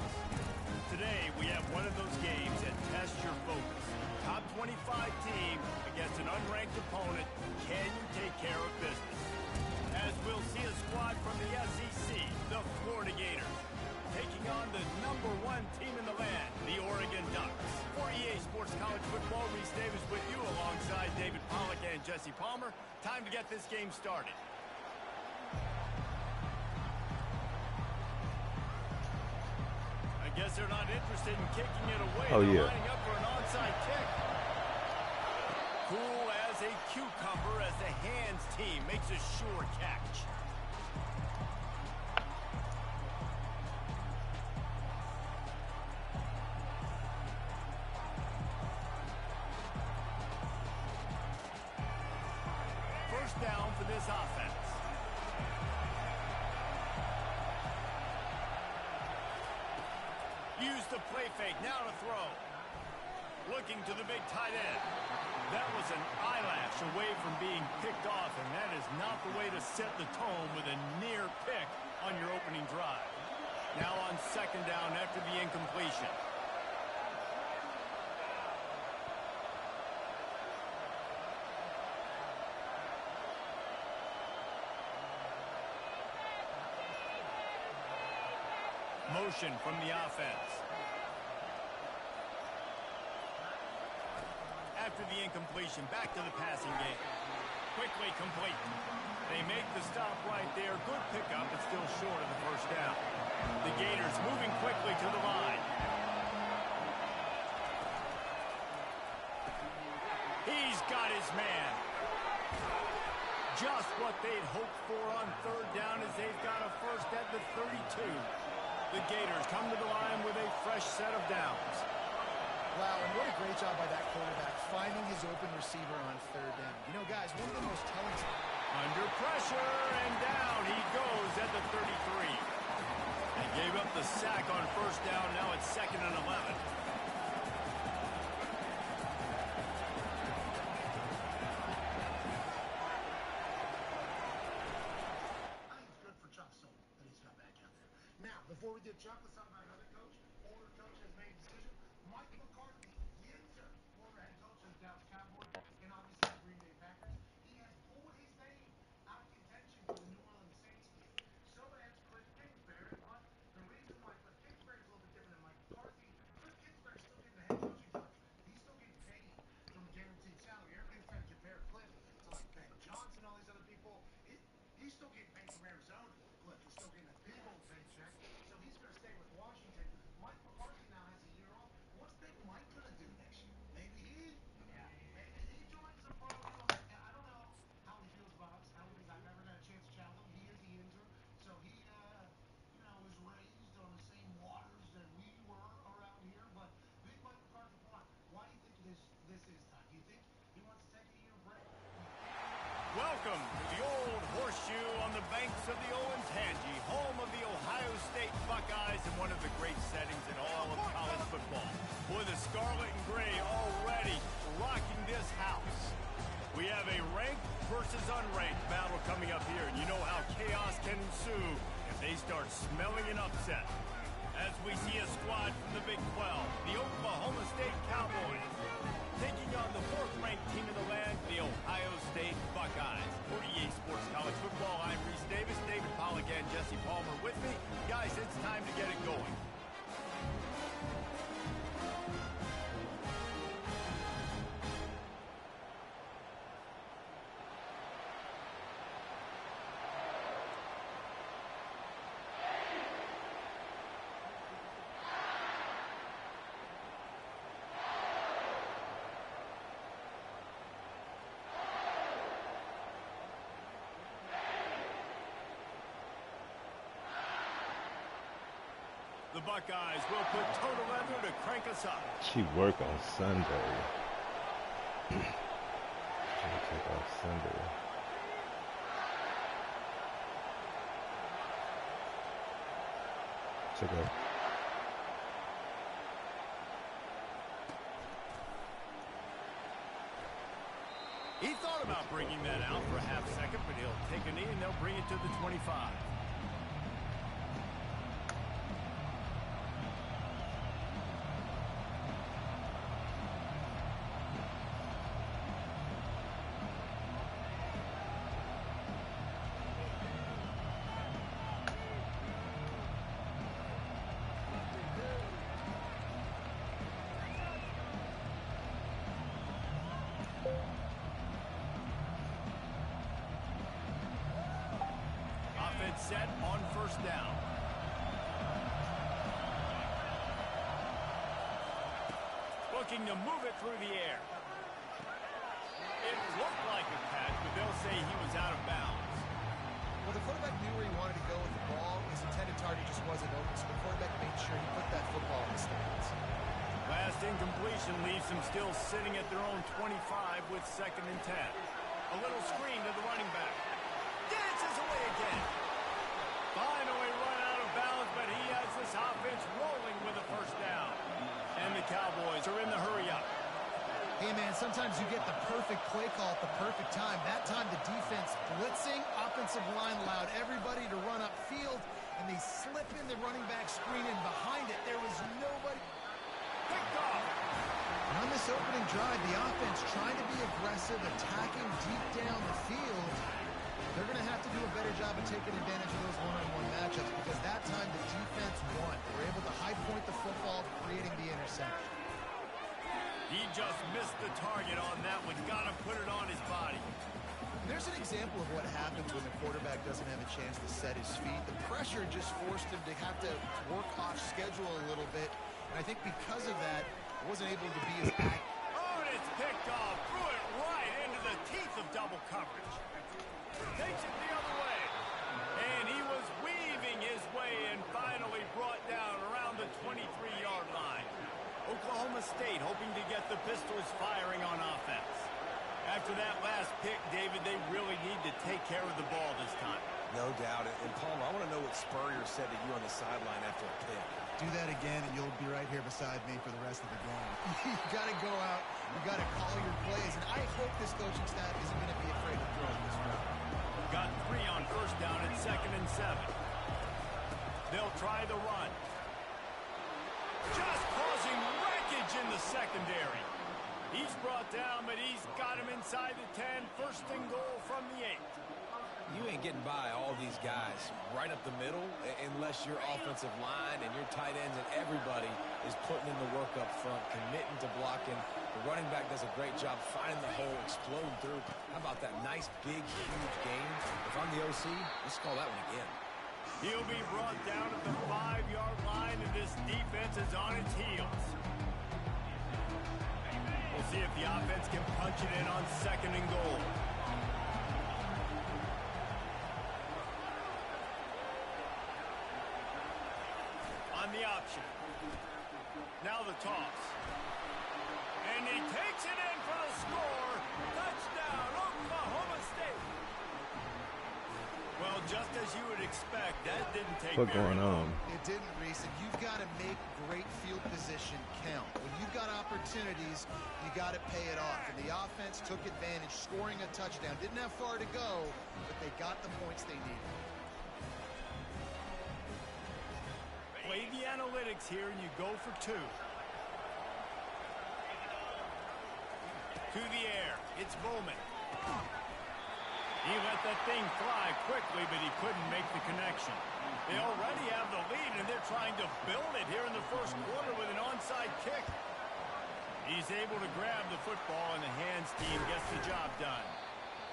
Today, we have one of those games that tests your focus. Top 25 team against an unranked opponent. Can you take care of business? As we'll see a squad from the SEC, the Florida Gators, taking on the #1 team in the land, the Oregon Ducks. For EA Sports College Football, Reese Davis with you alongside David Pollack and Jesse Palmer. Time to get this game started. I guess they're not interested in kicking it away. Oh, they're yeah. lining up for an onside kick. Cool as a cucumber as the hands team makes a sure catch. First down for this offense. Use the play fake, now to throw. Looking to the big tight end. That was an eyelash away from being picked off, and that is not the way to set the tone with a near pick on your opening drive. Now on second down after the incompletion. Motion from the offense. After the incompletion, back to the passing game. Quickly complete. They make the stop right there. Good pickup, but still short of the first down. The Gators moving quickly to the line. He's got his man. Just what they'd hoped for on third down as they've got a first at the 32. The Gators come to the line with a fresh set of downs. Wow, and what a great job by that quarterback, finding his open receiver on third down. You know, guys, one of the most telling... Under pressure, and down he goes at the 33. They gave up the sack on first down. Now it's 2nd and 11. Before we get Chuck, let's talk about another coach. Older coach has made a decision. Mike McCarthy, Yinzer, former head coach of the Dallas Cowboys, and obviously the Green Bay Packers. He has pulled his name out of contention for the New Orleans Saints game. So has Cliff Kingsbury, but the reason why Cliff Kingsbury is a little bit different than Mike McCarthy, Cliff Kingsbury is still getting the head coaching contract. He's still getting paid from a guaranteed salary. Everybody's trying to compare Cliff to like Ben Johnson and all these other people. He's still getting paid from Arizona. Cliff is still getting a big old paycheck. So he's going to stay with Washington. Mike McCarthy now has a year off. What's Big Mike going to do next year? Maybe he joins the pro. I don't know how he feels about us. I've never got a chance to chat with him. He is the Yinzer. So he, was raised on the same waters that we were around here. But Big Mike McCarthy, why do you think this is time? Do you think he wants to take a year break? Welcome to the old horseshoe on the banks of the Olentangy, home of the Ohio State Buckeyes and one of the great settings in all of college football. Boy, the scarlet and gray already rocking this house. We have a ranked versus unranked battle coming up here, and you know how chaos can ensue if they start smelling an upset. As we see a squad from the Big 12, the Oklahoma State Cowboys, taking on the 4th-ranked team in the land, the Ohio State Buckeyes. For EA Sports College Football, I'm Reese Davis, David Pollack, and Jesse Palmer with me. Guys, it's time to get it going. The Buckeyes will put total leather to crank us up. She work on Sunday. She'll take off Sunday. Check out. He thought about bringing that out for a half second, but he'll take a knee and they'll bring it to the 25. Set on first down. Looking to move it through the air. It looked like a catch, but they'll say he was out of bounds. Well, the quarterback knew where he wanted to go with the ball. His intended target just wasn't open, so the quarterback made sure he put that football in the stands. Last incompletion leaves them still sitting at their own 25 with 2nd and 10. A little screen to the running back. Dances away again. Finally run out of bounds, but he has this offense rolling with a first down. And the Cowboys are in the hurry-up. Hey, man, sometimes you get the perfect play call at the perfect time. That time the defense blitzing, offensive line allowed everybody to run upfield, and they slip in the running back screen, and behind it there was nobody. Picked off. And on this opening drive, the offense trying to be aggressive, attacking deep down the field. They're going to have to do a better job of taking advantage of those one-on-one matchups because that time the defense won. They were able to high point the football, creating the interception. He just missed the target on that one. Got to put it on his body. And there's an example of what happens when the quarterback doesn't have a chance to set his feet. The pressure just forced him to have to work off schedule a little bit. And I think because of that, wasn't able to be as active. Oh, and it's picked off, threw it right into the teeth of double coverage. Takes it the other way. And he was weaving his way and finally brought down around the 23-yard line. Oklahoma State hoping to get the Pistols firing on offense. After that last pick, David, they really need to take care of the ball this time. No doubt. And Palmer, I want to know what Spurrier said to you on the sideline after a pick. Do that again, and you'll be right here beside me for the rest of the game. You got to go out. You got to call your plays, and I hope this coaching staff isn't going to be afraid to throw this route. Got 3 on first down at 2nd and 7. They'll try the run. Just causing wreckage in the secondary. He's brought down, but he's got him inside the 10. First and goal from the 8. You ain't getting by all these guys right up the middle unless your offensive line and your tight ends and everybody is putting in the work up front, committing to blocking. The running back does a great job finding the hole, exploding through. How about that nice, big, huge game? If I'm the OC, let's call that one again. He'll be brought down at the 5-yard line, and this defense is on its heels. We'll see if the offense can punch it in on 2nd and goal. On the option. Now the toss. And he takes it in for the score. Touchdown, Oklahoma State. Well, just as you would expect, that didn't take What's going on? It didn't, Reese, and you've got to make great field position count. When you've got opportunities, you got to pay it off. And the offense took advantage, scoring a touchdown. Didn't have far to go, but they got the points they needed. Play the analytics here, and you go for 2. To the air. It's Bowman. He let that thing fly quickly, but he couldn't make the connection. They already have the lead, and they're trying to build it here in the first quarter with an onside kick. He's able to grab the football, and the hands team gets the job done.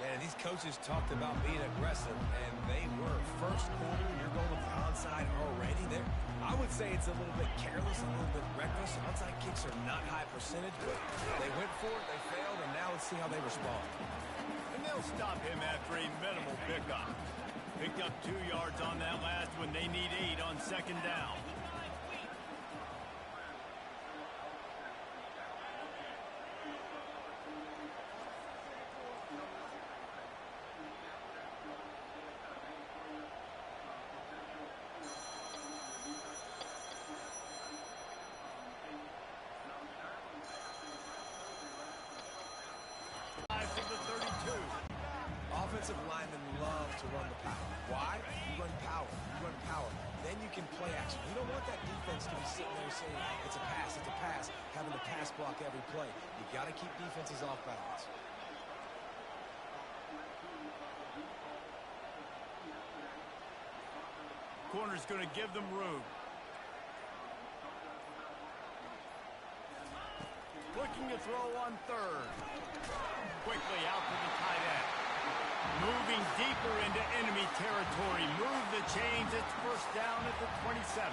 And these coaches talked about being aggressive, and they were. First quarter, you're going with the onside already there. I would say it's a little bit careless, a little bit reckless. Onside kicks are not high percentage, but they went for it, they failed, and now let's see how they respond. And they'll stop him after a minimal pickup. Picked up 2 yards on that last when they need 8 on 2nd down. Offensive linemen love to run the power. Why? You run power. You run power. Then you can play action. You don't want that defense to be sitting there saying, it's a pass, having to pass block every play. You got to keep defenses off balance. Corner's going to give them room. Looking to throw on 3rd. Quickly out to the tight end. Moving deeper into enemy territory. Move the chains. It's first down at the 27.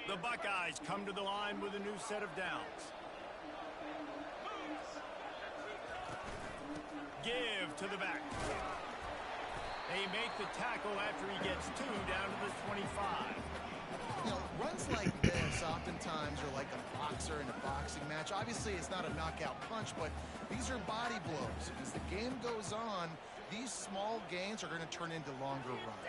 The Buckeyes come to the line with a new set of downs. Give to the back. They make the tackle after he gets 2 down to the 25. You know, runs like this oftentimes are like a boxer in a boxing match. Obviously, it's not a knockout punch, but these are body blows. As the game goes on, these small gains are going to turn into longer runs.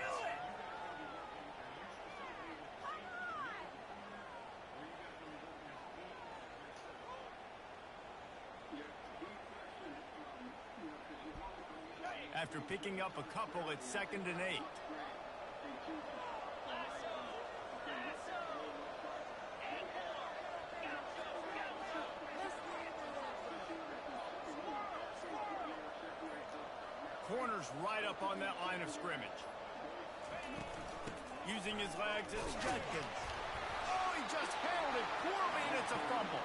After picking up a couple at 2nd and 8. Corner's right up on that line of scrimmage. Using his legs, it's Judkins. Oh, he just handled it poorly, and it's a fumble.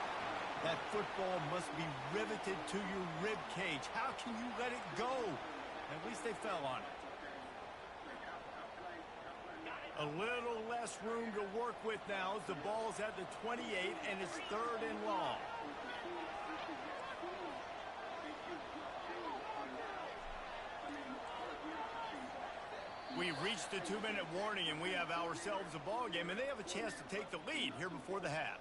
That football must be riveted to your rib cage. How can you let it go? At least they fell on it. A little less room to work with now as the ball's at the 28 and it's 3rd and long. We've reached the 2-minute warning and we have ourselves a ball game, and they have a chance to take the lead here before the half.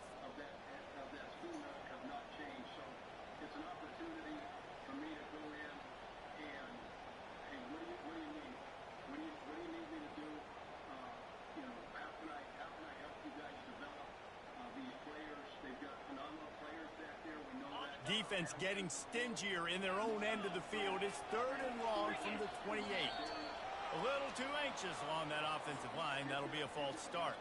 Defense getting stingier in their own end of the field. It's 3rd and long from the 28. A little too anxious along that offensive line. That'll be a false start.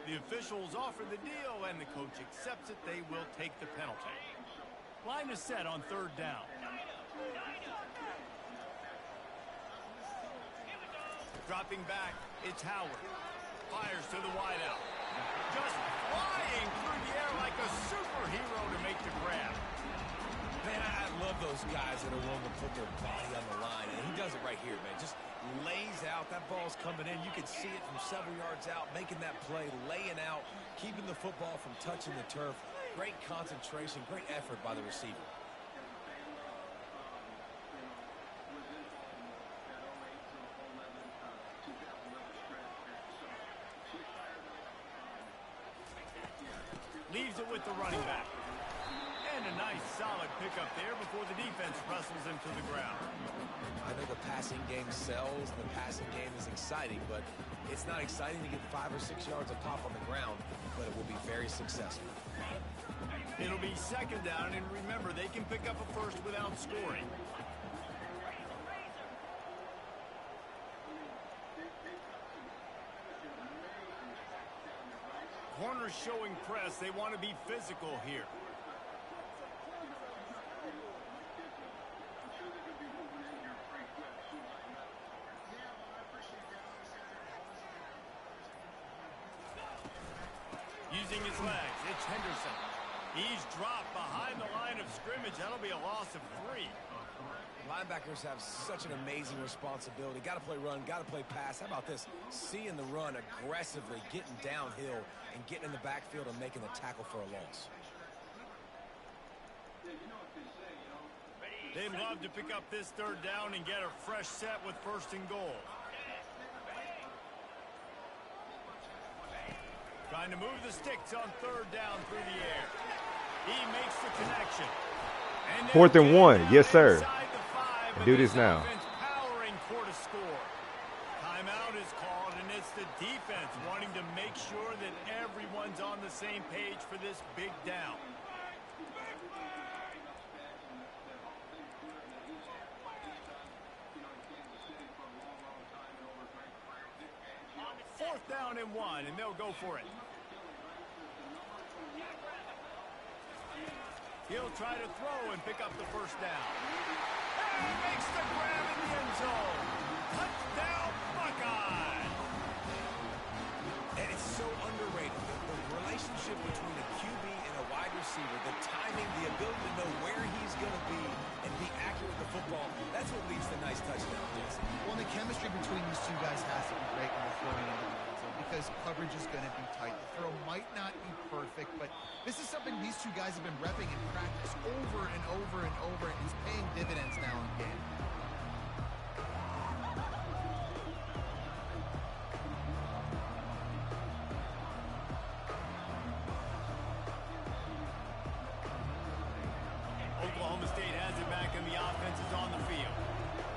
The officials offer the deal, and the coach accepts it. They will take the penalty. Line is set on 3rd down. Dropping back, it's Howard. Fires to the wideout. Just flying through the air like a superhero to make the grab. Man, I love those guys that are willing to put their body on the line, and he does it right here, man. Just lays out. That ball's coming in. You can see it from several yards out, making that play, laying out, keeping the football from touching the turf. Great concentration, great effort by the receiver. Leaves it with the running back. And a nice solid pickup there before the defense wrestles him to the ground. I know the passing game sells, and the passing game is exciting, but it's not exciting to get 5 or 6 yards a pop on the ground, but it will be very successful. It'll be 2nd down, and remember, they can pick up a first without scoring. Corners showing press. They want to be physical here. Using his legs, it's Henderson. He's dropped behind the line of scrimmage. That'll be a loss of 3. Linebackers have such an amazing responsibility. Got to play run, got to play pass. How about this? Seeing the run aggressively, getting downhill, and getting in the backfield and making the tackle for a loss. They'd love to pick up this 3rd down and get a fresh set with 1st and goal. Trying to move the sticks on 3rd down through the air. He makes the connection. 4th and 1. Yes, sir. Do this now. Powering for the score. Timeout is called, and it's the defense wanting to make sure that everyone's on the same page for this big down. Fourth down and 1, and they'll go for it. He'll try to throw and pick up the 1st down. And he makes the grab in the end zone. Touchdown, Buckeye! And it's so underrated. The relationship between a QB and a wide receiver, the timing, the ability to know where he's going to be and be accurate with the football, that's what leads to nice touchdowns, Jason. Well, the chemistry between these two guys has to be great when they're throwing into the end zone because coverage is going to be tight. The throw might not be perfect, but this is something these two guys have been repping in practice over and over and over, and it's paying dividends now in game. Oklahoma State has it back, and the offense is on the field.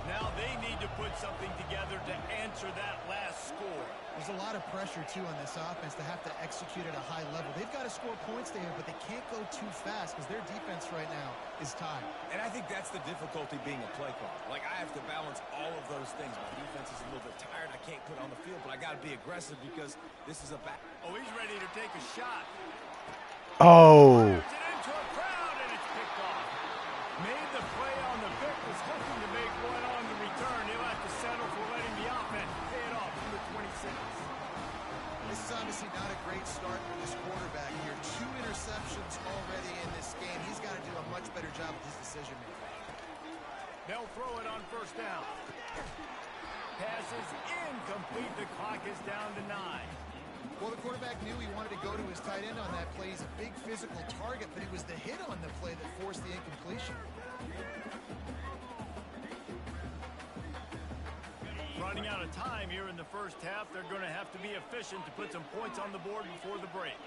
Now they need to put something together to answer that last score. There's a lot of pressure, too, on this offense to have to execute at a high level. They've got to score points there, but they can't go too fast because their defense right now is tied. And I think that's the difficulty being a play caller. Like, I have to balance all of those things. My defense is a little bit tired. I can't put it on the field, but I got to be aggressive because this is a back. Oh, he's ready to take a shot. Oh. Fires it into a crowd, and it's picked off. Made the play on the pick, was hoping to make one on the return. He'll have to settle for letting the offense pay it off from the 26. This is obviously not a great start for this quarterback here. 2 interceptions already in this game. decision-making. They'll throw it on first down. Pass is incomplete. The clock is down to 9. Well, the quarterback knew he wanted to go to his tight end on that play. He's a big physical target, but it was the hit on the play that forced the incompletion. Running out of time here in the first half. They're going to have to be efficient to put some points on the board before the break.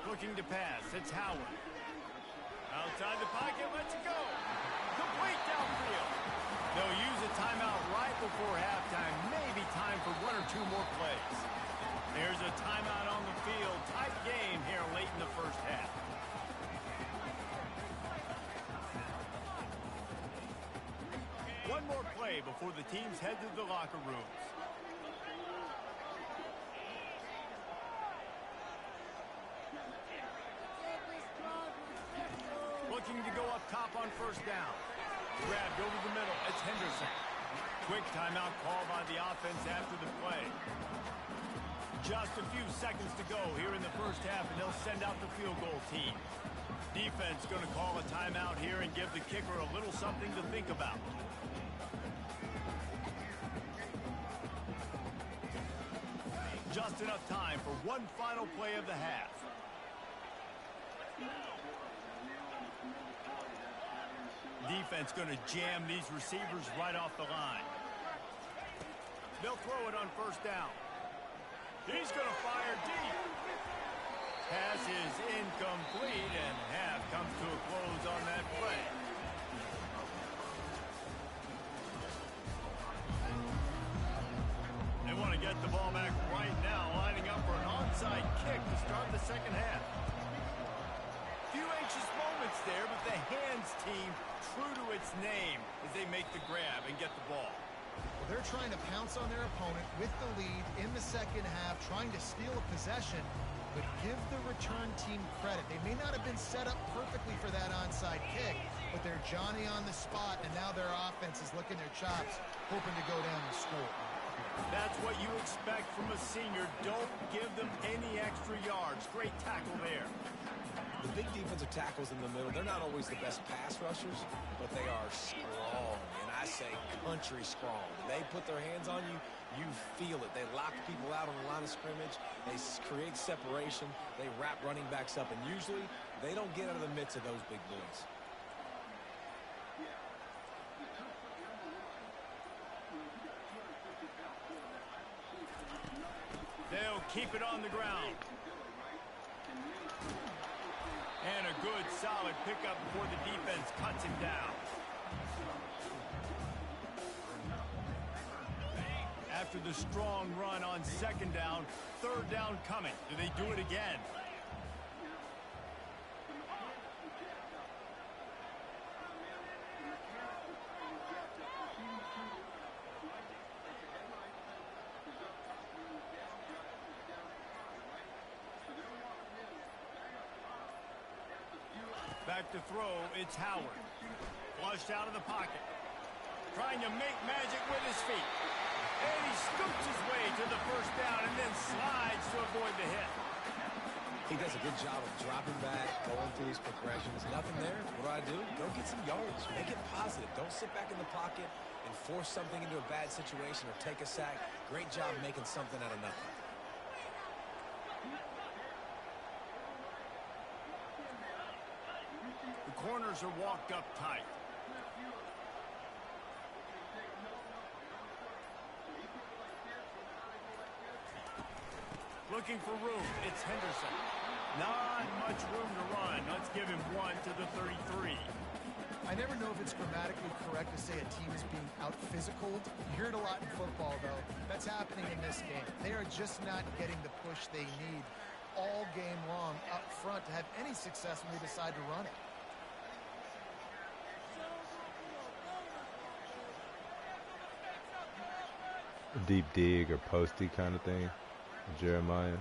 Looking to pass. It's Howard. Outside the pocket, let's go. Complete downfield. They'll use a timeout right before halftime. Maybe time for 1 or 2 more plays. There's a timeout on the field. Tight game here late in the first half. One more play before the teams head to the locker rooms. Looking to go up top on first down. Grabbed over the middle. It's Henderson. Quick timeout call by the offense after the play. Just a few seconds to go here in the first half, and they'll send out the field goal team. Defense going to call a timeout here and give the kicker a little something to think about. Just enough time for one final play of the half. Defense going to jam these receivers right off the line. They'll throw it on first down. He's going to fire deep. Pass is incomplete, and half comes to a close on that play. They want to get the ball back right now, lining up for an onside kick to start the second half. Few anxious moments there, but the hands team true to its name as they make the grab and get the ball. Well, they're trying to pounce on their opponent with the lead in the second half, trying to steal a possession, but give the return team credit. They may not have been set up perfectly for that onside kick, but they're Johnny on the spot, and now their offense is licking their chops, hoping to go down the score. That's what you expect from a senior. Don't give them any extra yards. Great tackle there. The big defensive tackles in the middle, they're not always the best pass rushers, but they are strong, and I say country strong. They put their hands on you, you feel it. They lock people out on the line of scrimmage. They create separation. They wrap running backs up, and usually they don't get out of the midst of those big boys. They'll keep it on the ground. And a good, solid pickup before the defense cuts him down. After the strong run on second down, third down coming. Do they do it again? Back to throw, it's Howard. Flushed out of the pocket. Trying to make magic with his feet. And he scoops his way to the first down and then slides to avoid the hit. He does a good job of dropping back, going through his progressions. Nothing there. What do? Go get some yards. Make it positive. Don't sit back in the pocket and force something into a bad situation or take a sack. Great job making something out of nothing. The corners are walked up tight. Looking for room. It's Henderson. Not much room to run. Let's give him 1 to the 33. I never know if it's grammatically correct to say a team is being out-physicaled. You hear it a lot in football, though. That's happening in this game. They are just not getting the push they need all game long up front to have any success when they decide to run it. A deep dig or posty kind of thing. Jeremiah.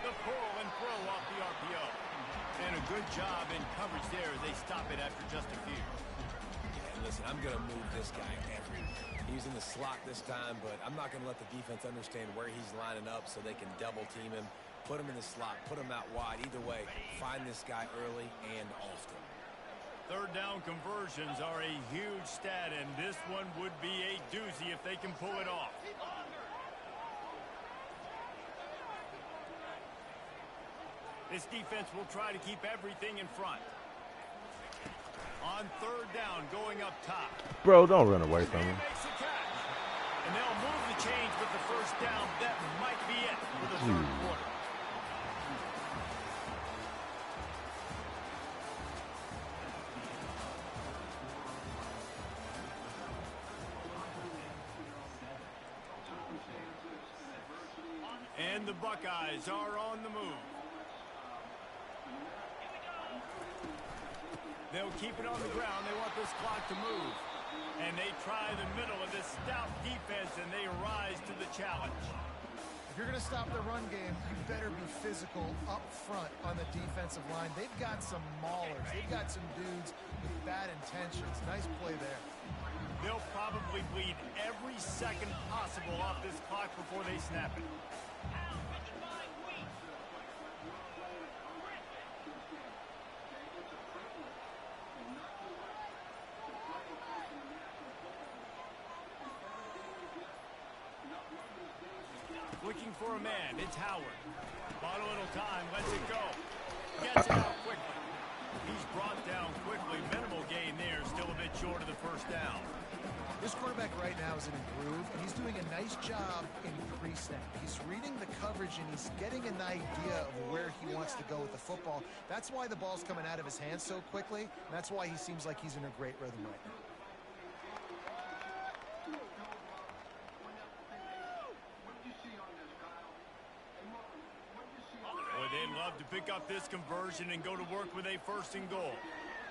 The pull and throw off the RPO. And a good job in coverage there as they stop it after just a few. listen, I'm going to move this guy everywhere. He's in the slot this time, but I'm not going to let the defense understand where he's lining up so they can double team him, put him in the slot, put him out wide. Either way, find this guy early and often. Third down conversions are a huge stat, and this one would be a doozy if they can pull it off. This defense will try to keep everything in front. On third down, going up top. Bro, don't run away from him. Makes a catch. And they'll move the chains with the first down. That might be it for the third quarter. And the Buckeyes are on the move. They'll keep it on the ground. They want this clock to move. And they try the middle of this stout defense, and they rise to the challenge. If you're going to stop the run game, you better be physical up front on the defensive line. They've got some maulers. They've got some dudes with bad intentions. Nice play there. They'll probably bleed every second possible off this clock before they snap it. Looking for a man, it's Howard. Bought a little time, lets it go. Gets it out quickly. He's brought down quickly. Minimal gain there, still a bit short of the first down. This quarterback right now is in a groove, and he's doing a nice job in pre-snap. He's reading the coverage, and he's getting an idea of where he wants to go with the football. That's why the ball's coming out of his hands so quickly, and that's why he seems like he's in a great rhythm right now. Boy, they'd love to pick up this conversion and go to work with a first and goal.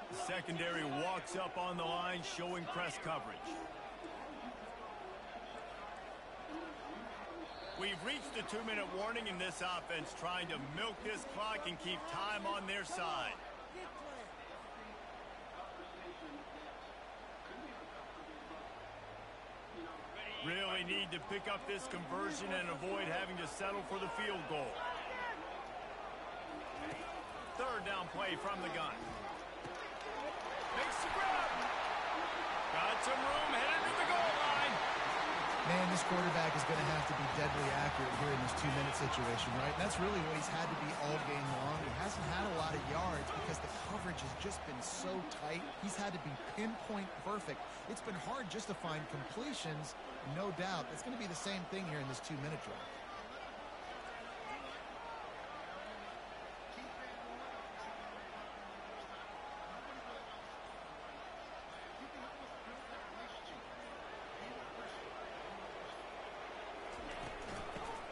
The secondary walks up on the line, showing press coverage. We've reached the 2-minute warning in this offense, trying to milk this clock and keep time on their side. Really need to pick up this conversion and avoid having to settle for the field goal. Third down play from the gun. Makes the grab. Got some room, headed to the goal line. Man, this quarterback is going to have to be deadly accurate here in this 2-minute situation, right? And that's really what he's had to be all game long. He hasn't had a lot of yards because the coverage has just been so tight. He's had to be pinpoint perfect. It's been hard just to find completions, no doubt. It's going to be the same thing here in this 2-minute drive.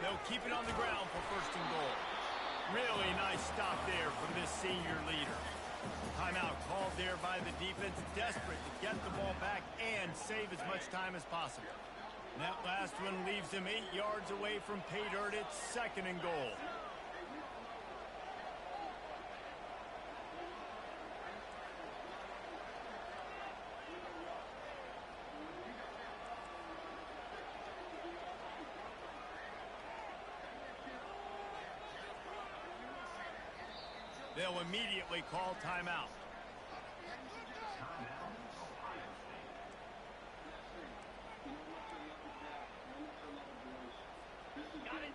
They'll keep it on the ground for first and goal. Really nice stop there from this senior leader. Timeout called there by the defense, desperate to get the ball back and save as much time as possible. And that last one leaves him 8 yards away from pay dirt. It's second and goal. They'll immediately call timeout.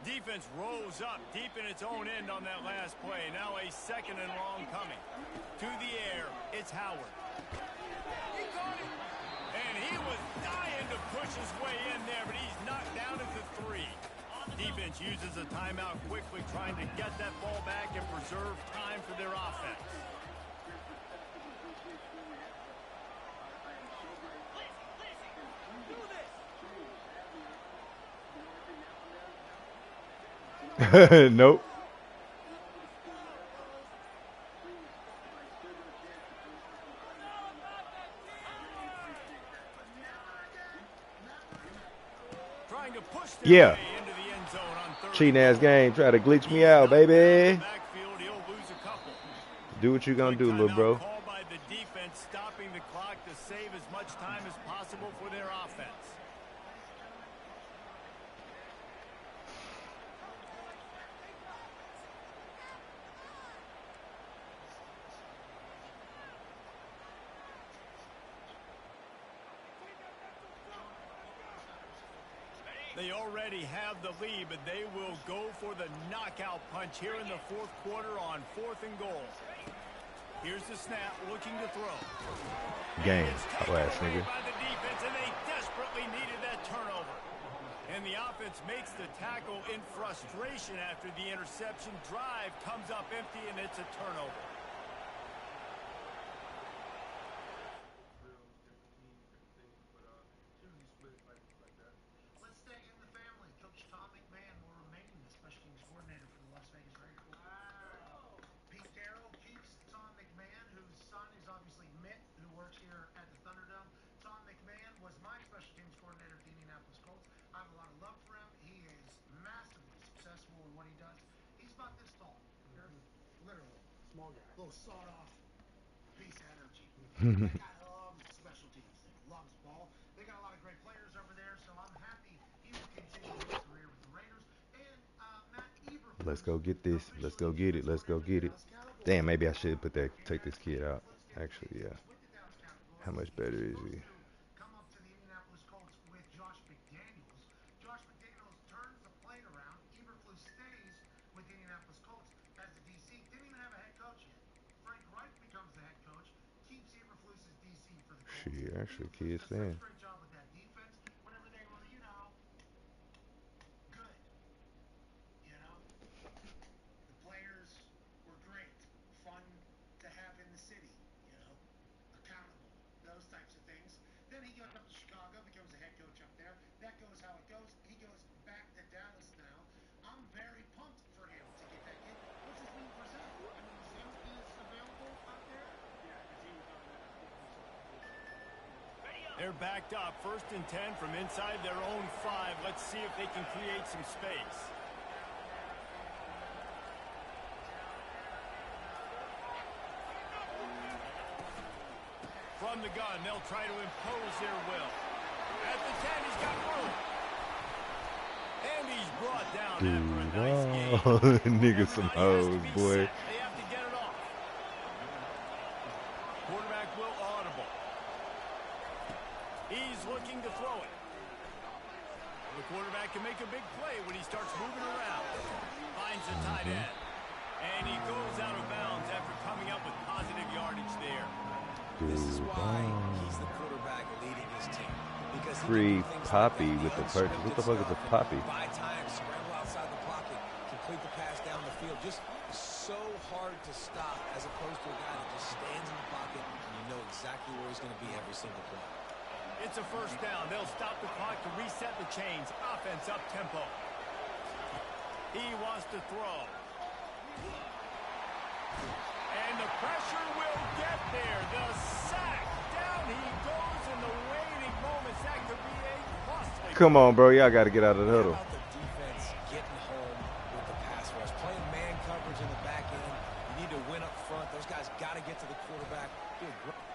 Defense rolls up deep in its own end on that last play. Now a second and long coming. To the air, it's Howard. He caught it. And he was dying to push his way in there, but he's knocked down at the 3. Defense uses a timeout quickly, trying to get that ball back and preserve time for their offense. Nope. Trying to push their Yeah. way into the end zone on third. Cheating ass game. Try to glitch me out, baby. Backfield, he'll lose a couple. Do what you gonna do, little bro. Call by the defense stopping the clock to save as much time as possible for their offense. They already have the lead, but they will go for the knockout punch here in the fourth quarter on 4th and goal. Here's the snap, looking to throw. Game, last nigga. By the defense, and they desperately needed that turnover. And the offense makes the tackle in frustration after the interception. Drive comes up empty, and it's a turnover. Let's stay in the family. Coach Tom McMahon will remain the special teams coordinator for the Las Vegas Raiders. Wow. Pete Carroll keeps Tom McMahon, whose son is obviously Mitt, who works here at the Thunderdome. Tom McMahon was my special teams coordinator at the Indianapolis Colts. I have a lot of love for him. He is massively successful in what he does. He's about this tall. Literally. Small guy. Little sawed-off piece of energy. That guy loves special teams. Loves ball. They got a lot of great players over there, so I'm happy he will continue his career with the Raiders. And Matt Eberflus. Let's go get this. Let's go get it. Let's go get it. Damn, maybe I should take this kid out. Actually, yeah. How much better is he? Come up to the Indianapolis Colts with Josh McDaniels. Josh McDaniels turns the plate around. Eberflus stays with the Indianapolis Colts as the DC. Didn't even have a head coach yet. Frank Reich becomes the head coach. Keeps Eberflus as DC for the Colts. Shit, actually, Eberflus kid's does such saying. a great job with that defense. Whenever they were, good. The players were great. Fun to have in the city, accountable, those types of things. Then he goes up to Chicago, becomes a head coach up there. That goes how it goes. He goes back to Dallas now. I'm very pumped for him to get that kid. What's his name, Brazil? I mean, Brazil is available out there? Yeah, because he was on that. They're backed up, 1st and 10 from inside their own 5. Let's see if they can create some space. From the gun, they'll try to impose their will. At the 10, he's got room. And he's brought down after a nice game. Nigga, some hoes, boy. They have to get it off. Quarterback will audible. He's looking to throw it. The quarterback can make a big play when he starts moving around. Finds the tight end. And he goes out of bounds after coming up with positive yardage there. This is why he's the quarterback leading his team. Because Free Poppy with the purchase. What the fuck is a Poppy? Buy time, scramble outside the pocket, complete the pass down the field. Just so hard to stop as opposed to a guy that just stands in the pocket and you know exactly where he's going to be every single play. It's a 1st down. They'll stop the clock to reset the chains. Offense up tempo. He wants to throw. And the pressure will get there. The sack. Down he goes in the waning moments. That could be a costly. Come on, bro. Y'all got to get out of the huddle. How about the defense getting home with the pass rush? Playing man coverage in the back end. You need to win up front. Those guys got to get to the quarterback.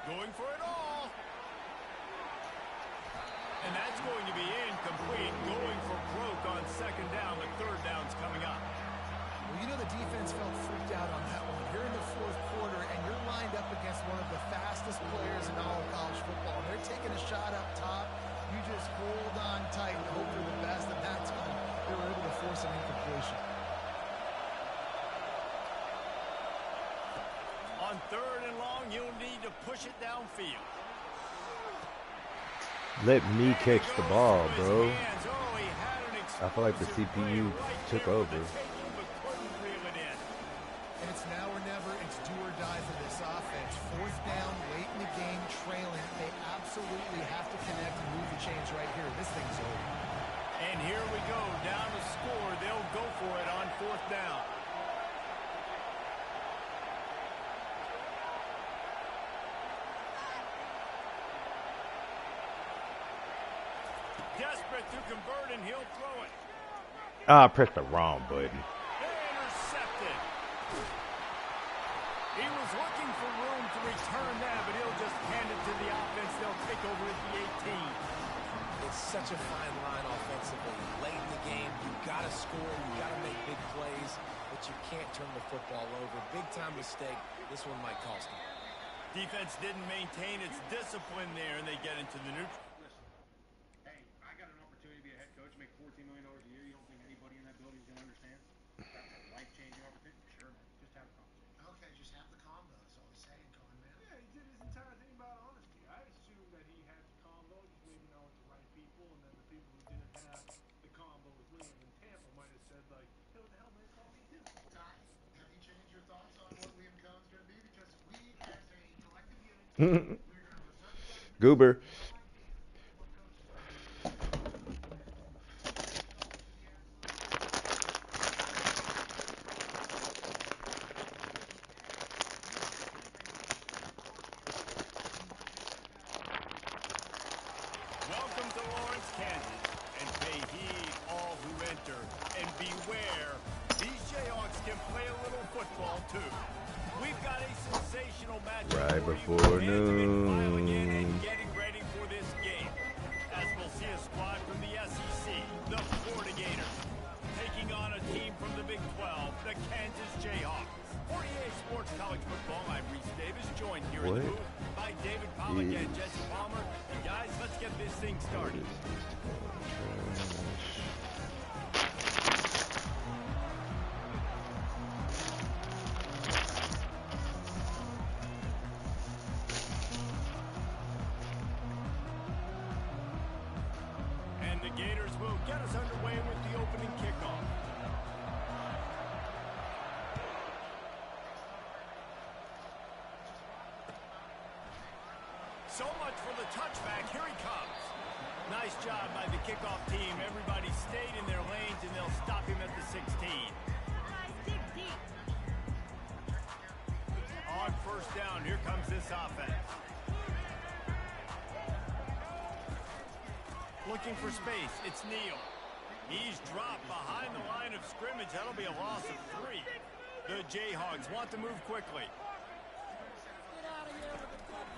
Going for it all. And that's going to be incomplete. Going for broke on 2nd down. The 3rd down's coming up. Well, the defense felt freaked out on that one. You're in the 4th quarter, and you're lined up against one of the fastest players in all of college football. They're taking a shot up top. You just hold on tight and hope for the best. And that time, they were able to force an incompletion. On 3rd and long, you'll need to push it downfield. Let me catch the ball, bro. I feel like the CPU took over. And it's now or never. It's do or die for this offense. 4th down, late in the game, trailing. They absolutely have to connect and move the chains right here. This thing's over. And here we go. Down to score. They'll go for it on 4th down. Desperate to convert, and he'll throw it. I pressed the wrong button. Intercepted. He was looking for room to return that, but he'll just hand it to the offense. They'll take over at the 18. It's such a fine line offensively. Late in the game, you've got to score, you've got to make big plays, but you can't turn the football over. Big-time mistake. This one might cost them. Defense didn't maintain its discipline there, and they get into the neutral. Listen, hey, I got an opportunity to be a head coach, make $14 million a year. You don't think anybody in that building is going to understand? That's a life-changing opportunity. Sure, man. Just have a conversation. Okay, just have the combo. That's all he's saying, Con, man. Yeah, he did his entire thing about honesty. I assumed that he had the combo, just maybe not with the right people, and then the people who didn't have the combo with Liam in Tampa might have said, like, hey, what the hell, man, call me too. Ty, have you changed your thoughts on what Liam Cohen's going to be? Because we, as a collective unit, we're going to reserve judgment. Goober. Welcome to Lawrence, Kansas, and pay heed all who enter, and beware, these Jayhawks can play a little football too. We've got a sensational matchup Right for before you. Fans have been filing in and noon. getting ready for this game. As we'll see a squad from the SEC, the Florida Gators, taking on a team from the Big 12, the Kansas Jayhawks. 48 Sports College Football, I'm Reese Davis, joined here in the What? booth by David Pollack and Yes. Jesse Palmer. And guys, let's get this thing started. And the Gators will get us underway with the opening kickoff. So much for the touchback. Here he comes. Nice job by the kickoff team. Everybody stayed in their lanes, and they'll stop him at the 16. On first down, here comes this offense. Looking for space. It's Neal. He's dropped behind the line of scrimmage. That'll be a loss of 3. The Jayhawks want to move quickly.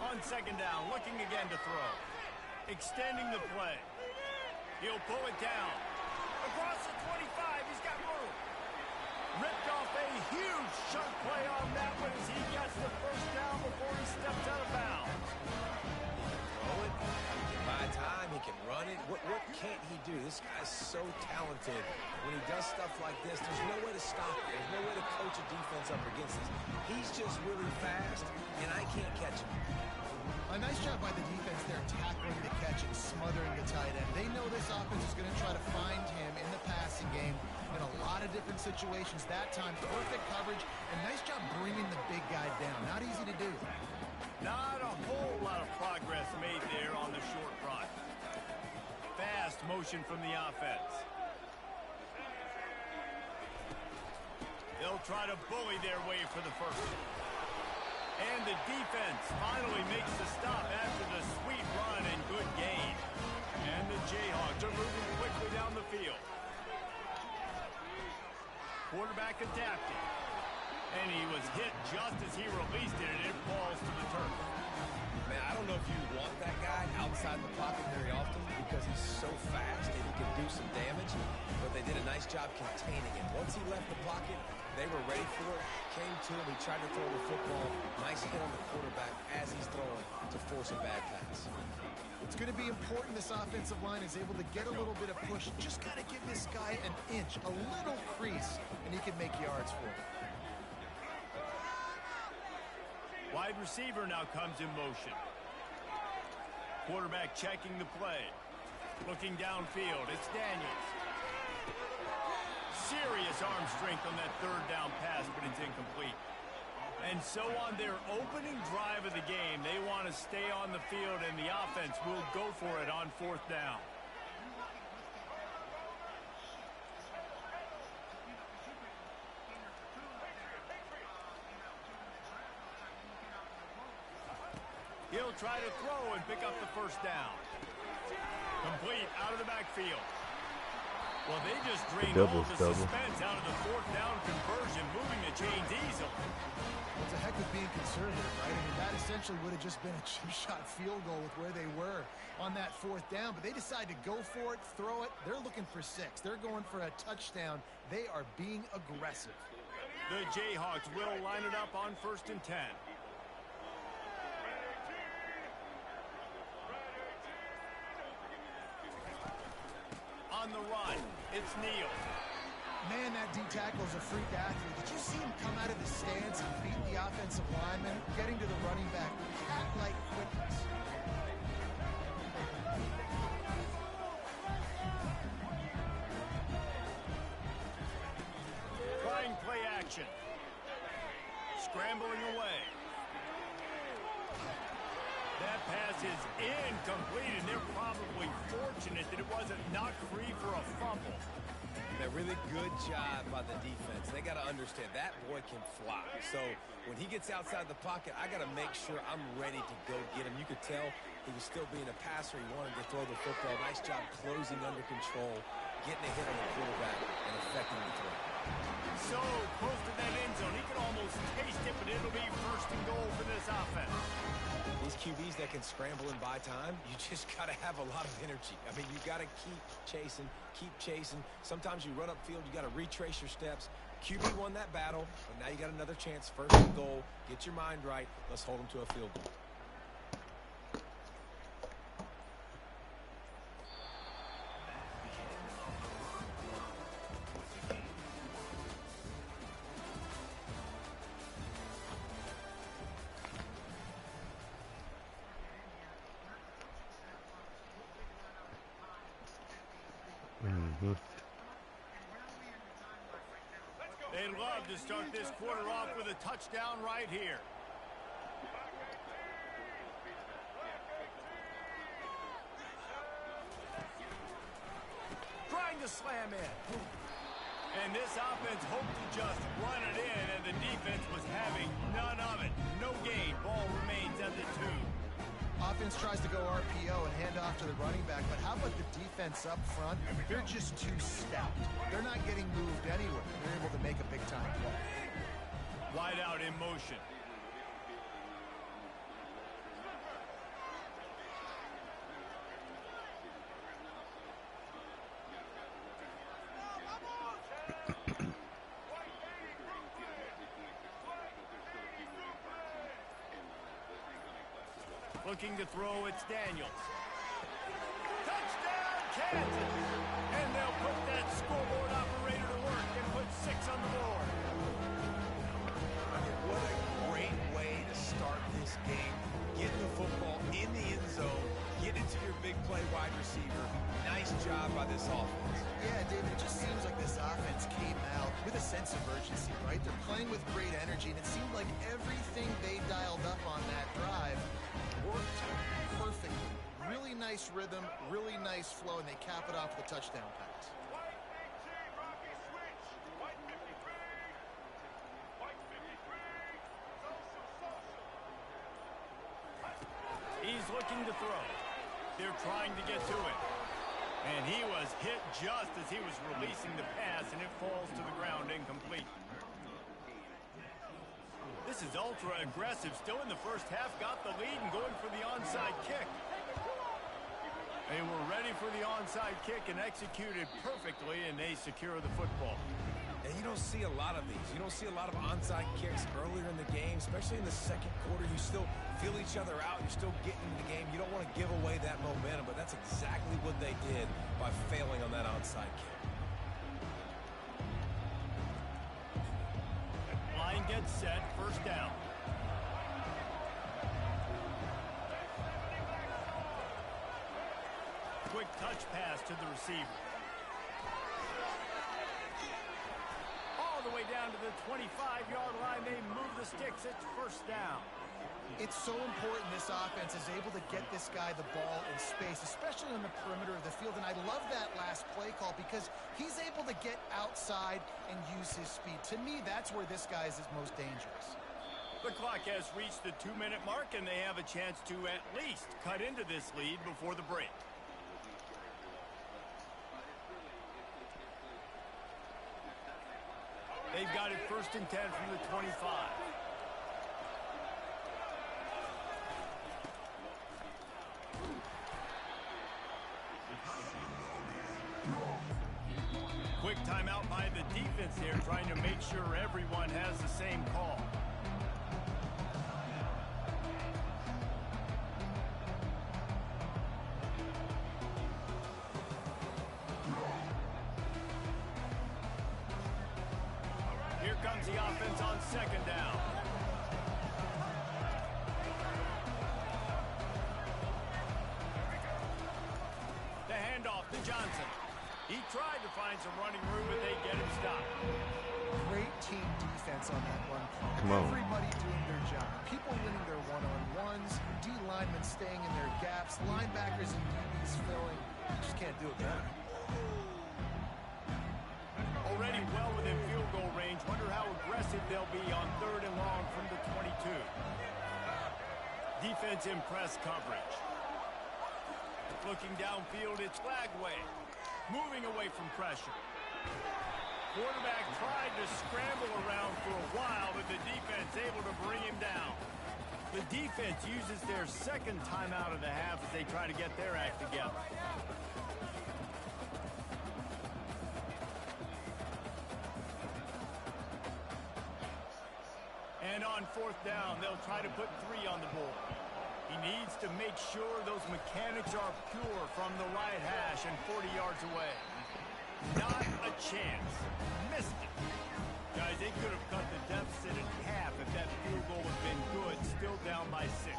On second down, looking again to throw. Extending the play. He'll pull it down. Across the 25, he's got room. Ripped off a huge chunk play on that one as he gets the first down before he steps out of bounds. Throw it. He can buy time. He can run it. What can't he do? This guy's so talented. When he does stuff like this, there's no way to stop it. There's no way to coach a defense up against this. He's just really fast, and I can't catch him. A nice job by the defense there, tackling the catch and smothering the tight end. They know this offense is going to try to find him in the passing game in a lot of different situations. That time, perfect coverage, and nice job bringing the big guy down. Not easy to do. Not a whole lot of progress made there on the short run. Fast motion from the offense. They'll try to bully their way for the first. And the defense finally makes the stop after the sweet run and good gain. And the Jayhawks are moving quickly down the field. Quarterback adapted. And he was hit just as he released it, and it falls to the turf. Man, I don't know if you want that guy outside the pocket very often because he's so fast and he can do some damage, but they did a nice job containing him. Once he left the pocket, they were ready for it, came to him, he tried to throw the football. Nice hit on the quarterback as he's throwing to force a bad pass. It's going to be important this offensive line is able to get a little bit of push. Just got to give this guy an inch, a little crease, and he can make yards for it. Wide receiver now comes in motion. Quarterback checking the play. Looking downfield, it's Daniels. Serious arm strength on that third down pass, but it's incomplete. And so on their opening drive of the game, they want to stay on the field, and the offense will go for it on fourth down. He'll try to throw and pick up the first down. Complete out of the backfield. Well, they just drained all Double's the double. suspense out of the fourth down conversion, moving the chains easily. What's the heck with being conservative, right? I mean, that essentially would have just been a chip shot field goal with where they were on that fourth down, but they decided to go for it, throw it. They're looking for 6. They're going for a touchdown. They are being aggressive. The Jayhawks will line it up on 1st and 10. On the run, it's Neal. Man, that D tackle is a freak athlete. Did you see him come out of his stance and beat the offensive lineman, getting to the running back with cat-like quickness? Trying play action. Scrambling away. That pass is incomplete, and they're probably fortunate that it wasn't knocked free for a fumble. A really good job by the defense. They got to understand that boy can fly. So when he gets outside the pocket, I got to make sure I'm ready to go get him. You could tell he was still being a passer. He wanted to throw the football. Nice job closing under control, getting a hit on the quarterback, and affecting the throw. So close to that end zone. He can almost taste it, but it'll be 1st and goal for this offense. These QBs that can scramble and buy time, you just got to have a lot of energy. I mean, you got to keep chasing, keep chasing. Sometimes you run upfield, you got to retrace your steps. QB won that battle, but now you got another chance. 1st and goal. Get your mind right. Let's hold them to a field goal. They'd love to start this quarter off with a touchdown right here. Trying to slam in. And this offense hoped to just run it in, and the defense was having none of it. No gain. Ball remains at the 2. Offense tries to go RPO and hand off to the running back, but how about the defense up front? They're just too stout. They're not getting moved anywhere. They're able to make a big-time play. Wide out in motion. Looking to throw, it's Daniels. Touchdown, Kansas! And they'll put that scoreboard operator to work and put 6 on the board. What a great way to start this game. Getting the football in the end zone, get it to your big play wide receiver. Nice job by this offense. Yeah, David, it just seems like this offense came out with a sense of urgency, right? They're playing with great energy, and it seemed like everything they dialed up on that drive worked perfectly. Really nice rhythm, really nice flow, and they cap it off with a touchdown pass. He's looking to throw. They're trying to get to it. And he was hit just as he was releasing the pass, and it falls to the ground incomplete. This is ultra aggressive. Still in the first half, got the lead and going for the onside kick. They were ready for the onside kick and executed perfectly, and they secure the football. And you don't see a lot of these. You don't see a lot of onside kicks earlier in the game, especially in the second quarter. You still feel each other out. You're still getting into the game. You don't want to give away that momentum, but that's exactly what they did by failing on that onside kick. Line gets set, 1st down. Quick touch pass to the receiver. All the way down to the 25-yard line. They move the sticks. It's 1st down. It's so important this offense is able to get this guy the ball in space, especially on the perimeter of the field. And I love that last play call because he's able to get outside and use his speed. To me, that's where this guy is most dangerous. The clock has reached the 2-minute mark, and they have a chance to at least cut into this lead before the break. they've got it 1st and 10 from the 25. Quick timeout by the defense there, trying to make sure everyone has the same call. Here comes the offense on 2nd down. The handoff to Johnson. He tried to find some running room, but they get him stopped. Great team defense on that run play. Come on. Everybody doing their job. People winning their one-on-ones, D linemen staying in their gaps, linebackers and DBs filling. You just can't do it better. Already well within field goal range. Wonder how aggressive they'll be on 3rd and long from the 22. Defense in press coverage. Looking downfield, it's Lagway. Moving away from pressure. Quarterback tried to scramble around for a while, but the defense able to bring him down. The defense uses their 2nd timeout of the half as they try to get their act together. And on 4th down, they'll try to put 3 on the board. He needs to make sure those mechanics are pure from the right hash and 40 yards away. Not a chance. Missed it. Guys, they could have cut the deficit in half if that field goal had been good, still down by 6.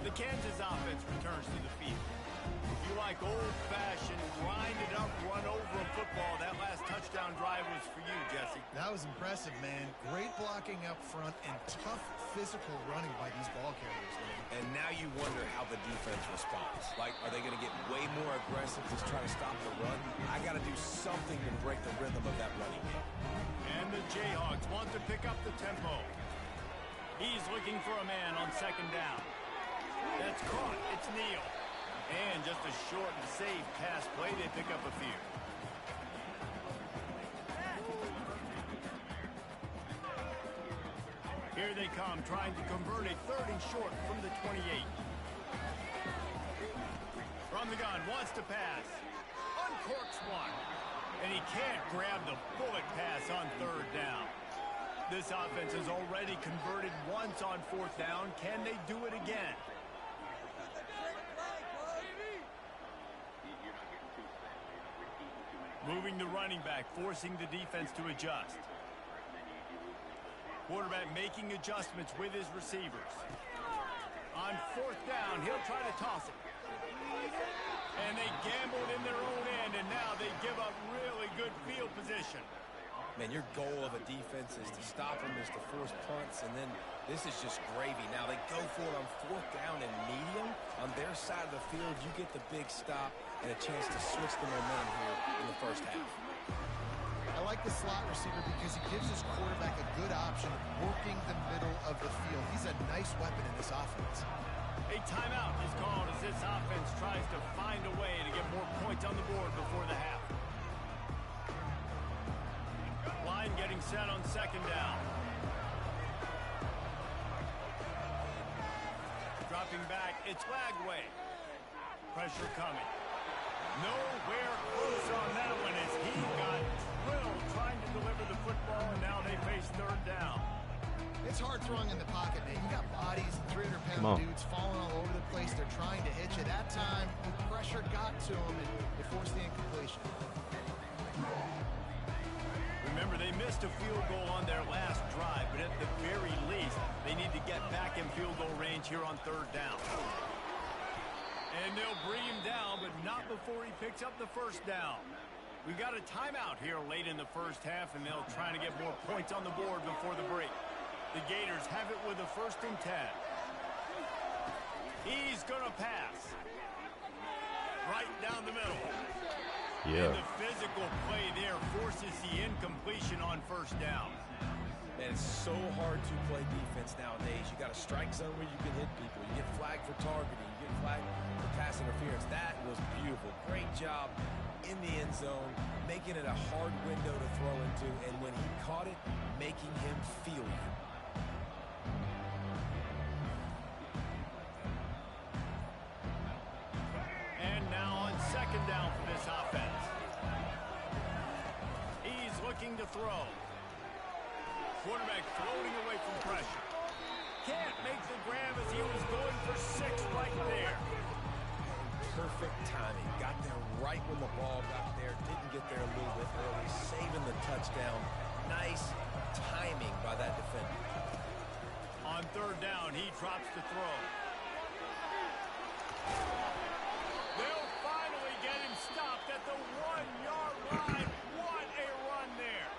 The Kansas offense returns to the field. If you like old-fashioned, grind-it-up, run-over a football, that last touchdown drive was for you, Jesse. That was impressive, man. Great blocking up front and tough physical running by these ball carriers. And now you wonder how the defense responds. Like, are they going to get way more aggressive to try to stop the run? I got to do something to break the rhythm of that running game. And the Jayhawks want to pick up the tempo. He's looking for a man on 2nd down. That's caught. It's Neal. And just a short and safe pass play, they pick up a few. Here they come, trying to convert a 3rd and short from the 28. From the gun, wants to pass. Uncorks one. And he can't grab the bullet pass on 3rd down. This offense has already converted once on 4th down. Can they do it again? Moving the running back, forcing the defense to adjust. Quarterback making adjustments with his receivers. On 4th down, he'll try to toss it. And they gambled in their own end, and now they give up really good field position. Man, your goal of a defense is to stop them, is to force punts, and then this is just gravy. Now they go for it on 4th down and medium. On their side of the field, you get the big stop and a chance to switch the momentum here in the 1st half. I like the slot receiver because he gives his quarterback a good option working the middle of the field. He's a nice weapon in this offense. A timeout is called as this offense tries to find a way to get more points on the board before the half. Line getting set on 2nd down. Dropping back, it's Lagway. Pressure coming. Nowhere close on that one as he got drilled trying to deliver the football, and now they face 3rd down. It's hard throwing in the pocket, man. You got bodies and 300-pound dudes falling all over the place. They're trying to hitch it. That time, the pressure got to them, and it forced the incompletion. Remember, they missed a field goal on their last drive, but at the very least, they need to get back in field goal range here on 3rd down. And they'll bring him down, but not before he picks up the 1st down. We got a timeout here late in the 1st half, and they'll try to get more points on the board before the break. The Gators have it with a 1st and 10. He's going to pass. Right down the middle. Yeah. And the physical play there forces the incompletion on 1st down. And it's so hard to play defense nowadays. You got a strike zone where you can hit people. You get flagged for targeting. You get flagged for pass interference. That was beautiful. Great job in the end zone, making it a hard window to throw into, and when he caught it, making him feel you. And now on second down for this offense. He's looking to throw. Quarterback floating away from pressure. Can't make the grab as he was going for 6 right there. Perfect timing. Got there right when the ball got there. Didn't get there a little bit early. Saving the touchdown. Nice timing by that defender. On third down, he drops to throw. They'll finally get him stopped at the 1-yard line. What a run there.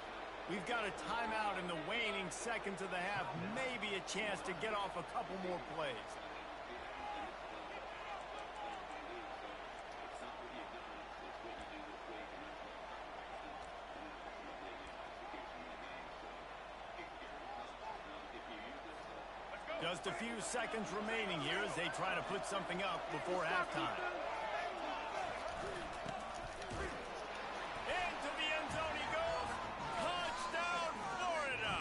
We've got a timeout in the waning seconds of the half. Maybe a chance to get off a couple more plays. Just a few seconds remaining here as they try to put something up before halftime. Into the end zone he goes. Touchdown, Florida.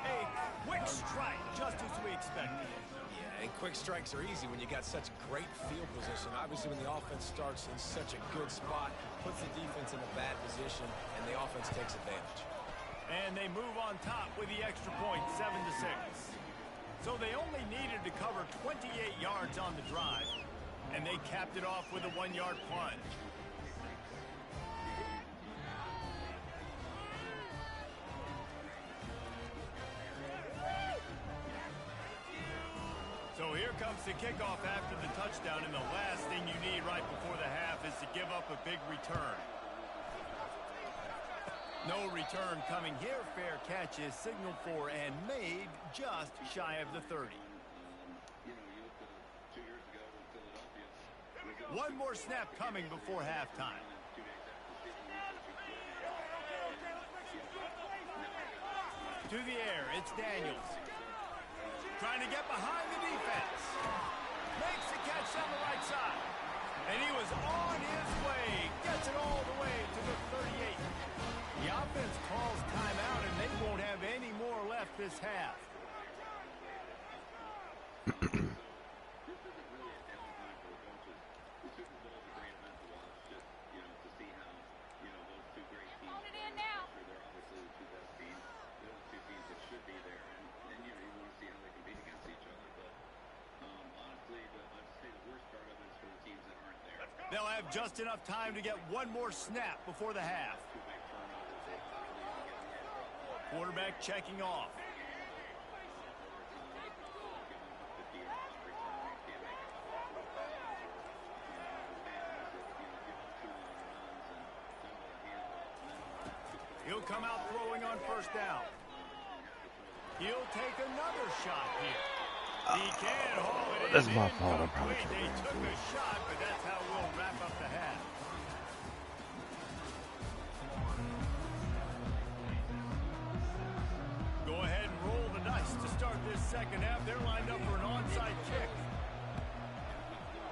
A quick strike, just as we expected. Yeah, and quick strikes are easy when you got such great field position. Obviously, when the offense starts in such a good spot, puts the defense in a bad position, and the offense takes advantage. And they move on top with the extra point, 7-6. So they only needed to cover 28 yards on the drive, and they capped it off with a 1-yard plunge. So here comes the kickoff after the touchdown, and the last thing you need right before the half is to give up a big return. No return coming here. Fair catch is signaled for and made just shy of the 30. One more snap coming before halftime. To the air, it's Daniels. Trying to get behind the defense. Makes the catch on the right side. And he was on his way. Gets it all the way to the 38. The offense calls timeout, and they won't have any more left this half. They'll have just enough time to get one more snap before the half. Quarterback checking off. He'll come out throwing on first down. He'll take another shot here. He can haul it in. That's my fault. I'm probably They took a shot, but that's how we'll wrap up the half. Go ahead and roll the dice to start this second half. They're lined up for an onside kick.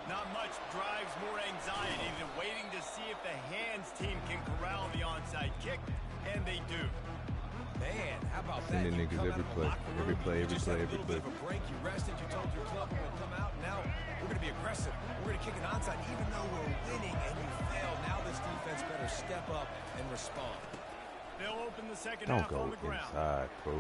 Not much drives more anxiety than waiting to see if the hands team can corral the onside kick, and they do. Man, how about that? Sending niggas every play, every play, every play, every play. A break, you rested, you told your club we're gonna come out, and now we're gonna be aggressive. We're gonna kick an onside, even though we're winning, and you failed. Now this defense better step up and respond. They'll open the second Don't half go on the ground. inside, bro.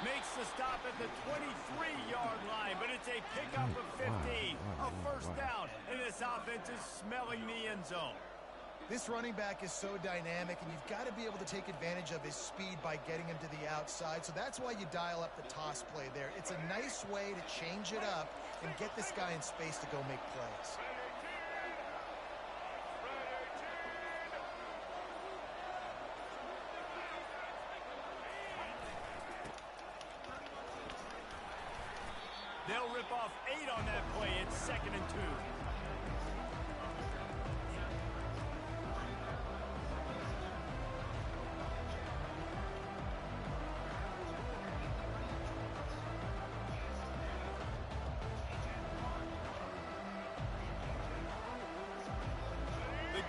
Makes the stop at the 23-yard line, but it's a pickup of 15, a first down, and this offense is smelling the end zone. This running back is so dynamic, and you've got to be able to take advantage of his speed by getting him to the outside. So that's why you dial up the toss play there. It's a nice way to change it up and get this guy in space to go make plays. They'll rip off 8 on that play. It's 2nd and 2.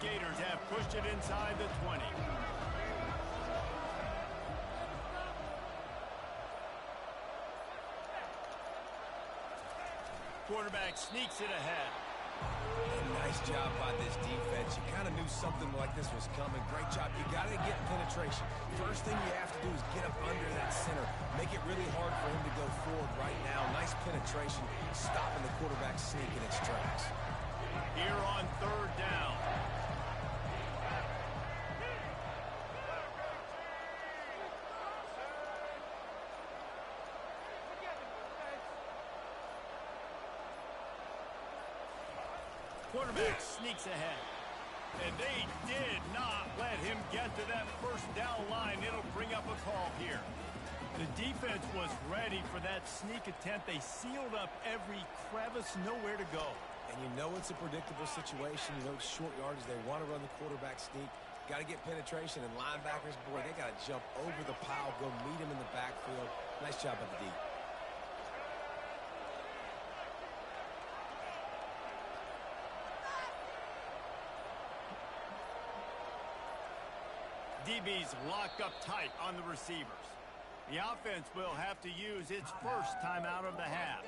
Gators have pushed it inside the 20. Quarterback sneaks it ahead. And nice job by this defense. You kind of knew something like this was coming. Great job. You got to get penetration. First thing you have to do is get up under that center. Make it really hard for him to go forward right now. Nice penetration, stopping the quarterback sneak in its tracks. Here on third down. Quarterback sneaks ahead. And they did not let him get to that first down line. It'll bring up a call here. The defense was ready for that sneak attempt. They sealed up every crevice, nowhere to go. And you know it's a predictable situation. You know it's short yardage. They want to run the quarterback sneak. Got to get penetration. And linebackers, boy, they got to jump over the pile, go meet him in the backfield. Nice job by the D. DB's locked up tight on the receivers. The offense will have to use its first timeout of the half.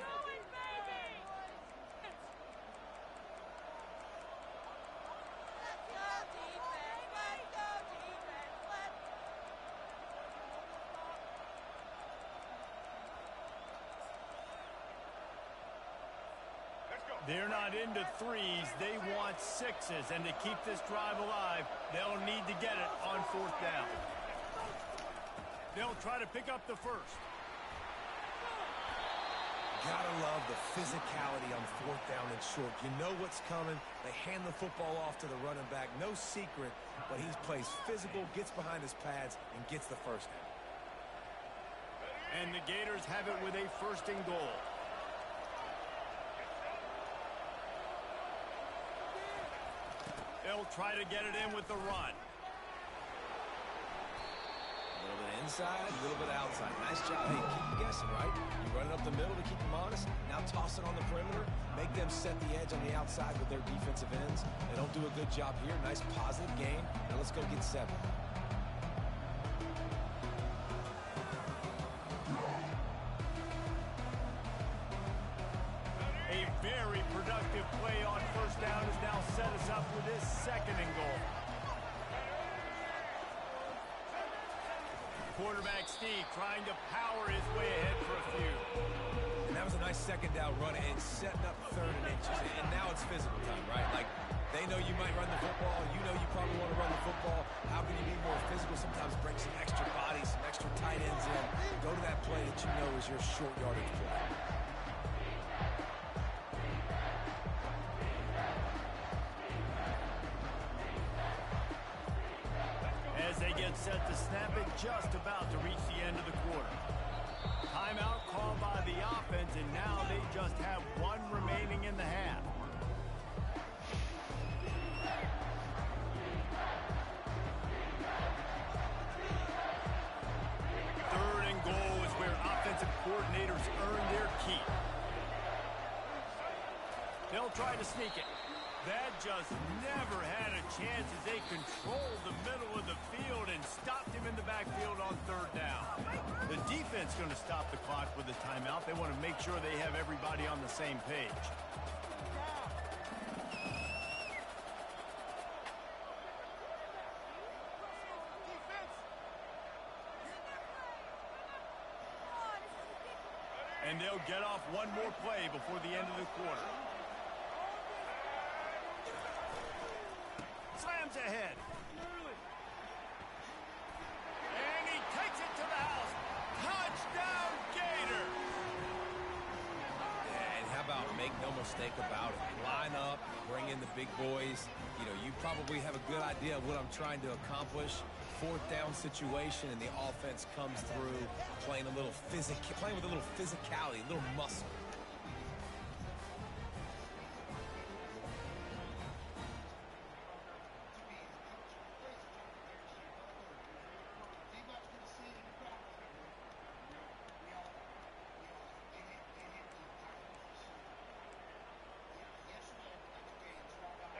They're not into threes. They want sixes. And to keep this drive alive, they'll need to get it on fourth down. They'll try to pick up the first. Gotta love the physicality on fourth down and short. You know what's coming. They hand the football off to the running back. No secret, but he plays physical, gets behind his pads, and gets the first down. And the Gators have it with a first and goal. They'll try to get it in with the run. A little bit inside, a little bit outside. Nice job. Hey, keep them guessing, right? You run it up the middle to keep them honest. Now toss it on the perimeter. Make them set the edge on the outside with their defensive ends. They don't do a good job here. Nice positive game. Now let's go get 7. A very productive play on first down has now set us up with this second and goal. Quarterback Steve trying to power his way ahead for a few. And that was a nice second down run and setting up third and inches. And now it's physical time, right? Like, they know you might run the football. You know you probably want to run the football. How can you be more physical? Sometimes bring some extra bodies, some extra tight ends in. Go to that play that you know is your short yardage play. As they get set to snap it, just about to reach the end of the quarter. Timeout called by the offense, and now they just have one remaining in the half. Third and goal is where offensive coordinators earn their keep. They'll try to sneak it. That just never had a chance as they controlled the middle of the field and stopped him in the backfield on third down. The defense going to stop the clock with a timeout. They want to make sure they have everybody on the same page. And they'll get off one more play before the end of the quarter. Slams ahead. And he takes it to the house. Touchdown, Gators! Yeah, and how about make no mistake about it. Line up, bring in the big boys. You know, you probably have a good idea of what I'm trying to accomplish. Fourth down situation, and the offense comes through playing with a little physicality, a little muscle.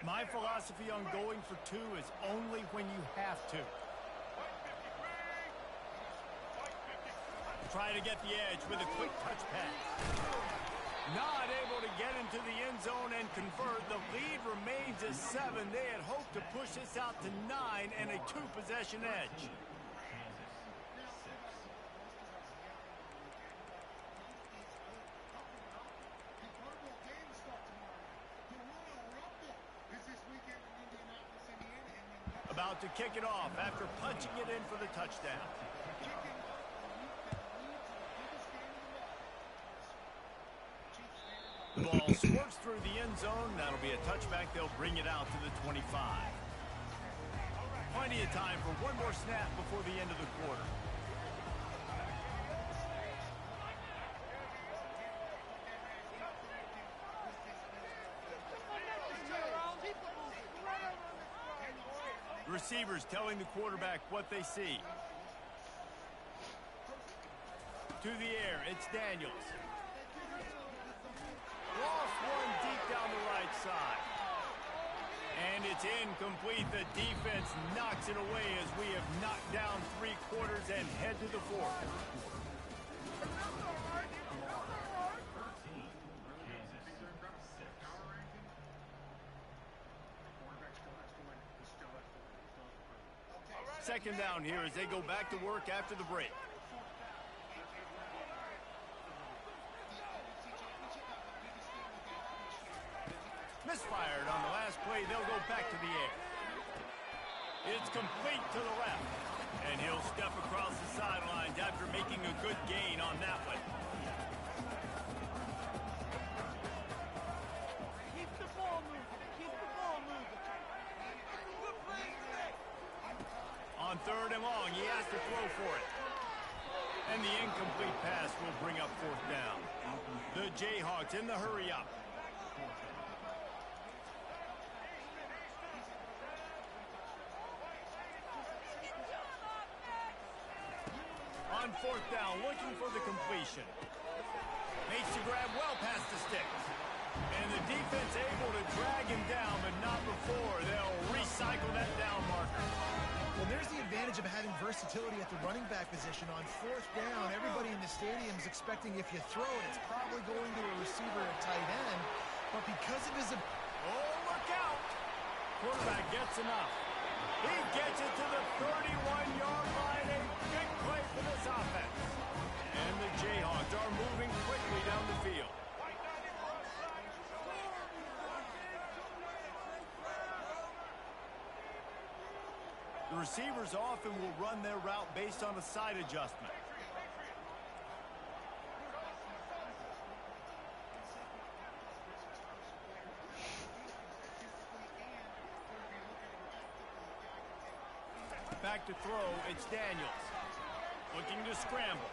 My philosophy on going for 2 is only when you have to. Try to get the edge with a quick touch pass. Not able to get into the end zone and convert. The lead remains at 7. They had hoped to push this out to 9 and a 2-possession edge. About to kick it off after punching it in for the touchdown. The ball squirts through the end zone. That'll be a touchback. They'll bring it out to the 25. Plenty of time for one more snap before the end of the quarter. The receivers telling the quarterback what they see. To the air, it's Daniels. Lost one deep down the right side. And it's incomplete. The defense knocks it away as we have knocked down 3 quarters and head to the 4th. Second down here as they go back to work after the break. Misfired on the last play. They'll go back to the air. It's complete to the left. And he'll step across the sidelines after making a good gain on that one. Keep the ball moving. Keep the ball moving. Good play today. On 3rd and long, he has to throw for it. And the incomplete pass will bring up 4th down. The Jayhawks in the hurry up. On 4th down, looking for the completion. Makes the grab well past the sticks. And the defense able to drag him down, but not before. They'll recycle that down marker. Well, there's the advantage of having versatility at the running back position. On 4th down, everybody in the stadium is expecting if you throw it, it's probably going to a receiver at tight end. But because of his... Oh, look out! Quarterback gets enough. He gets it to the 31-yard line. A big play for this offense. And the Jayhawks are moving quickly down the field. The receivers often will run their route based on a side adjustment. Back to throw, it's Daniels. Looking to scramble.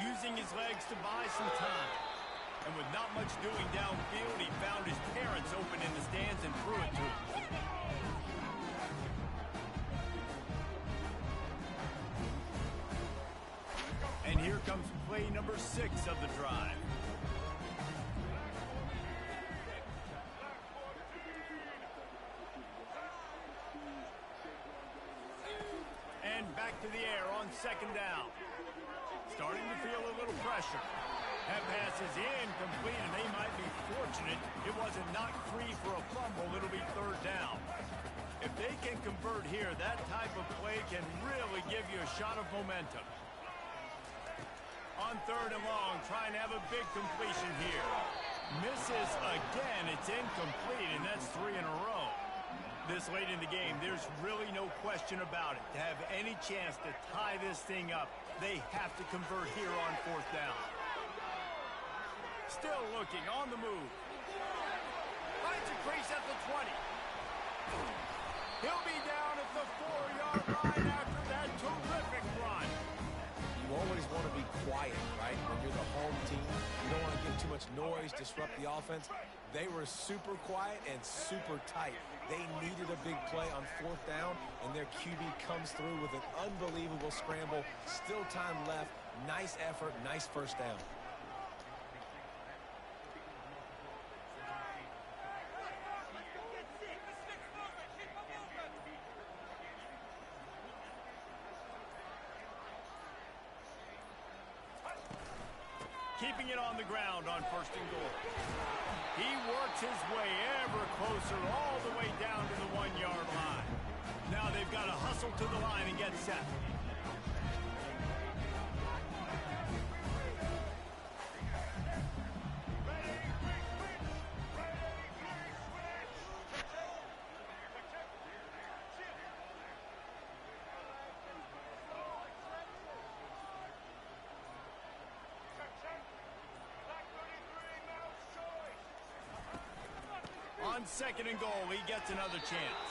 Using his legs to buy some time. And with not much doing downfield, he found his parents open in the stands and threw it to him. And here comes play number 6 of the drive. And back to the air on 2nd down. Starting to feel a little pressure. That pass is incomplete, and they might be fortunate it wasn't knocked free for a fumble. It'll be 3rd down. If they can convert here, that type of play can really give you a shot of momentum. On 3rd and long, trying to have a big completion here. Misses again. It's incomplete, and that's 3 in a row. This late in the game, there's really no question about it. To have any chance to tie this thing up, they have to convert here on 4th down. Still looking on the move. Finds a crease at the 20. He'll be down at the 4-yard line after that terrific run. You always want to be quiet, right? When you're the home team, you don't want to give too much noise, disrupt the offense. They were super quiet and super tight. They needed a big play on 4th down, and their QB comes through with an unbelievable scramble. Still time left. Nice effort, nice 1st down. keeping it on the ground on 1st and goal. He works his way ever closer all the way down to the 1-yard line. Now they've got to hustle to the line and get set. On 2nd and goal, he gets another chance.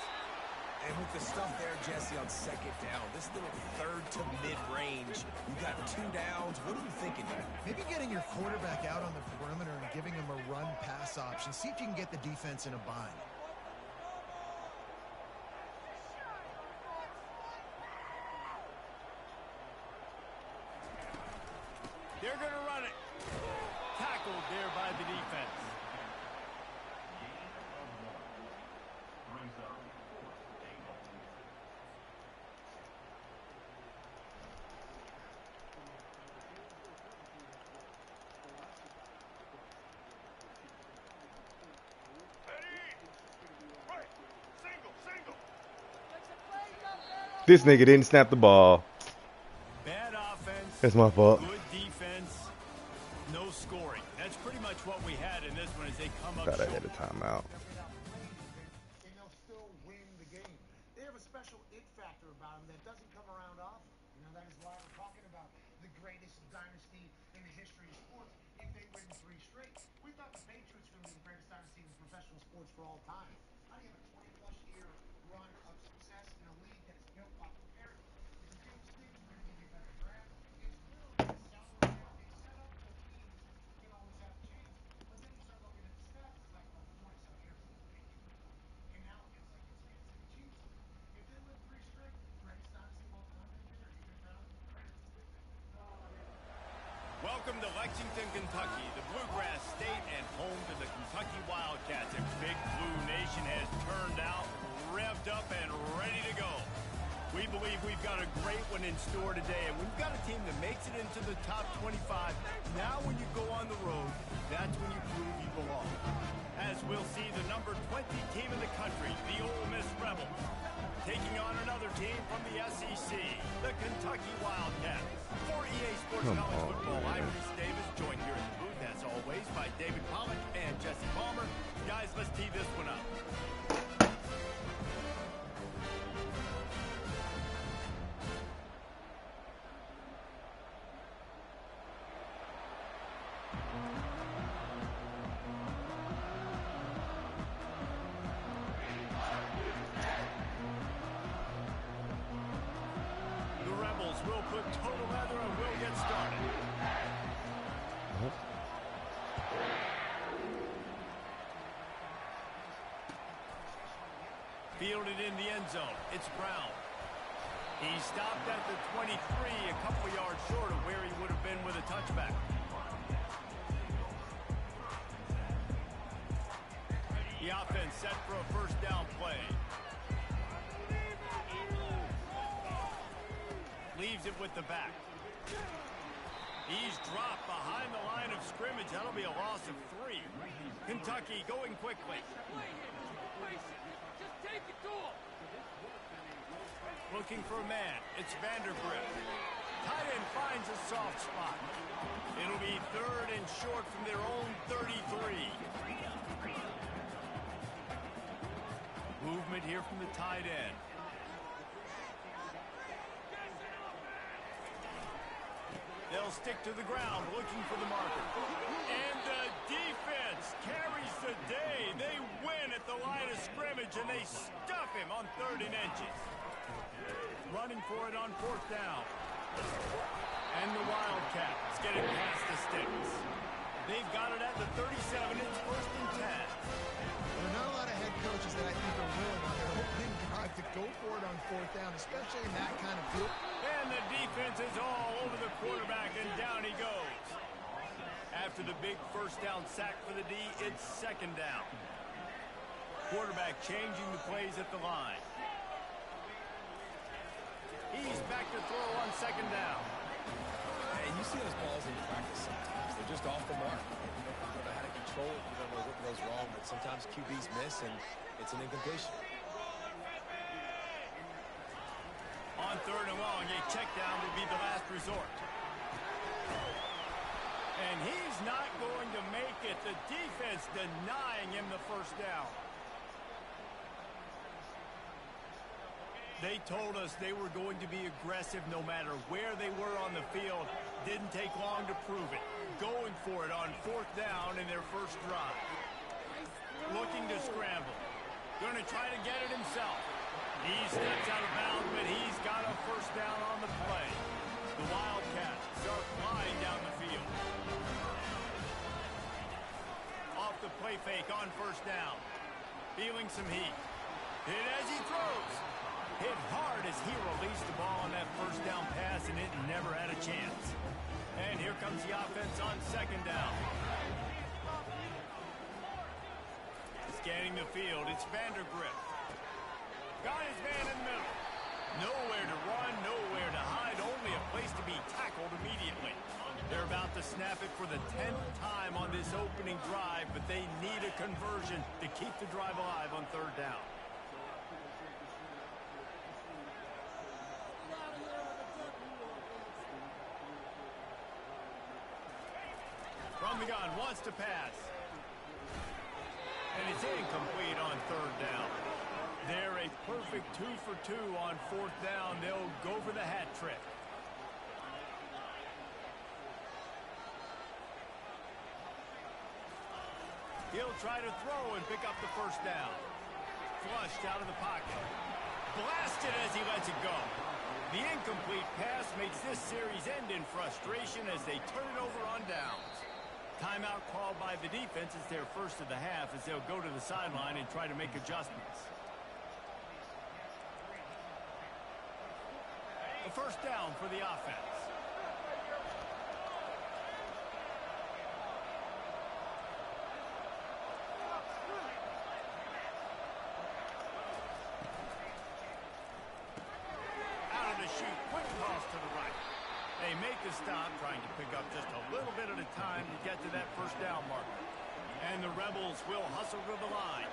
And with the stuff there, Jesse, on 2nd down, this little 3rd to mid-range, you got 2 downs. What are you thinking here? Maybe getting your quarterback out on the perimeter and giving him a run-pass option. See if you can get the defense in a bind. They're going to run it. Tackled there by the defense. This nigga didn't snap the ball. Bad offense. That's my fault. Good defense. No scoring. That's pretty much what we had in this one as they come up Thought I short. had a timeout. And they'll still win the game. They have a special it factor about them that doesn't come around often. You know, that is why we're talking about the greatest dynasty in the history of sports if they win 3 straight. We thought the Patriots were going to be the greatest dynasty in professional sports for all time. How do you have a 20-plus year run of success in a league that is built off of parity? If you give us things, we're going to give you a better draft. It's literally a salary cap. It's set up so teams can always have a chance. But then you start looking at the stats. It's like, well, 20-some years is the Patriots. And now it feels like it's Kansas City Chiefs. If they win 3 straight, greatest dynasty of all time, maybe, or even crown greatest division. Welcome to Lexington, Kentucky, the Bluegrass State and home to the Kentucky Wildcats. A Big Blue Nation has turned out, revved up, and ready to go. We believe we've got a great one in store today, and we've got a team that makes it into the top 25. Now when you go on the road, that's when you prove you belong. As we'll see the number 20 team in the country, the Ole Miss Rebels, taking on another team from the SEC, the Kentucky Wildcats. For EA Sports College Football, I'm Reese Davis, joined here in the booth, as always, by David Pollock and Jesse Palmer. Guys, let's tee this one up. We'll put total leather and we'll get started. Fielded in the end zone. It's Brown. He stopped at the 23, a couple yards short of where he would have been with a touchback. The offense set for a 1st down play. Leaves it with the back. He's dropped behind the line of scrimmage. That'll be a loss of 3. Kentucky going quickly. Looking for a man. It's Vandergrift. Tight end finds a soft spot. It'll be 3rd and short from their own 33. Movement here from the tight end. They'll stick to the ground, looking for the marker. And the defense carries the day. They win at the line of scrimmage, and they stuff him on 3rd and inches. Running for it on 4th down. And the Wildcats get it past the sticks. They've got it at the 37. It's 1st and 10. There are not a lot of head coaches that I think are willing on their opening drive to go for it on 4th down, especially in that kind of field. And the defense is all over the quarterback, and down he goes. After the big 1st down sack for the D, it's 2nd down. Quarterback changing the plays at the line. He's back to throw on 2nd down. Hey, you see those balls in practice sometimes. They're just Sometimes QBs miss, and it's an incompletion. On 3rd and long, a check down would be the last resort. And he's not going to make it. The defense denying him the first down. They told us they were going to be aggressive no matter where they were on the field. Didn't take long to prove it. Going for it on 4th down in their first drive. Looking to scramble. Going to try to get it himself. He steps out of bounds, but he's got a first down on the play. The Wildcats start flying down the field. Off the play fake on 1st down. Feeling some heat. Hit as he throws. Hit hard as he released the ball on that first down pass, and it never had a chance. And here comes the offense on 2nd down. Scanning the field, it's Vandergrift. Got his man in the middle. Nowhere to run, nowhere to hide, only a place to be tackled immediately. They're about to snap it for the 10th time on this opening drive, but they need a conversion to keep the drive alive on 3rd down. From the gun, wants to pass. And it's incomplete on 3rd down. They're a perfect 2 for 2 on 4th down. They'll go for the hat trick. He'll try to throw and pick up the first down. Flushed out of the pocket. Blasted as he lets it go. The incomplete pass makes this series end in frustration as they turn it over on downs. Timeout called by the defense. It's their first of the half as they'll go to the sideline and try to make adjustments. The first down for the offense. Out of the chute, quick toss to the right. They make the stop, trying to pick up just a little bit at a time to get to that first down marker. And the Rebels will hustle to the line.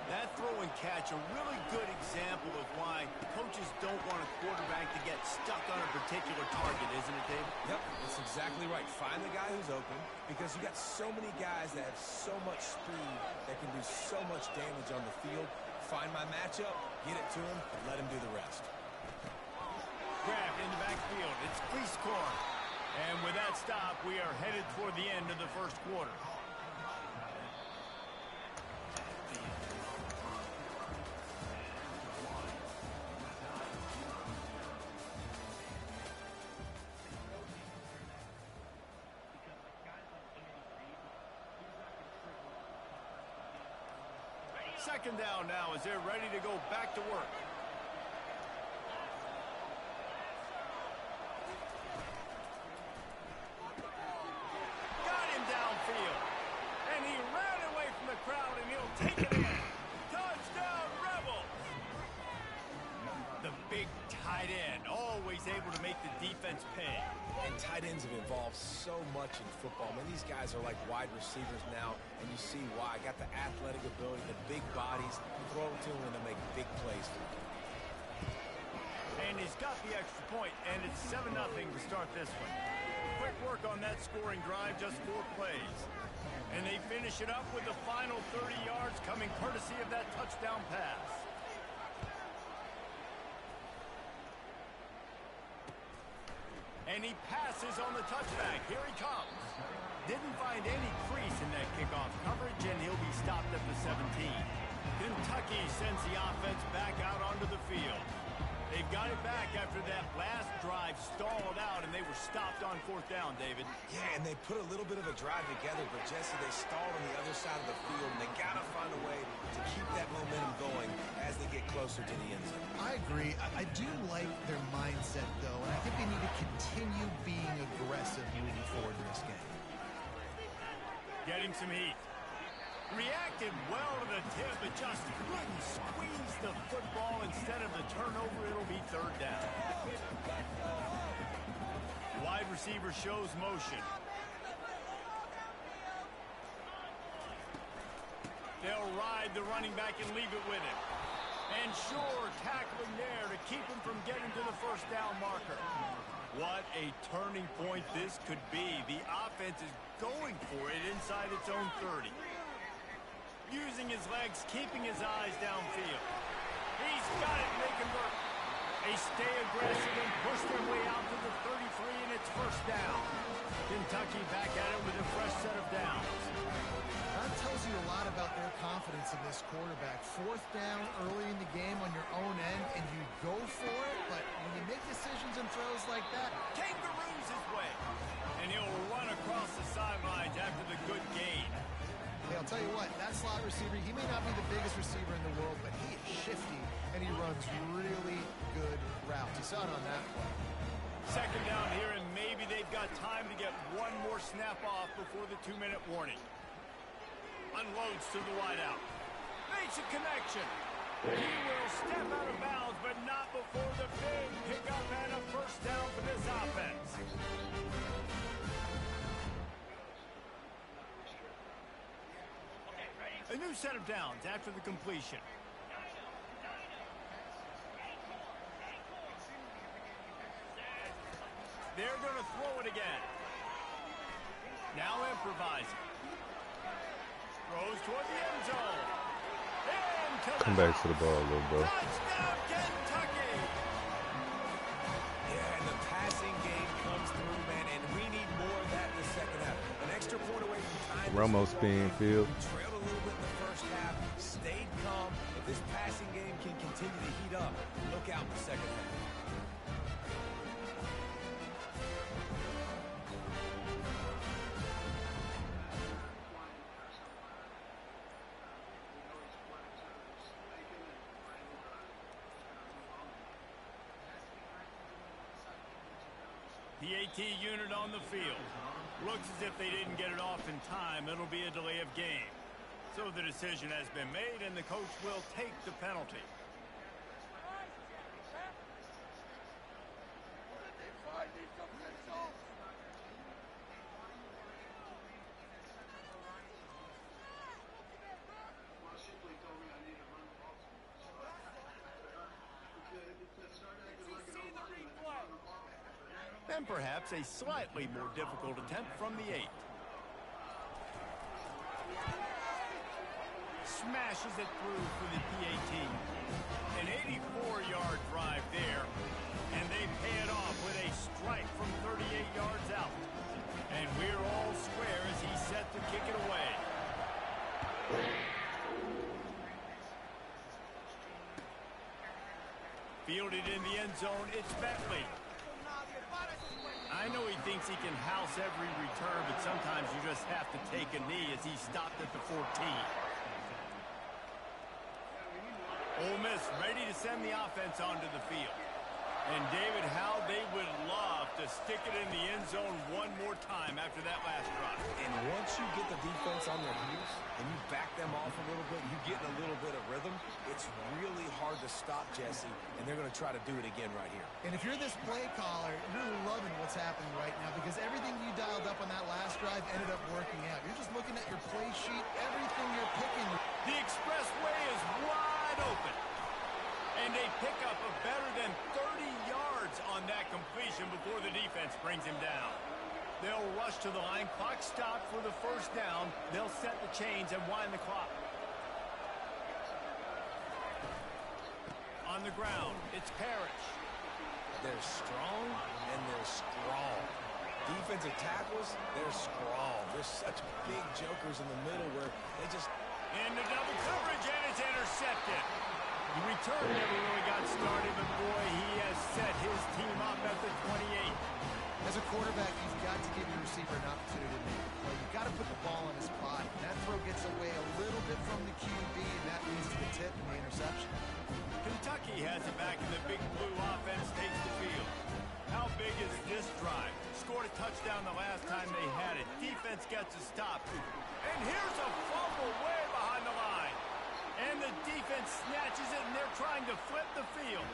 That throw and catch, a really good example of why coaches don't want a quarterback to get stuck on a particular target, isn't it, Dave? Yep, that's exactly right. Find the guy who's open, because you got so many guys that have so much speed that can do so much damage on the field. Find my matchup, get it to him, let him do the rest. Grabbed in the backfield. It's Cleese Corn. And with that stop, we are headed toward the end of the first quarter. Second down now as they're ready to go back to work. Got him downfield. And he ran away from the crowd, and he'll take it in. Touchdown, Rebels! The big tight end, always able to make the defense pay. And tight ends have evolved so much in football. I mean, these guys are like wide receivers now, and you see why. Got the athletic ability, the big bodies. Throw it to them and they make big plays for them. And he's got the extra point, and it's 7-0 to start this one. Quick work on that scoring drive, just 4 plays. And they finish it up with the final 30 yards coming courtesy of that touchdown pass. And he passes on the touchback. Here he comes. Didn't find any crease in that kickoff coverage, and he'll be stopped at the 17. Kentucky sends the offense back out onto the field. They've got it back after that last drive stalled out, and they were stopped on 4th down, David. Yeah, and they put a little bit of a drive together, but Jesse, they stalled on the other side of the field, and they got to find a way to keep that momentum going as they get closer to the end zone. I agree. I do like their mindset, though, and I think they need to continue being aggressive moving forward in this game. Getting some heat. Reacted well to the tip, but just couldn't squeeze the football. Instead of the turnover, it'll be 3rd down. Wide receiver shows motion. They'll ride the running back and leave it with him. And sure, tackling there to keep him from getting to the first down marker. What a turning point this could be. The offense is going for it inside its own 30. Using his legs, keeping his eyes downfield. He's got it, and they convert. They stay aggressive and push their way out to the 33, and it's first down. Kentucky back at it with a fresh set of downs. That tells you a lot about their confidence in this quarterback. Fourth down early in the game on your own end, and you go for it, but when you make decisions and throws like that, Kangaroos his way, and he'll run across the sidelines after the good gain. hey, I'll tell you what, that slot receiver, he may not be the biggest receiver in the world, but he is shifty, and he runs really good routes. You saw it on that play. Second down here, and maybe they've got time to get one more snap off before the 2-minute warning. Unloads to the wideout. Makes a connection. He will step out of bounds, but not before the big pickup and a first down for this offense. A new set of downs after the completion. They're going to throw it again. Now improvising. Throws toward the end zone. Come back to the ball a little, bro. Touchdown, Kentucky! Yeah, and the passing game comes through, man, and we need more of that in the second half. An extra point away from time. Romo spin field. Trailed a little bit in the first half, stayed calm. If this passing game can continue to heat up, look out in the second half. The AT unit on the field. Looks as if they didn't get it off in time. It'll be a delay of game. So the decision has been made, and the coach will take the penalty. And perhaps a slightly more difficult attempt from the 8. Smashes it through for the PAT. An 84-yard drive there, and they pay it off with a strike from 38 yards out. And we're all square as he's set to kick it away. Fielded in the end zone, it's Bentley. I know he thinks he can house every return, but sometimes you just have to take a knee as he stopped at the 14. Ole Miss ready to send the offense onto the field. And David, how they would love to stick it in the end zone one more time after that last drive. And once you get the defense on their heels and you back them off a little bit, you get in a little bit of rhythm, it's really hard to stop, Jesse, and they're going to try to do it again right here. And if you're this play caller, you're loving what's happening right now because everything you dialed up on that last drive ended up working out. You're just looking at your play sheet, everything you're picking. The expressway is wide open. And a pickup of better than 30 yards on that completion before the defense brings him down. They'll rush to the line. Clock stopped for the first down. They'll set the chains and wind the clock. On the ground, it's Parrish. They're strong and they're scrawl. Defensive tackles, they're scrawl. There's such big jokers in the middle where they just... Into double coverage, and it's intercepted. The return never really got started, but boy, he has set his team up at the 28. As a quarterback, you've got to give your receiver an opportunity to make a play. You've got to put the ball in his spot. And that throw gets away a little bit from the QB, and that leads to the tip and the interception. Kentucky has it back, and the Big Blue offense takes the field. How big is this drive? Scored a touchdown the last time they had it. Defense gets a stop. And here's a fumble way behind the line. And the defense snatches it, and they're trying to flip the field.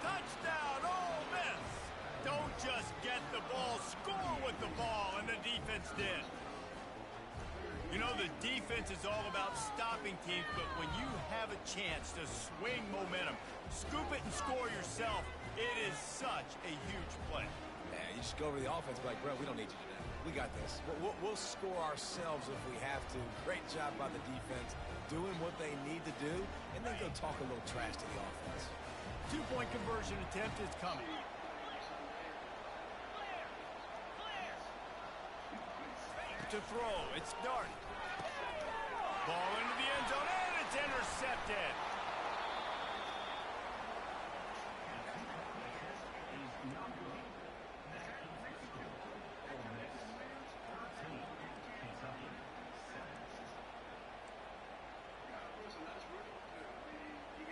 Touchdown, Ole Miss! Don't just get the ball, score with the ball, and the defense did. You know, the defense is all about stopping teams, but when you have a chance to swing momentum, scoop it and score yourself, it is such a huge play. Yeah, you just go over the offense and be like, bro, we don't need you today. We got this. We'll score ourselves if we have to. Great job by the defense doing what they need to do, and then go talk a little trash to the offense. Two-point conversion attempt is coming. To throw, it's Dart. Ball into the end zone, and it's intercepted.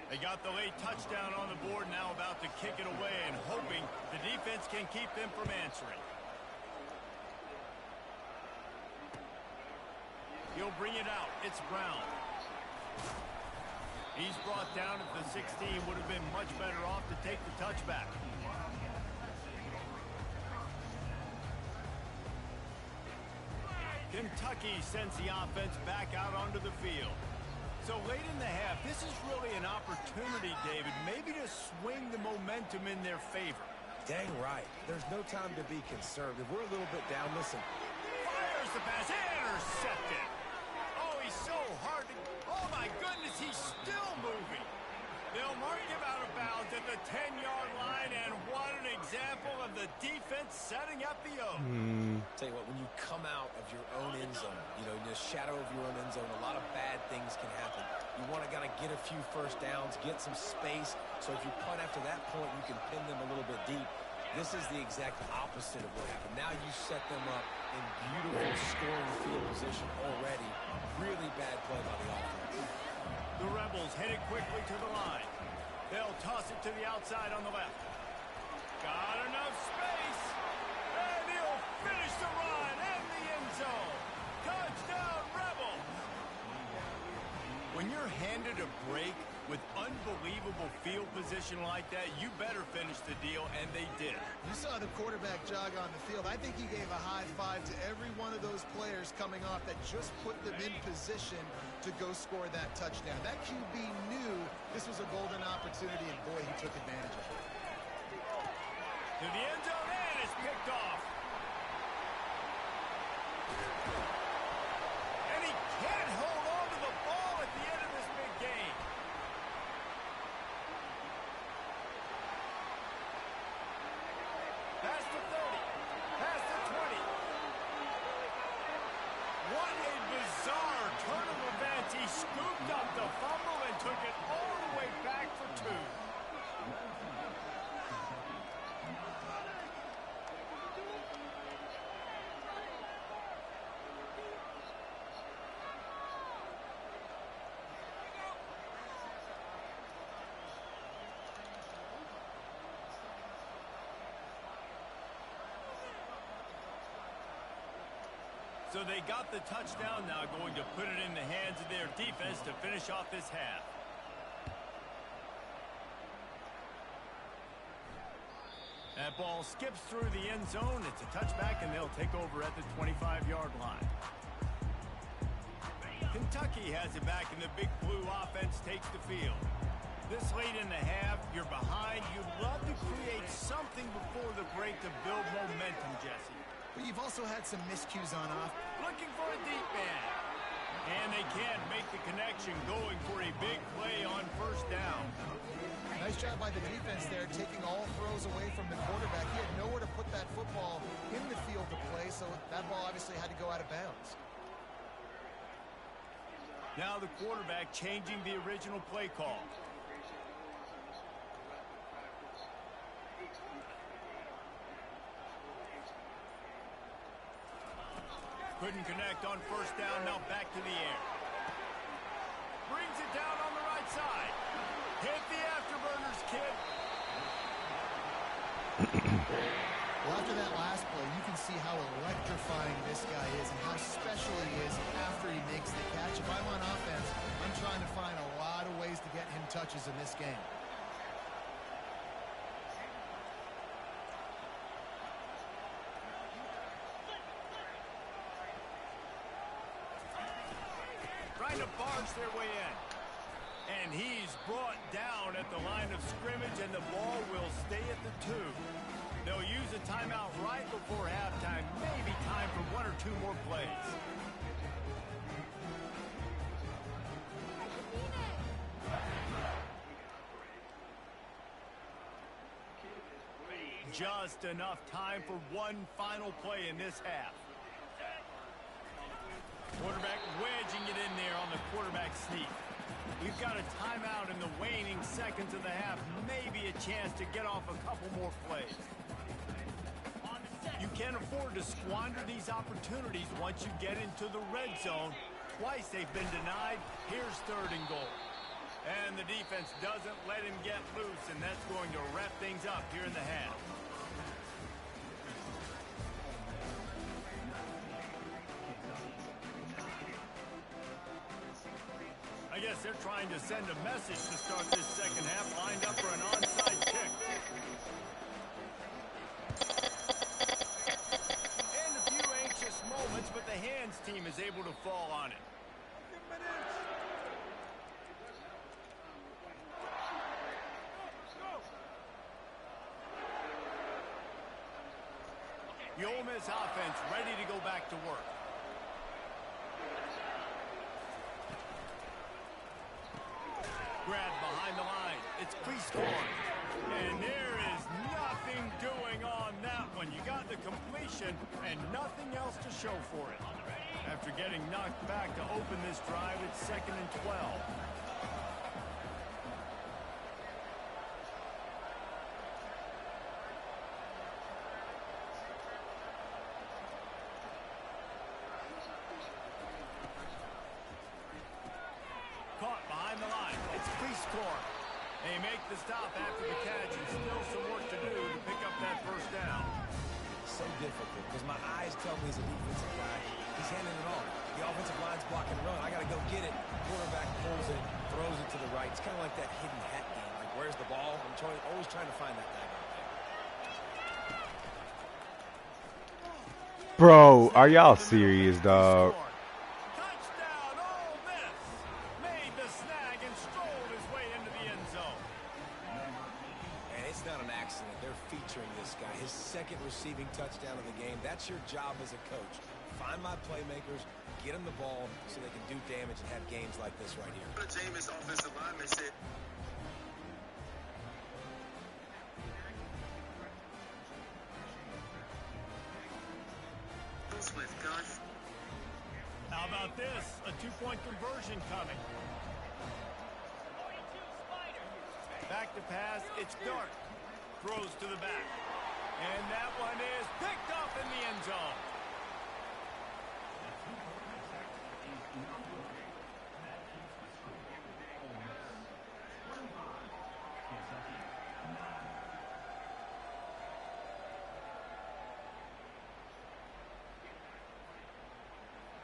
They got the late touchdown on the board, now about to kick it away and hoping the defense can keep them from answering. He'll bring it out. It's Brown. He's brought down at the 16. Would have been much better off to take the touchback. Kentucky sends the offense back out onto the field. So late in the half, this is really an opportunity, David, maybe to swing the momentum in their favor. Dang right. There's no time to be conservative. We're a little bit down. Listen. Fires the pass. Intercepted. Oh, he's so hard to... Oh, my goodness, he's still moving. They'll mark him out of bounds at the 10-yard line, and what an example of the defense setting up the O. Tell you what, when you come out of your own end zone, you know, in the shadow of your own end zone, a lot of bad things can happen. You want to get a few first downs, get some space, so if you punt after that point, you can pin them a little bit deep. This is the exact opposite of what happened. Now you set them up in beautiful scoring field position already. Really bad play by the offense. The Rebels headed quickly to the line. They'll toss it to the outside on the left. Got enough space. And he'll finish the run in the end zone. Touchdown, Rebels. When you're handed a break with unbelievable field position like that, you better finish the deal, and they did. You saw the quarterback jog on the field. I think he gave a high five to every one of those players coming off that just put them in position to go score that touchdown. That QB knew this was a golden opportunity, and boy, he took advantage of it. To the end zone, and it's picked off. And he can't hold on to the ball at the end of this big game. Pass to 30. Pass to 20. What a bizarre turn of events. He scooped up the fumble and took it all the way back for two. So they got the touchdown, now going to put it in the hands of their defense to finish off this half. That ball skips through the end zone. It's a touchback, and they'll take over at the 25-yard line. Kentucky has it back, and the Big Blue offense takes the field. This late in the half, you're behind. You'd love to create something before the break to build momentum, Jesse. But you've also had some miscues on off. Looking for a deep man. And they can't make the connection, going for a big play on first down. Nice job by the defense there, taking all throws away from the quarterback. He had nowhere to put that football in the field to play, so that ball obviously had to go out of bounds. Now the quarterback changing the original play call. Couldn't connect on first down, now back to the air. Brings it down on the right side. Hit the afterburners, kid. Well, after that last play, you can see how electrifying this guy is and how special he is after he makes the catch. If I'm on offense, I'm trying to find a lot of ways to get him touches in this game. trying to barge their way in. And he's brought down at the line of scrimmage, and the ball will stay at the 2. They'll use a timeout right before halftime. Maybe time for 1 or 2 more plays. Just enough time for one final play in this half. Quarterback wedging it in there on the quarterback sneak. We've got a timeout in the waning seconds of the half. Maybe a chance to get off a couple more plays. You can't afford to squander these opportunities once you get into the red zone. Twice they've been denied. Here's 3rd and goal. And the defense doesn't let him get loose, and that's going to wrap things up here in the half. I guess they're trying to send a message to start this second half, lined up for an onside kick. And a few anxious moments, but the hands team is able to fall on it. The Ole Miss offense ready to go back to work. Grab behind the line. It's pre-scored. And there is nothing doing on that one. You got the completion and nothing else to show for it. After getting knocked back to open this drive, it's 2nd and 12. Caught behind the line. It's pre-score. They make the stop after the catch, and still some work to do to pick up that first down. So difficult because my eyes tell me he's a defensive guy. He's handing it off. The offensive line's blocking the run. I got to go get it. Quarterback pulls it, throws it to the right. It's kind of like that hidden hat game. Like, where's the ball? I'm always trying to find that guy out there. Bro, are y'all serious, dog? Touchdown, Ole Miss. Made the snag and strolled his way into the end zone. And it's not an accident. They're featuring this guy. His 2nd receiving touchdown of the game. That's your job as a coach. Find my playmakers, get them the ball so they can do damage and have games like this right here. Jameis offensive lineman said. How about this? A 2-point conversion coming. Back to pass. It's Dart. Throws to the back. And that one is picked up in the end zone.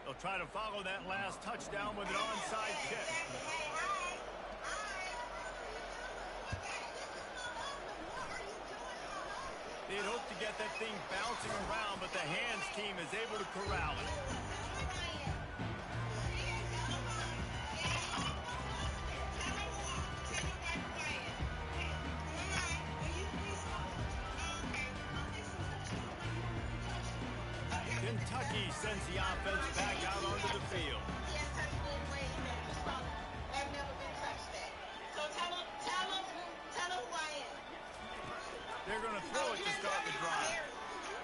They'll try to follow that last touchdown with an onside kick. They'd hoped to get that thing bouncing around, but the hands team is able to corral it. Kentucky sends the offense back out onto the field. They're going to throw it to start the drive.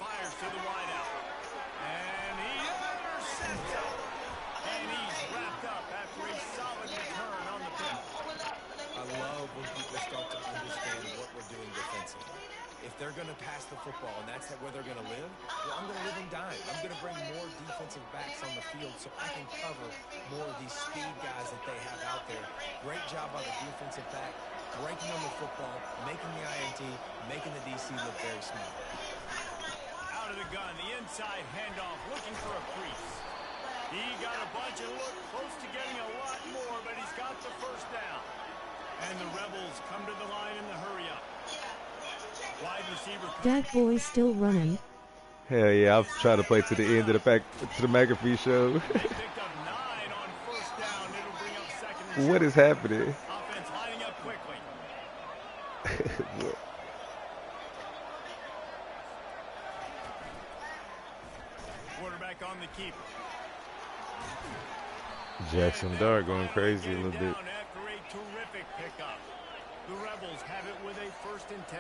Fires to the wideout. And he intercepts it. And he's wrapped up after a solid return on the pick. I love when people start to understand what we're doing defensively. If they're going to pass the football and that's where they're going to live, well, I'm going to live and die. I'm going to bring more defensive backs on the field so I can cover more of these speed guys that they have out there. Great job by the defensive back, breaking on the football, making the INT, making the DC look very smart. Out of the gun, the inside handoff, looking for a crease. He got a bunch and looked close to getting a lot more, but he's got the first down. And the Rebels come to the line in the hurry-up. Wide receiver. That boy's still running. Hell yeah, I've tried to play to the end of the McAfee show. They picked up 9 on first down What is happening? Offense lining up quickly. What? Quarterback on the keeper. Jackson Dart going crazy a little bit. Down after a terrific pickup. The Rebels have it with a 1st and 10.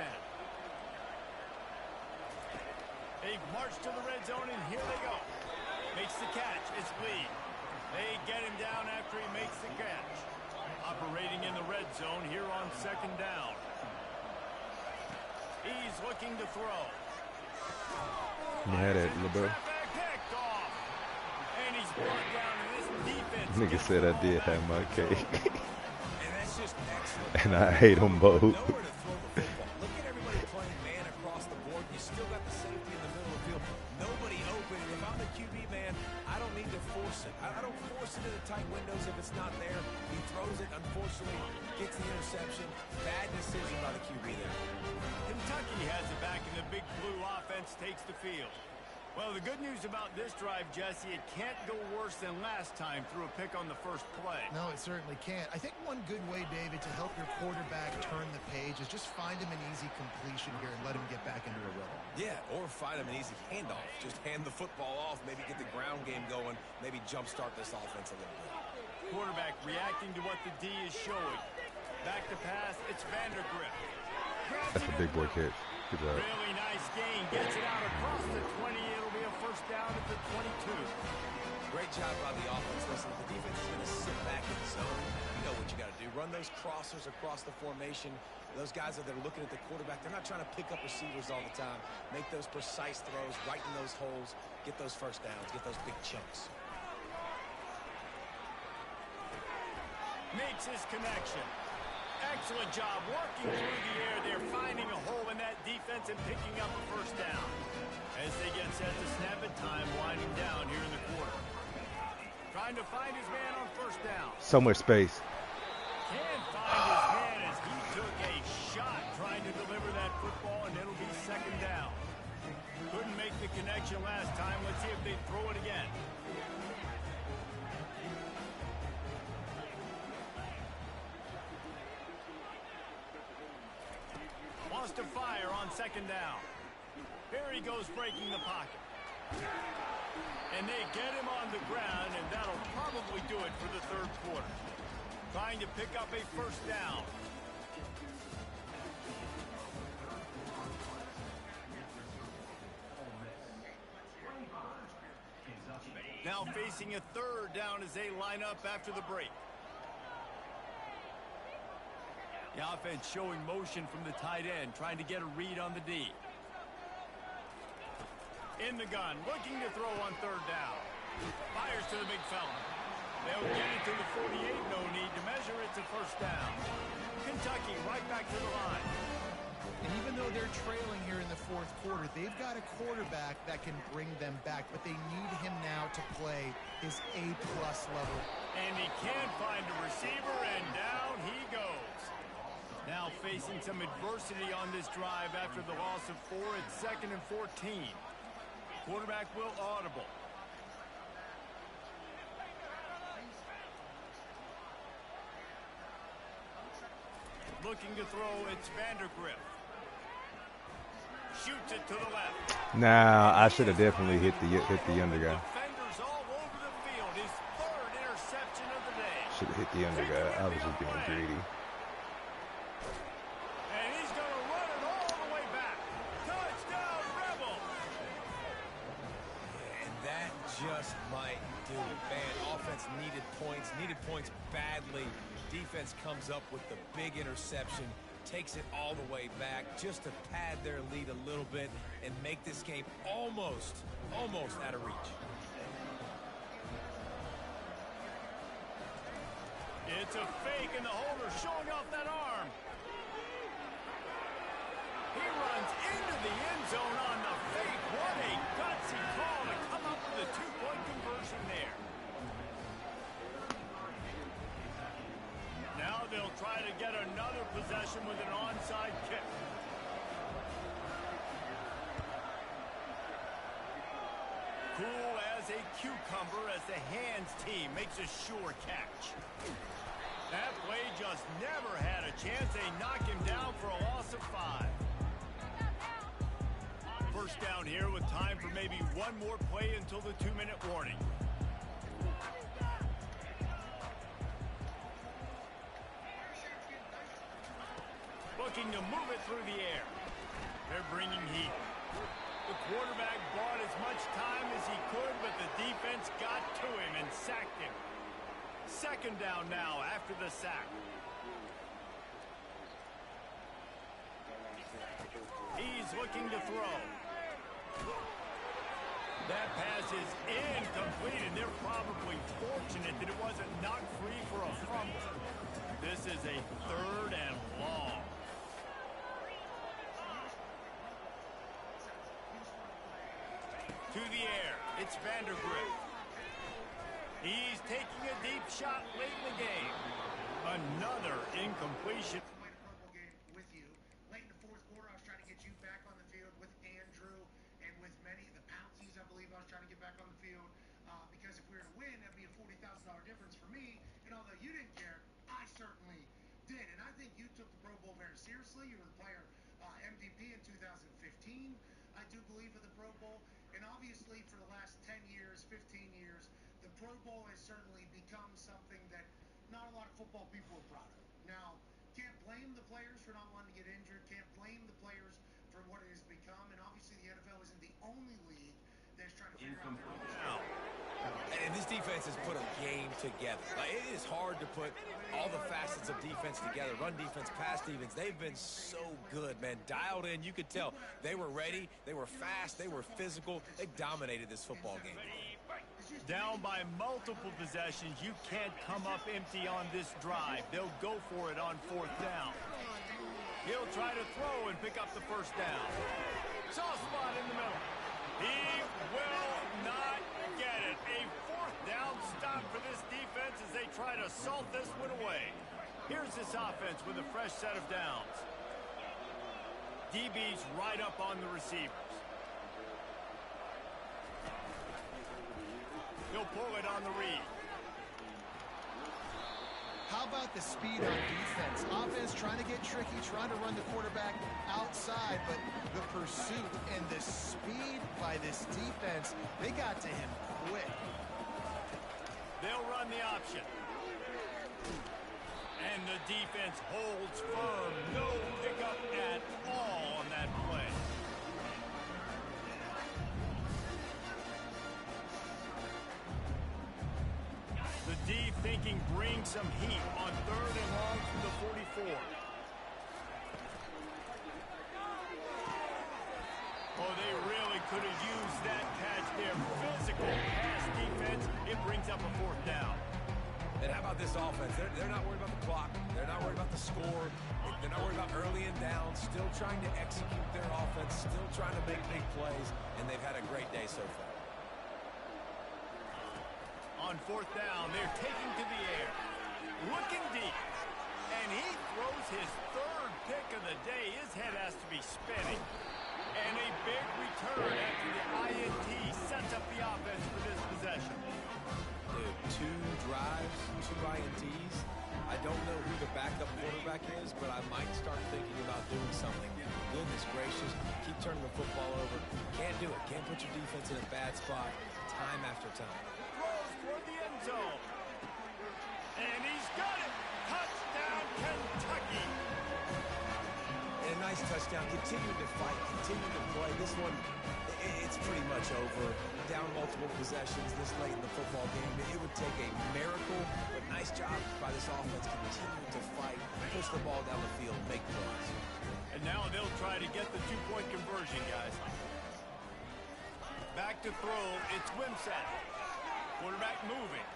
They march to the red zone, and here they go. Makes the catch. It's Lee. They get him down after he makes the catch. Operating in the red zone here on 2nd down. He's looking to throw. You had it, LeBron. Picked off. And he's brought down in this defense. Nigga said I did have my cake. And that's just excellent. And I hate them both. Nowhere to throw the football. Look at everybody playing man across the board. You still got the safety in the middle of the field. Nobody open. If I'm the QB, man, I don't need to force it. I don't force it into tight windows if it's not there. He throws it, unfortunately, gets the interception. Bad decision by the QB there. Kentucky has it back, and the Big Blue offense takes the field. Well, the good news about this drive, Jesse, it can't go worse than last time through a pick on the first play. No, it certainly can't. I think one good way, David, to help your quarterback turn the page is just find him an easy completion here and let him get back into a rhythm. Yeah, or find him an easy handoff. Just hand the football off, maybe get the ground game going, maybe jumpstart this offense a little bit. Quarterback reacting to what the D is showing. Back to pass, it's Vandergrift. That's a big boy catch. Good job. Really nice gain. Gets it out across the 20. It'll be a 1st down at the 22. Great job by the offense. Listen, the defense is going to sit back in the zone. You know what you got to do. Run those crossers across the formation. Those guys that are looking at the quarterback, they're not trying to pick up receivers all the time. Make those precise throws, right in those holes, get those 1st downs, get those big chunks. Makes his connection. Excellent job working through the air. They're finding a hole in that defense and picking up a 1st down. As they get set to snap it, time winding down here in the quarter. Trying to find his man on 1st down. So much space. Can't find his man as he took a shot trying to deliver that football, and it'll be 2nd down. Couldn't make the connection last time. Let's see if they throw it again. Wants to fire on 2nd down. Here he goes breaking the pocket. And they get him on the ground, and that'll probably do it for the 3rd quarter. Trying to pick up a 1st down. Now facing a 3rd down as they line up after the break. The offense showing motion from the tight end, trying to get a read on the D. In the gun, looking to throw on 3rd down. Fires to the big fella. They'll get it to the 48, no need to measure. It's a 1st down. Kentucky right back to the line. And even though they're trailing here in the 4th quarter, they've got a quarterback that can bring them back, but they need him now to play his A-plus level. And he can't find a receiver, and down he goes. Now facing some adversity on this drive after the loss of 4. It's 2nd and 14. Quarterback will audible. Looking to throw, it's Vandergrift. Shoots it to the left. Nah, I should have definitely hit the younger guy. Defenders all over the field. His 3rd interception of the day. Should have hit the younger guy. I was just being greedy. And he's going to run it all the way back. Touchdown, Rebels. And that just might do it. Man, offense needed points badly. Defense comes up with the big interception, takes it all the way back just to pad their lead a little bit and make this game almost out of reach. It's a fake, and the holder showing off that arm. He runs into the end zone on the fake. What a gutsy call to come up with a 2-point conversion there. Now they'll try to get another possession with an onside kick. Cool as a cucumber as the hands team makes a sure catch. That play just never had a chance. They knock him down for a loss of 5. First down here with time for maybe one more play until the 2-minute warning. Looking to move it through the air. They're bringing heat. The quarterback bought as much time as he could, but the defense got to him and sacked him. Second down now after the sack. He's looking to throw. That pass is incomplete, and they're probably fortunate that it wasn't knocked free for a fumble. This is a 3rd and long. To the air, it's Vandergrift. He's taking a deep shot late in the game. Another incompletion. Played a Pro Bowl game with you. Late in the 4th quarter, I was trying to get you back on the field with Andrew and with many of the Pouncies, I believe I was trying to get back on the field. Because if we were to win, that'd be a $40,000 difference for me. And although you didn't care, I certainly did. And I think you took the Pro Bowl very seriously. You were the player MVP in 2015, I do believe, of the Pro Bowl. And obviously, for the last 10 years, 15 years, the Pro Bowl has certainly become something that not a lot of football people are proud of. Now, can't blame the players for not wanting to get injured. Can't blame the players for what it has become. And obviously, the NFL isn't the only league that's trying to figure out. And this defense has put a game together. Like, it is hard to put all the facets of defense together. Run defense, pass defense. They've been so good, man. Dialed in. You could tell they were ready. They were fast. They were physical. They dominated this football game. Down by multiple possessions. You can't come up empty on this drive. They'll go for it on 4th down. He'll try to throw and pick up the first down. Soft spot in the middle. He will not get it. A 4th down stop for this defense as they try to salt this one away. Here's this offense with a fresh set of downs. DB's right up on the receivers. He'll pull it on the read. How about the speed on defense? Offense trying to get tricky, trying to run the quarterback outside, but the pursuit and the speed by this defense, they got to him quick. They'll run the option. And the defense holds firm. No pickup at all on that play. The D thinking bring some heat on 3rd and long from the 44. Oh, they really could have used that catch there. Physical pass defense. It brings up a 4th down. And how about this offense? They're not worried about the clock. They're not worried about the score. They're not worried about early and down. Still trying to execute their offense. Still trying to make big plays. And they've had a great day so far. On 4th down, they're taking to the air. Looking deep. And he throws his 3rd pick of the day. His head has to be spinning. And a big return after the INT sets up the offense for this possession. Dude, 2 drives, 2 INTs. I don't know who the backup quarterback is, but I might start thinking about doing something. Goodness gracious, keep turning the football over. Can't do it. Can't put your defense in a bad spot time after time. Throws toward the end zone. And he's got it. Touchdown, Kentucky. And a nice touchdown. Continue to fight. Continue to play. This one, it's pretty much over. Down multiple possessions this late in the football game. It would take a miracle, but nice job by this offense. Continue to fight, push the ball down the field, make plays. And now they'll try to get the 2-point conversion, guys. Back to throw. It's Wimsatt. Quarterback moving.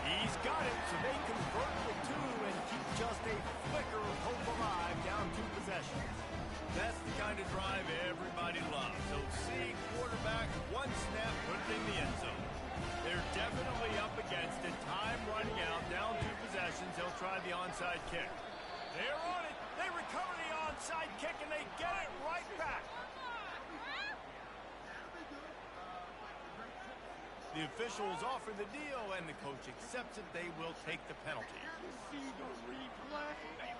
He's got it, so they convert the 2 and keep just a flicker of hope alive down 2 possessions. That's the kind of drive everybody loves. So see quarterback, 1 snap, put it in the end zone. They're definitely up against it. Time running out, down 2 possessions. They'll try the onside kick. They're on it. They recover the onside kick, and they get it right back. The officials offer the deal, and the coach accepts it. They will take the penalty.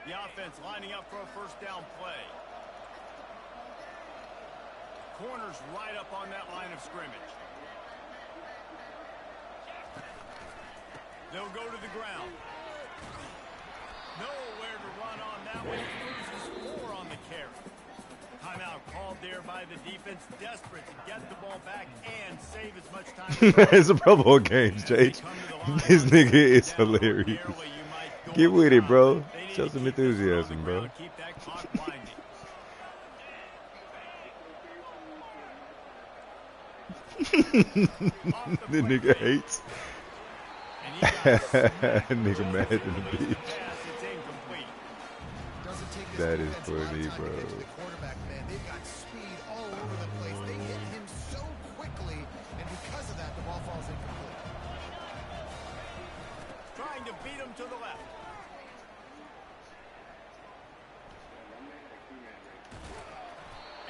The offense lining up for a first down play. Corners right up on that line of scrimmage. They'll go to the ground. Nowhere to run on that one. He loses 4 on the carry. Timeout called there by the defense, desperate to get the ball back and save as much time. It's a Pro Bowl game, Jake. This nigga is hilarious. Get with it, bro. Show some enthusiasm, bro. The nigga hates. Nigga mad in the beach. That is funny, bro. They've got speed all over the place. They hit him so quickly, and because of that, the ball falls incomplete. Trying to beat him to the left.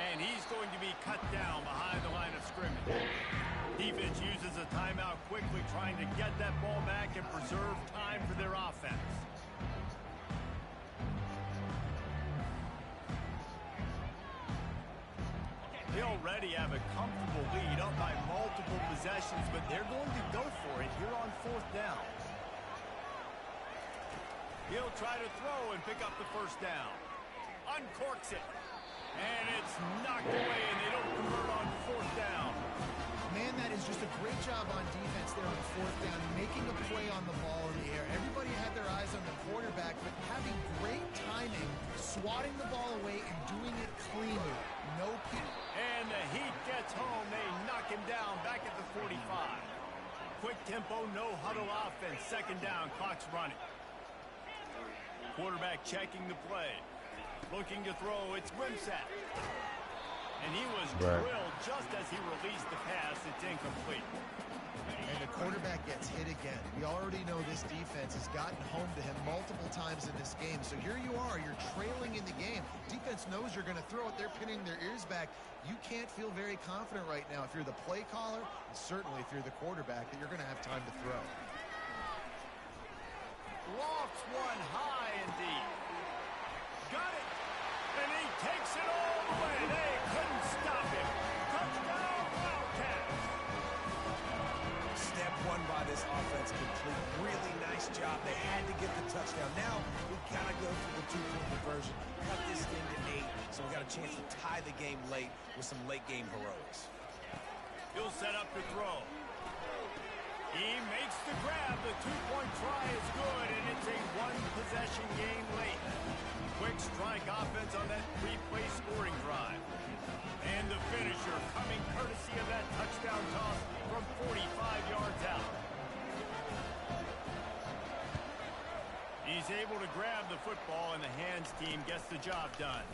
And he's going to be cut down behind the line of scrimmage. Defense uses a timeout quickly, trying to get that ball back and preserve time for their offense. They already have a comfortable lead, up by multiple possessions, but they're going to go for it here on 4th down. He'll try to throw and pick up the first down. Uncorks it. And it's knocked away, and they don't convert on 4th down. Man, that is just a great job on defense there on 4th down, making a play on the ball in the air. Everybody had their eyes on the quarterback, but having great timing, swatting the ball away, and doing it cleanly. No peek. And the Heat gets home. They knock him down back at the 45. Quick tempo, no huddle offense. 2nd down, clock's running. Quarterback checking the play. Looking to throw, it's Grimsat. And he was drilled just as he released the pass. It's incomplete. And the quarterback gets hit again. We already know this defense has gotten home to him multiple times in this game. So here you are, you're trailing in the game. Defense knows you're going to throw it. They're pinning their ears back. You can't feel very confident right now if you're the play caller, and certainly if you're the quarterback, that you're going to have time to throw. Lofts one high and deep. Got it. And he takes it all the way. They couldn't stop him. Touchdown, Wildcats. Step 1 by this offense complete. Really nice job. They had to get the touchdown. Now we got to go for the 2-point conversion. Cut this thing to 8, so we got a chance to tie the game late with some late game heroics. He'll set up to throw. He makes the grab. The 2-point try is good, and it's a 1-possession game late. Quick strike offense on that 3-play scoring drive. And the finisher coming courtesy of that touchdown toss from 45 yards out. He's able to grab the football, and the hands team gets the job done.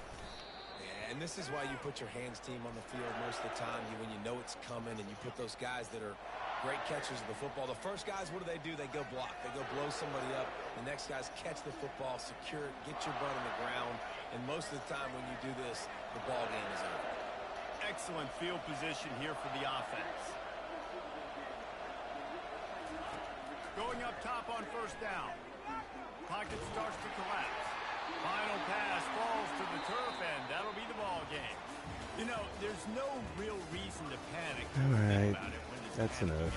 And this is why you put your hands team on the field most of the time, when you know it's coming, and you put those guys that are great catchers of the football. The first guys, what do? They go block. They go blow somebody up. The next guys catch the football, secure it, get your butt on the ground. And most of the time when you do this, the ball game is over. Excellent field position here for the offense. Going up top on 1st down. Pocket starts to collapse. Final pass falls to the turf, and that'll be the ball game. You know, there's no real reason to panic. All right, that's enough.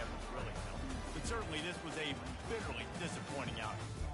But certainly this was a bitterly disappointing outcome.